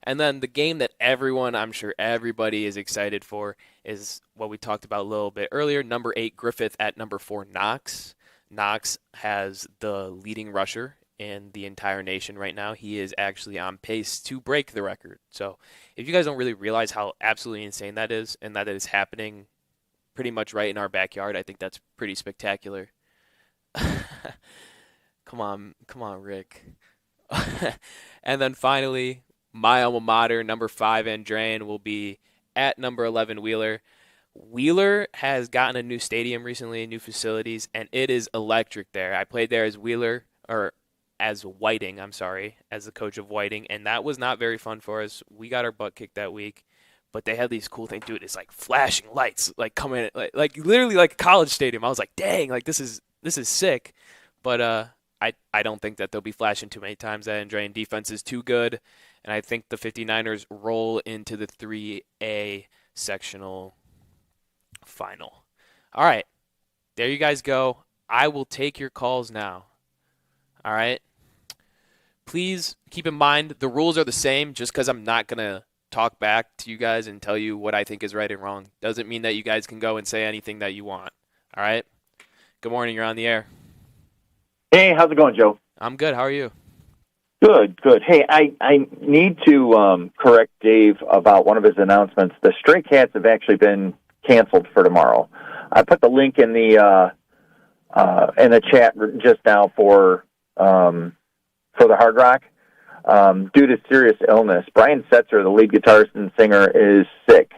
And then the game that I'm sure everybody is excited for is what we talked about a little bit earlier, number 8 Griffith at number 4 Knox. Knox has the leading rusher in the entire nation right now. He is actually on pace to break the record. So if you guys don't really realize how absolutely insane that is and that it is happening pretty much right in our backyard, I think that's pretty spectacular. Come on, Rick. And then finally, my alma mater, number 5 Andrean, will be at number 11 Wheeler. Wheeler has gotten a new stadium recently, new facilities, and it is electric there. I played there as Wheeler, or as Whiting, I'm sorry, as the coach of Whiting, and that was not very fun for us. We got our butt kicked that week, but they had these cool things. Dude, it's like flashing lights, like coming, like literally like a college stadium. I was like, dang, like this is sick, but I don't think that they'll be flashing too many times. That Andrean defense is too good, and I think the 59ers roll into the 3A sectional final. All right, there you guys go. I will take your calls now. All right. Please keep in mind the rules are the same. Just because I'm not going to talk back to you guys and tell you what I think is right and wrong doesn't mean that you guys can go and say anything that you want. All right? Good morning. You're on the air. Hey, how's it going, Joe? I'm good. How are you? Good, good. Hey, I need to correct Dave about one of his announcements. The Stray Cats have actually been canceled for tomorrow. I put the link in the chat just now for the Hard Rock. Due to serious illness, Brian Setzer, the lead guitarist and singer, is sick,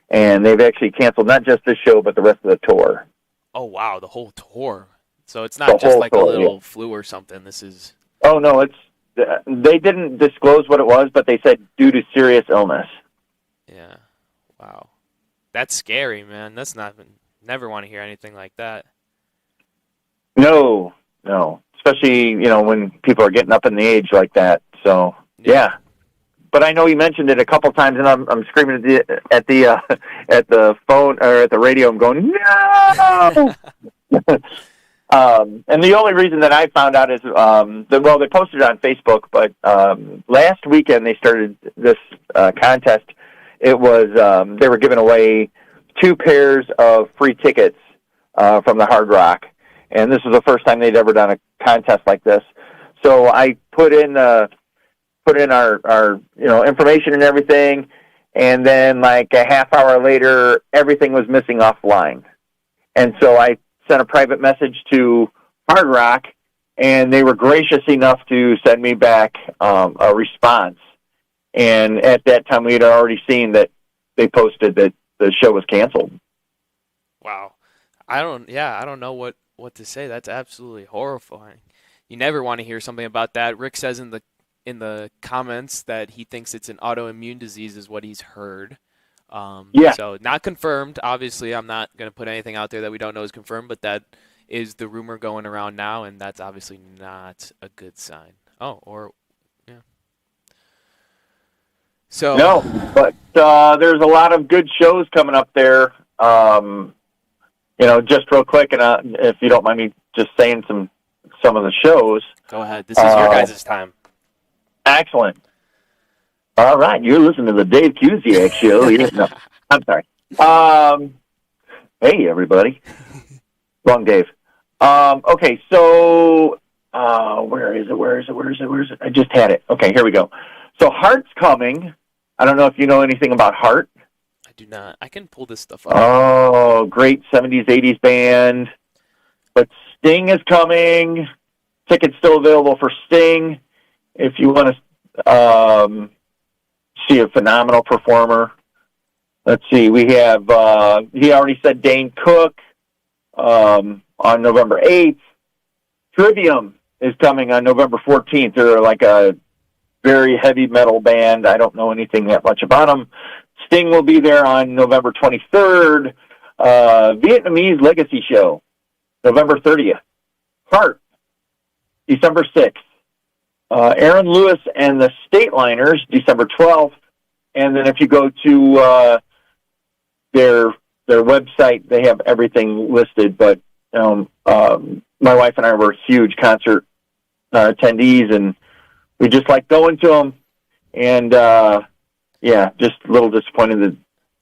and they've actually canceled not just this show but the rest of the tour. Oh wow, the whole tour. So it's not just like tour, a little flu or something. This is. Oh no, it's. They didn't disclose what it was, but they said due to serious illness. Yeah. Wow. That's scary, man. That's not. Never want to hear anything like that. No. Especially, when people are getting up in the age like that. So, yeah. But I know you mentioned it a couple times, and I'm screaming at the phone or at the radio. I'm going, no! And the only reason that I found out is, they posted it on Facebook, but last weekend they started this contest. It was they were giving away 2 pairs of free tickets from the Hard Rock, and this was the first time they'd ever done a contest like this. So I put in our information and everything, and then like a half hour later, everything was missing offline, and so I sent a private message to Hard Rock, and they were gracious enough to send me back a response. And at that time, we had already seen that they posted that the show was canceled. Wow, I don't know what to say. That's absolutely horrifying. You never want to hear something about that. Rick says in the comments that he thinks it's an autoimmune disease, is what he's heard. Yeah. So not confirmed. Obviously, I'm not going to put anything out there that we don't know is confirmed, but that is the rumor going around now, and that's obviously not a good sign. Yeah. So no, but there's a lot of good shows coming up there. Just real quick, and if you don't mind me just saying some of the shows. Go ahead. This is your guys' time. Excellent. All right, you're listening to the Dave Kusiak Show. No, I'm sorry. Hey, everybody. Wrong Dave. Okay, so where is it? I just had it. Okay, here we go. So Heart's coming. I don't know if you know anything about Heart. I do not. I can pull this stuff up. Oh, great 70s, 80s band. But Sting is coming. Tickets still available for Sting. If you want to see a phenomenal performer. Let's see. We have, he already said Dane Cook on November 8th. Trivium is coming on November 14th. They're like a very heavy metal band. I don't know anything that much about them. Sting will be there on November 23rd. Vietnamese Legacy Show, November 30th. Heart, December 6th. Aaron Lewis and the Stateliners, December 12th. And then if you go to their website, they have everything listed. But my wife and I were huge concert attendees, and we just like going to them. And yeah, just a little disappointed that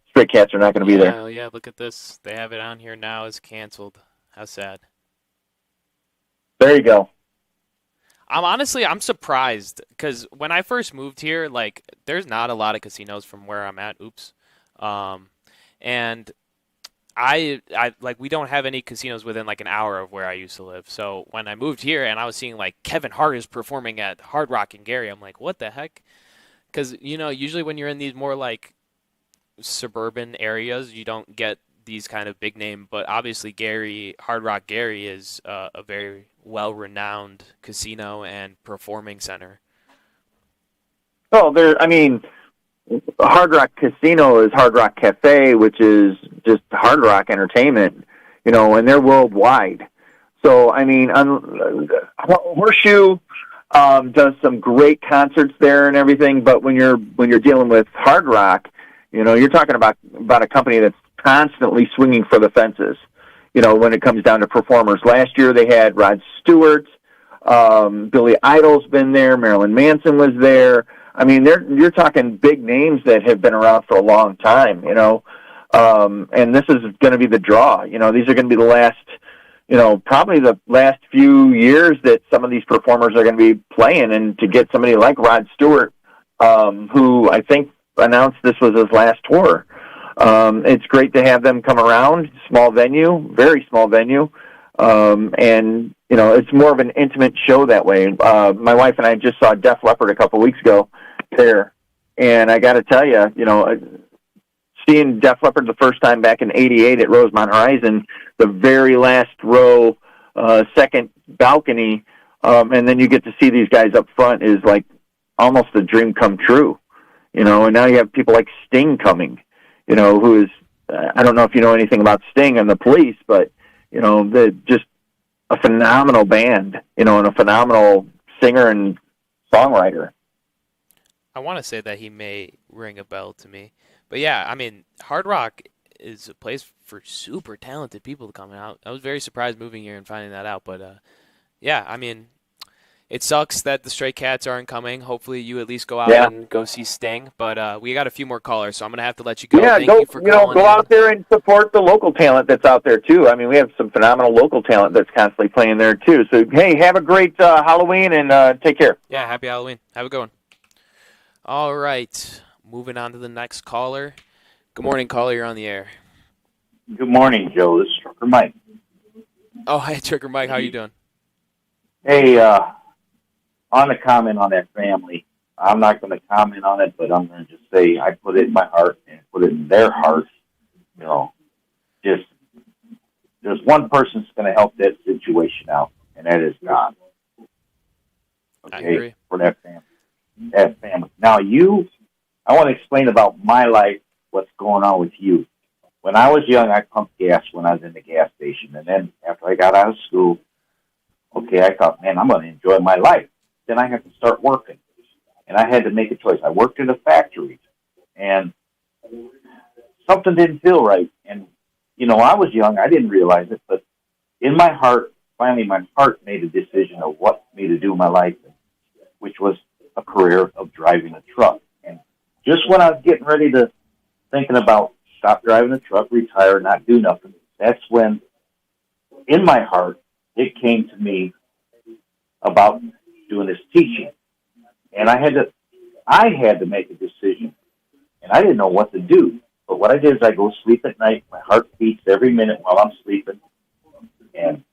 Stray Cats are not going to be there. Oh yeah, look at this. They have it on here now as canceled. How sad. There you go. I'm surprised because when I first moved here, like, there's not a lot of casinos from where I'm at. Oops. And I like, we don't have any casinos within like an hour of where I used to live. So when I moved here and I was seeing like Kevin Hart is performing at Hard Rock in Gary, I'm like, what the heck? Because, you know, usually when you're in these more like suburban areas, you don't get these kind of big name, but obviously Hard Rock Gary is a very well-renowned casino and performing center. Oh, Hard Rock Casino is Hard Rock Cafe, which is just Hard Rock Entertainment, you know, and they're worldwide. So, I mean, Horseshoe does some great concerts there and everything, but when you're dealing with Hard Rock, you know, you're talking about a company that's constantly swinging for the fences, you know, when it comes down to performers. Last year they had Rod Stewart, Billy Idol's been there, Marilyn Manson was there. I mean, you're talking big names that have been around for a long time, you know, and this is going to be the draw. You know, these are going to be the last, you know, probably the last few years that some of these performers are going to be playing, and to get somebody like Rod Stewart, who I think announced this was his last tour. It's great to have them come around. Small venue, very small venue. And, you know, it's more of an intimate show that way. My wife and I just saw Def Leppard a couple weeks ago there. And I got to tell you, you know, seeing Def Leppard the first time back in '88 at Rosemont Horizon, the very last row, second balcony, and then you get to see these guys up front is like almost a dream come true, you know. And now you have people like Sting coming, you know, who is, I don't know if you know anything about Sting and the Police, but, you know, they're just a phenomenal band, you know, and a phenomenal singer and songwriter. I want to say that he may ring a bell to me. But yeah, I mean, Hard Rock is a place for super talented people to come out. I was very surprised moving here and finding that out. But yeah, I mean, it sucks that the Stray Cats aren't coming. Hopefully you at least go out and go see Sting. But we got a few more callers, so I'm going to have to let you go. Yeah, Thank you for calling go in. out there and support the local talent that's out there, too. I mean, we have some phenomenal local talent that's constantly playing there, too. So, hey, have a great Halloween, and take care. Yeah, happy Halloween. Have a good one. All right, moving on to the next caller. Good morning, caller. You're on the air. Good morning, Joe. This is Trucker Mike. Oh, hi, Trucker Mike. How you doing? Hey, on the comment on that family, I'm not going to comment on it, but I'm going to just say I put it in my heart and put it in their heart. You know, just there's one person that's going to help that situation out, and that is God. Okay, I agree. For that family. That family. Now, I want to explain about my life, what's going on with you. When I was young, I pumped gas when I was in the gas station. And then after I got out of school, okay, I thought, man, I'm going to enjoy my life. Then I have to start working. And I had to make a choice. I worked in a factory. And something didn't feel right. And, you know, I was young. I didn't realize it. But in my heart, finally my heart made a decision of what me to do in my life, which was a career of driving a truck. And just when I was getting ready to thinking about stop driving a truck, retire, not do nothing, that's when in my heart it came to me about doing this teaching. And I had to make a decision, and I didn't know what to do. But what I did is I go sleep at night. My heart beats every minute while I'm sleeping. And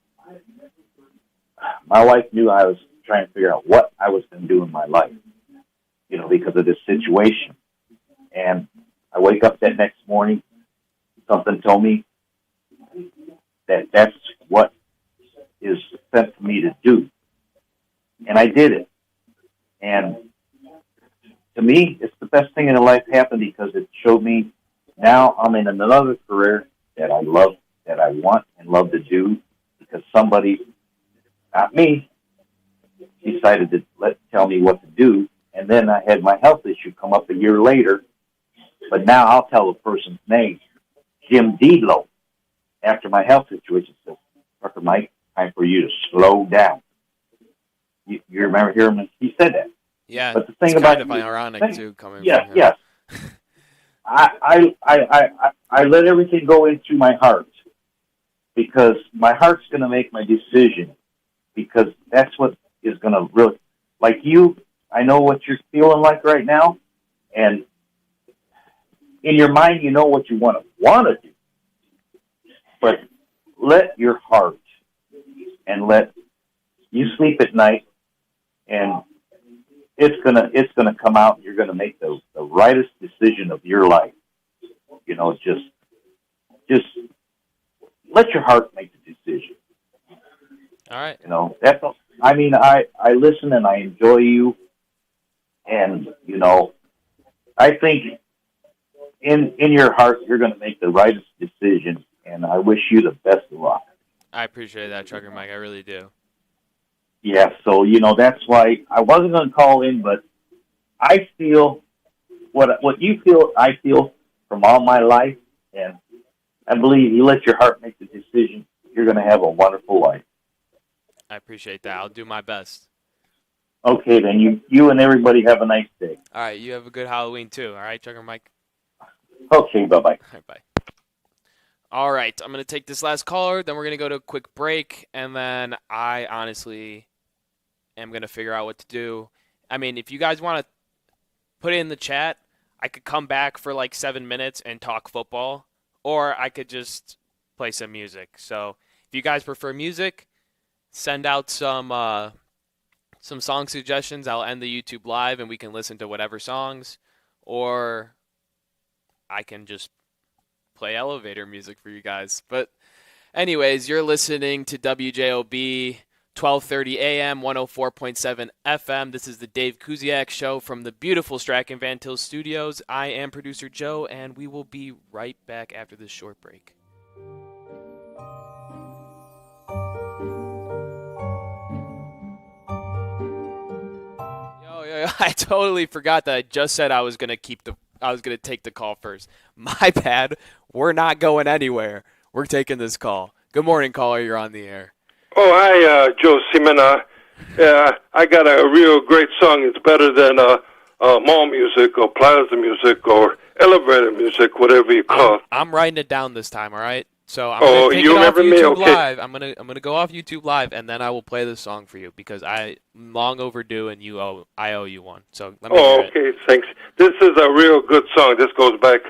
my wife knew I was trying to figure out what I was going to do in my life, because of this situation. And I wake up that next morning, something told me that that's what is sent for me to do. And I did it. And to me, it's the best thing in life happened because it showed me now I'm in another career that I love, that I want and love to do because somebody, not me, decided to tell me what to do. And then I had my health issue come up a year later. But now I'll tell the person's name, Jim Deedlow, after my health situation says, Dr. Mike, time for you to slow down. You remember hearing him? He said that. Yeah, but the thing it's about kind of ironic too, coming yes, from him. Yes. I let everything go into my heart because my heart's going to make my decision because that's what is going to really, like you, I know what you're feeling like right now, and in your mind, you know what you want to do, but let your heart and let you sleep at night, and it's gonna come out. And you're gonna make the rightest decision of your life. Just let your heart make the decision. All right. That's. I mean, I listen and I enjoy you, and I think in your heart you're gonna make the rightest decision, and I wish you the best of luck. I appreciate that, Trucker Mike. I really do. Yeah, so that's why I wasn't going to call in, but I feel what you feel, I feel from all my life, and I believe you let your heart make the decision. You're going to have a wonderful life. I appreciate that. I'll do my best. Okay, then you and everybody have a nice day. All right, you have a good Halloween too. All right, Trucker Mike. Okay, bye-bye. All right, bye. All right, I'm going to take this last caller, then we're going to go to a quick break, and then I honestly am going to figure out what to do. I mean, if you guys want to put it in the chat, I could come back for like 7 minutes and talk football, or I could just play some music. So if you guys prefer music, send out some song suggestions. I'll end the YouTube live, and we can listen to whatever songs, or I can just play elevator music for you guys. But anyways, you're listening to WJOB 1230 AM, 104.7 FM. This is the Dave Kusiak Show from the beautiful Strachan Van Til Studios. I am producer Joe, and we will be right back after this short break. Yo, I totally forgot that I just said I was gonna take the call first. My bad. We're not going anywhere. We're taking this call. Good morning, caller. You're on the air. Oh, hi, Joe Simena. I got a real great song. It's better than mall music or plaza music or elevator music, whatever you call it. I'm writing it down this time, all right? So I'm gonna take you it off remember YouTube me? Okay. Live. I'm gonna go off YouTube Live, and then I will play the song for you because I'm long overdue, and I owe you one. So let me hear it. Okay, thanks. This is a real good song. This goes back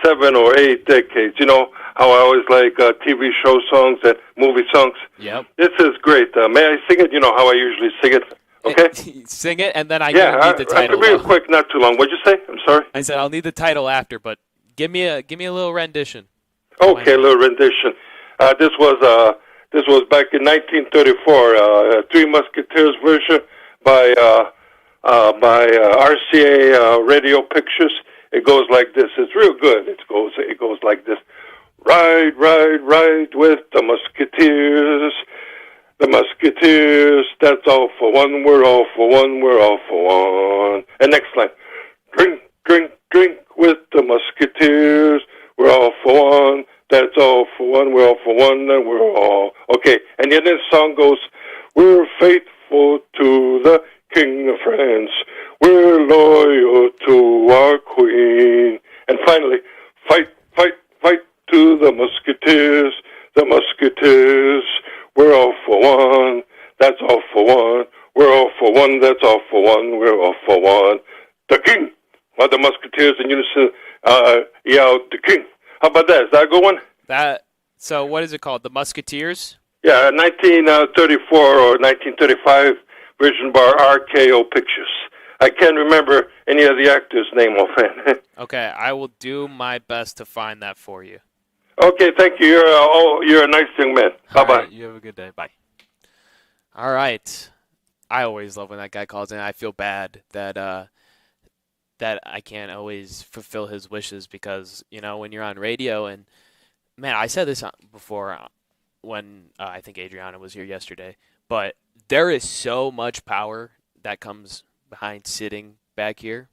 7 or 8 decades. You know how I always like TV show songs and movie songs? Yep. This is great. May I sing it? You know how I usually sing it? Okay? Sing it, and then I need the title. Real quick, not too long. What'd you say? I'm sorry? I said I'll need the title after, but give me a little rendition. Okay, a little rendition. This was back in 1934, Three Musketeers version by RCA Radio Pictures. It goes like this. It's real good. It goes like this. Ride, ride, ride with the Musketeers. The Musketeers, that's all for one. We're all for one. We're all for one. And next line. Drink, drink, drink with the Musketeers. We're all for one. That's all for one. We're all for one. And we're all. Okay. And then this song goes, we're faithful to the King of France. We're all for one. We're all for one, that's all for one. We're all for one. The king. While the musketeers in unison yelled, the king. How about that? Is that a good one? So what is it called? The Musketeers? Yeah, 1934 or 1935 version by RKO Pictures. I can't remember any of the actors' name offhand. Okay, I will do my best to find that for you. Okay, thank you. You're a nice young man. All Bye-bye. right, you have a good day. Bye. All right. I always love when that guy calls in. I feel bad that that I can't always fulfill his wishes because, when you're on radio and, man, I said this before when I think Adriana was here yesterday, but there is so much power that comes behind sitting back here.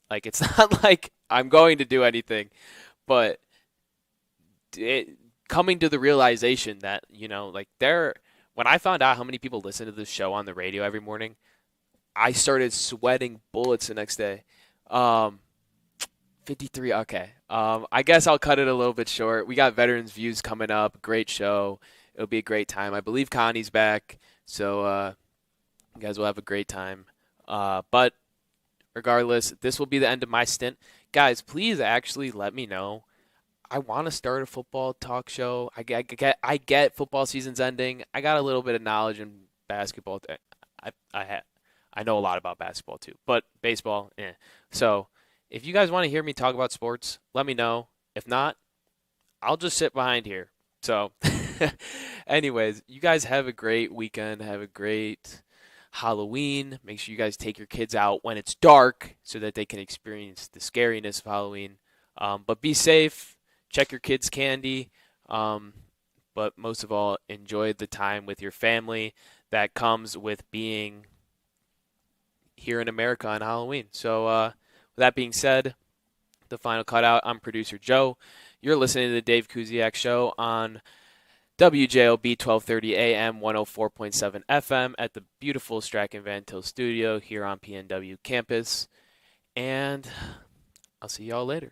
Like, it's not like I'm going to do anything, but coming to the realization that, when I found out how many people listen to this show on the radio every morning, I started sweating bullets the next day. 53, okay. I guess I'll cut it a little bit short. We got Veterans Views coming up. Great show. It'll be a great time. I believe Connie's back, so you guys will have a great time. But regardless, this will be the end of my stint. Guys, please actually let me know. I want to start a football talk show. I get football season's ending. I got a little bit of knowledge in basketball. I know a lot about basketball too, but baseball, eh. So if you guys want to hear me talk about sports, let me know. If not, I'll just sit behind here. So anyways, you guys have a great weekend. Have a great Halloween. Make sure you guys take your kids out when it's dark so that they can experience the scariness of Halloween. But be safe. Check your kids' candy. But most of all, enjoy the time with your family that comes with being here in America on Halloween. So with that being said, the final cutout, I'm producer Joe. You're listening to the Dave Kusiak Show on WJOB 1230 AM, 104.7 FM at the beautiful Strachan Van Til studio here on PNW campus. And I'll see y'all later.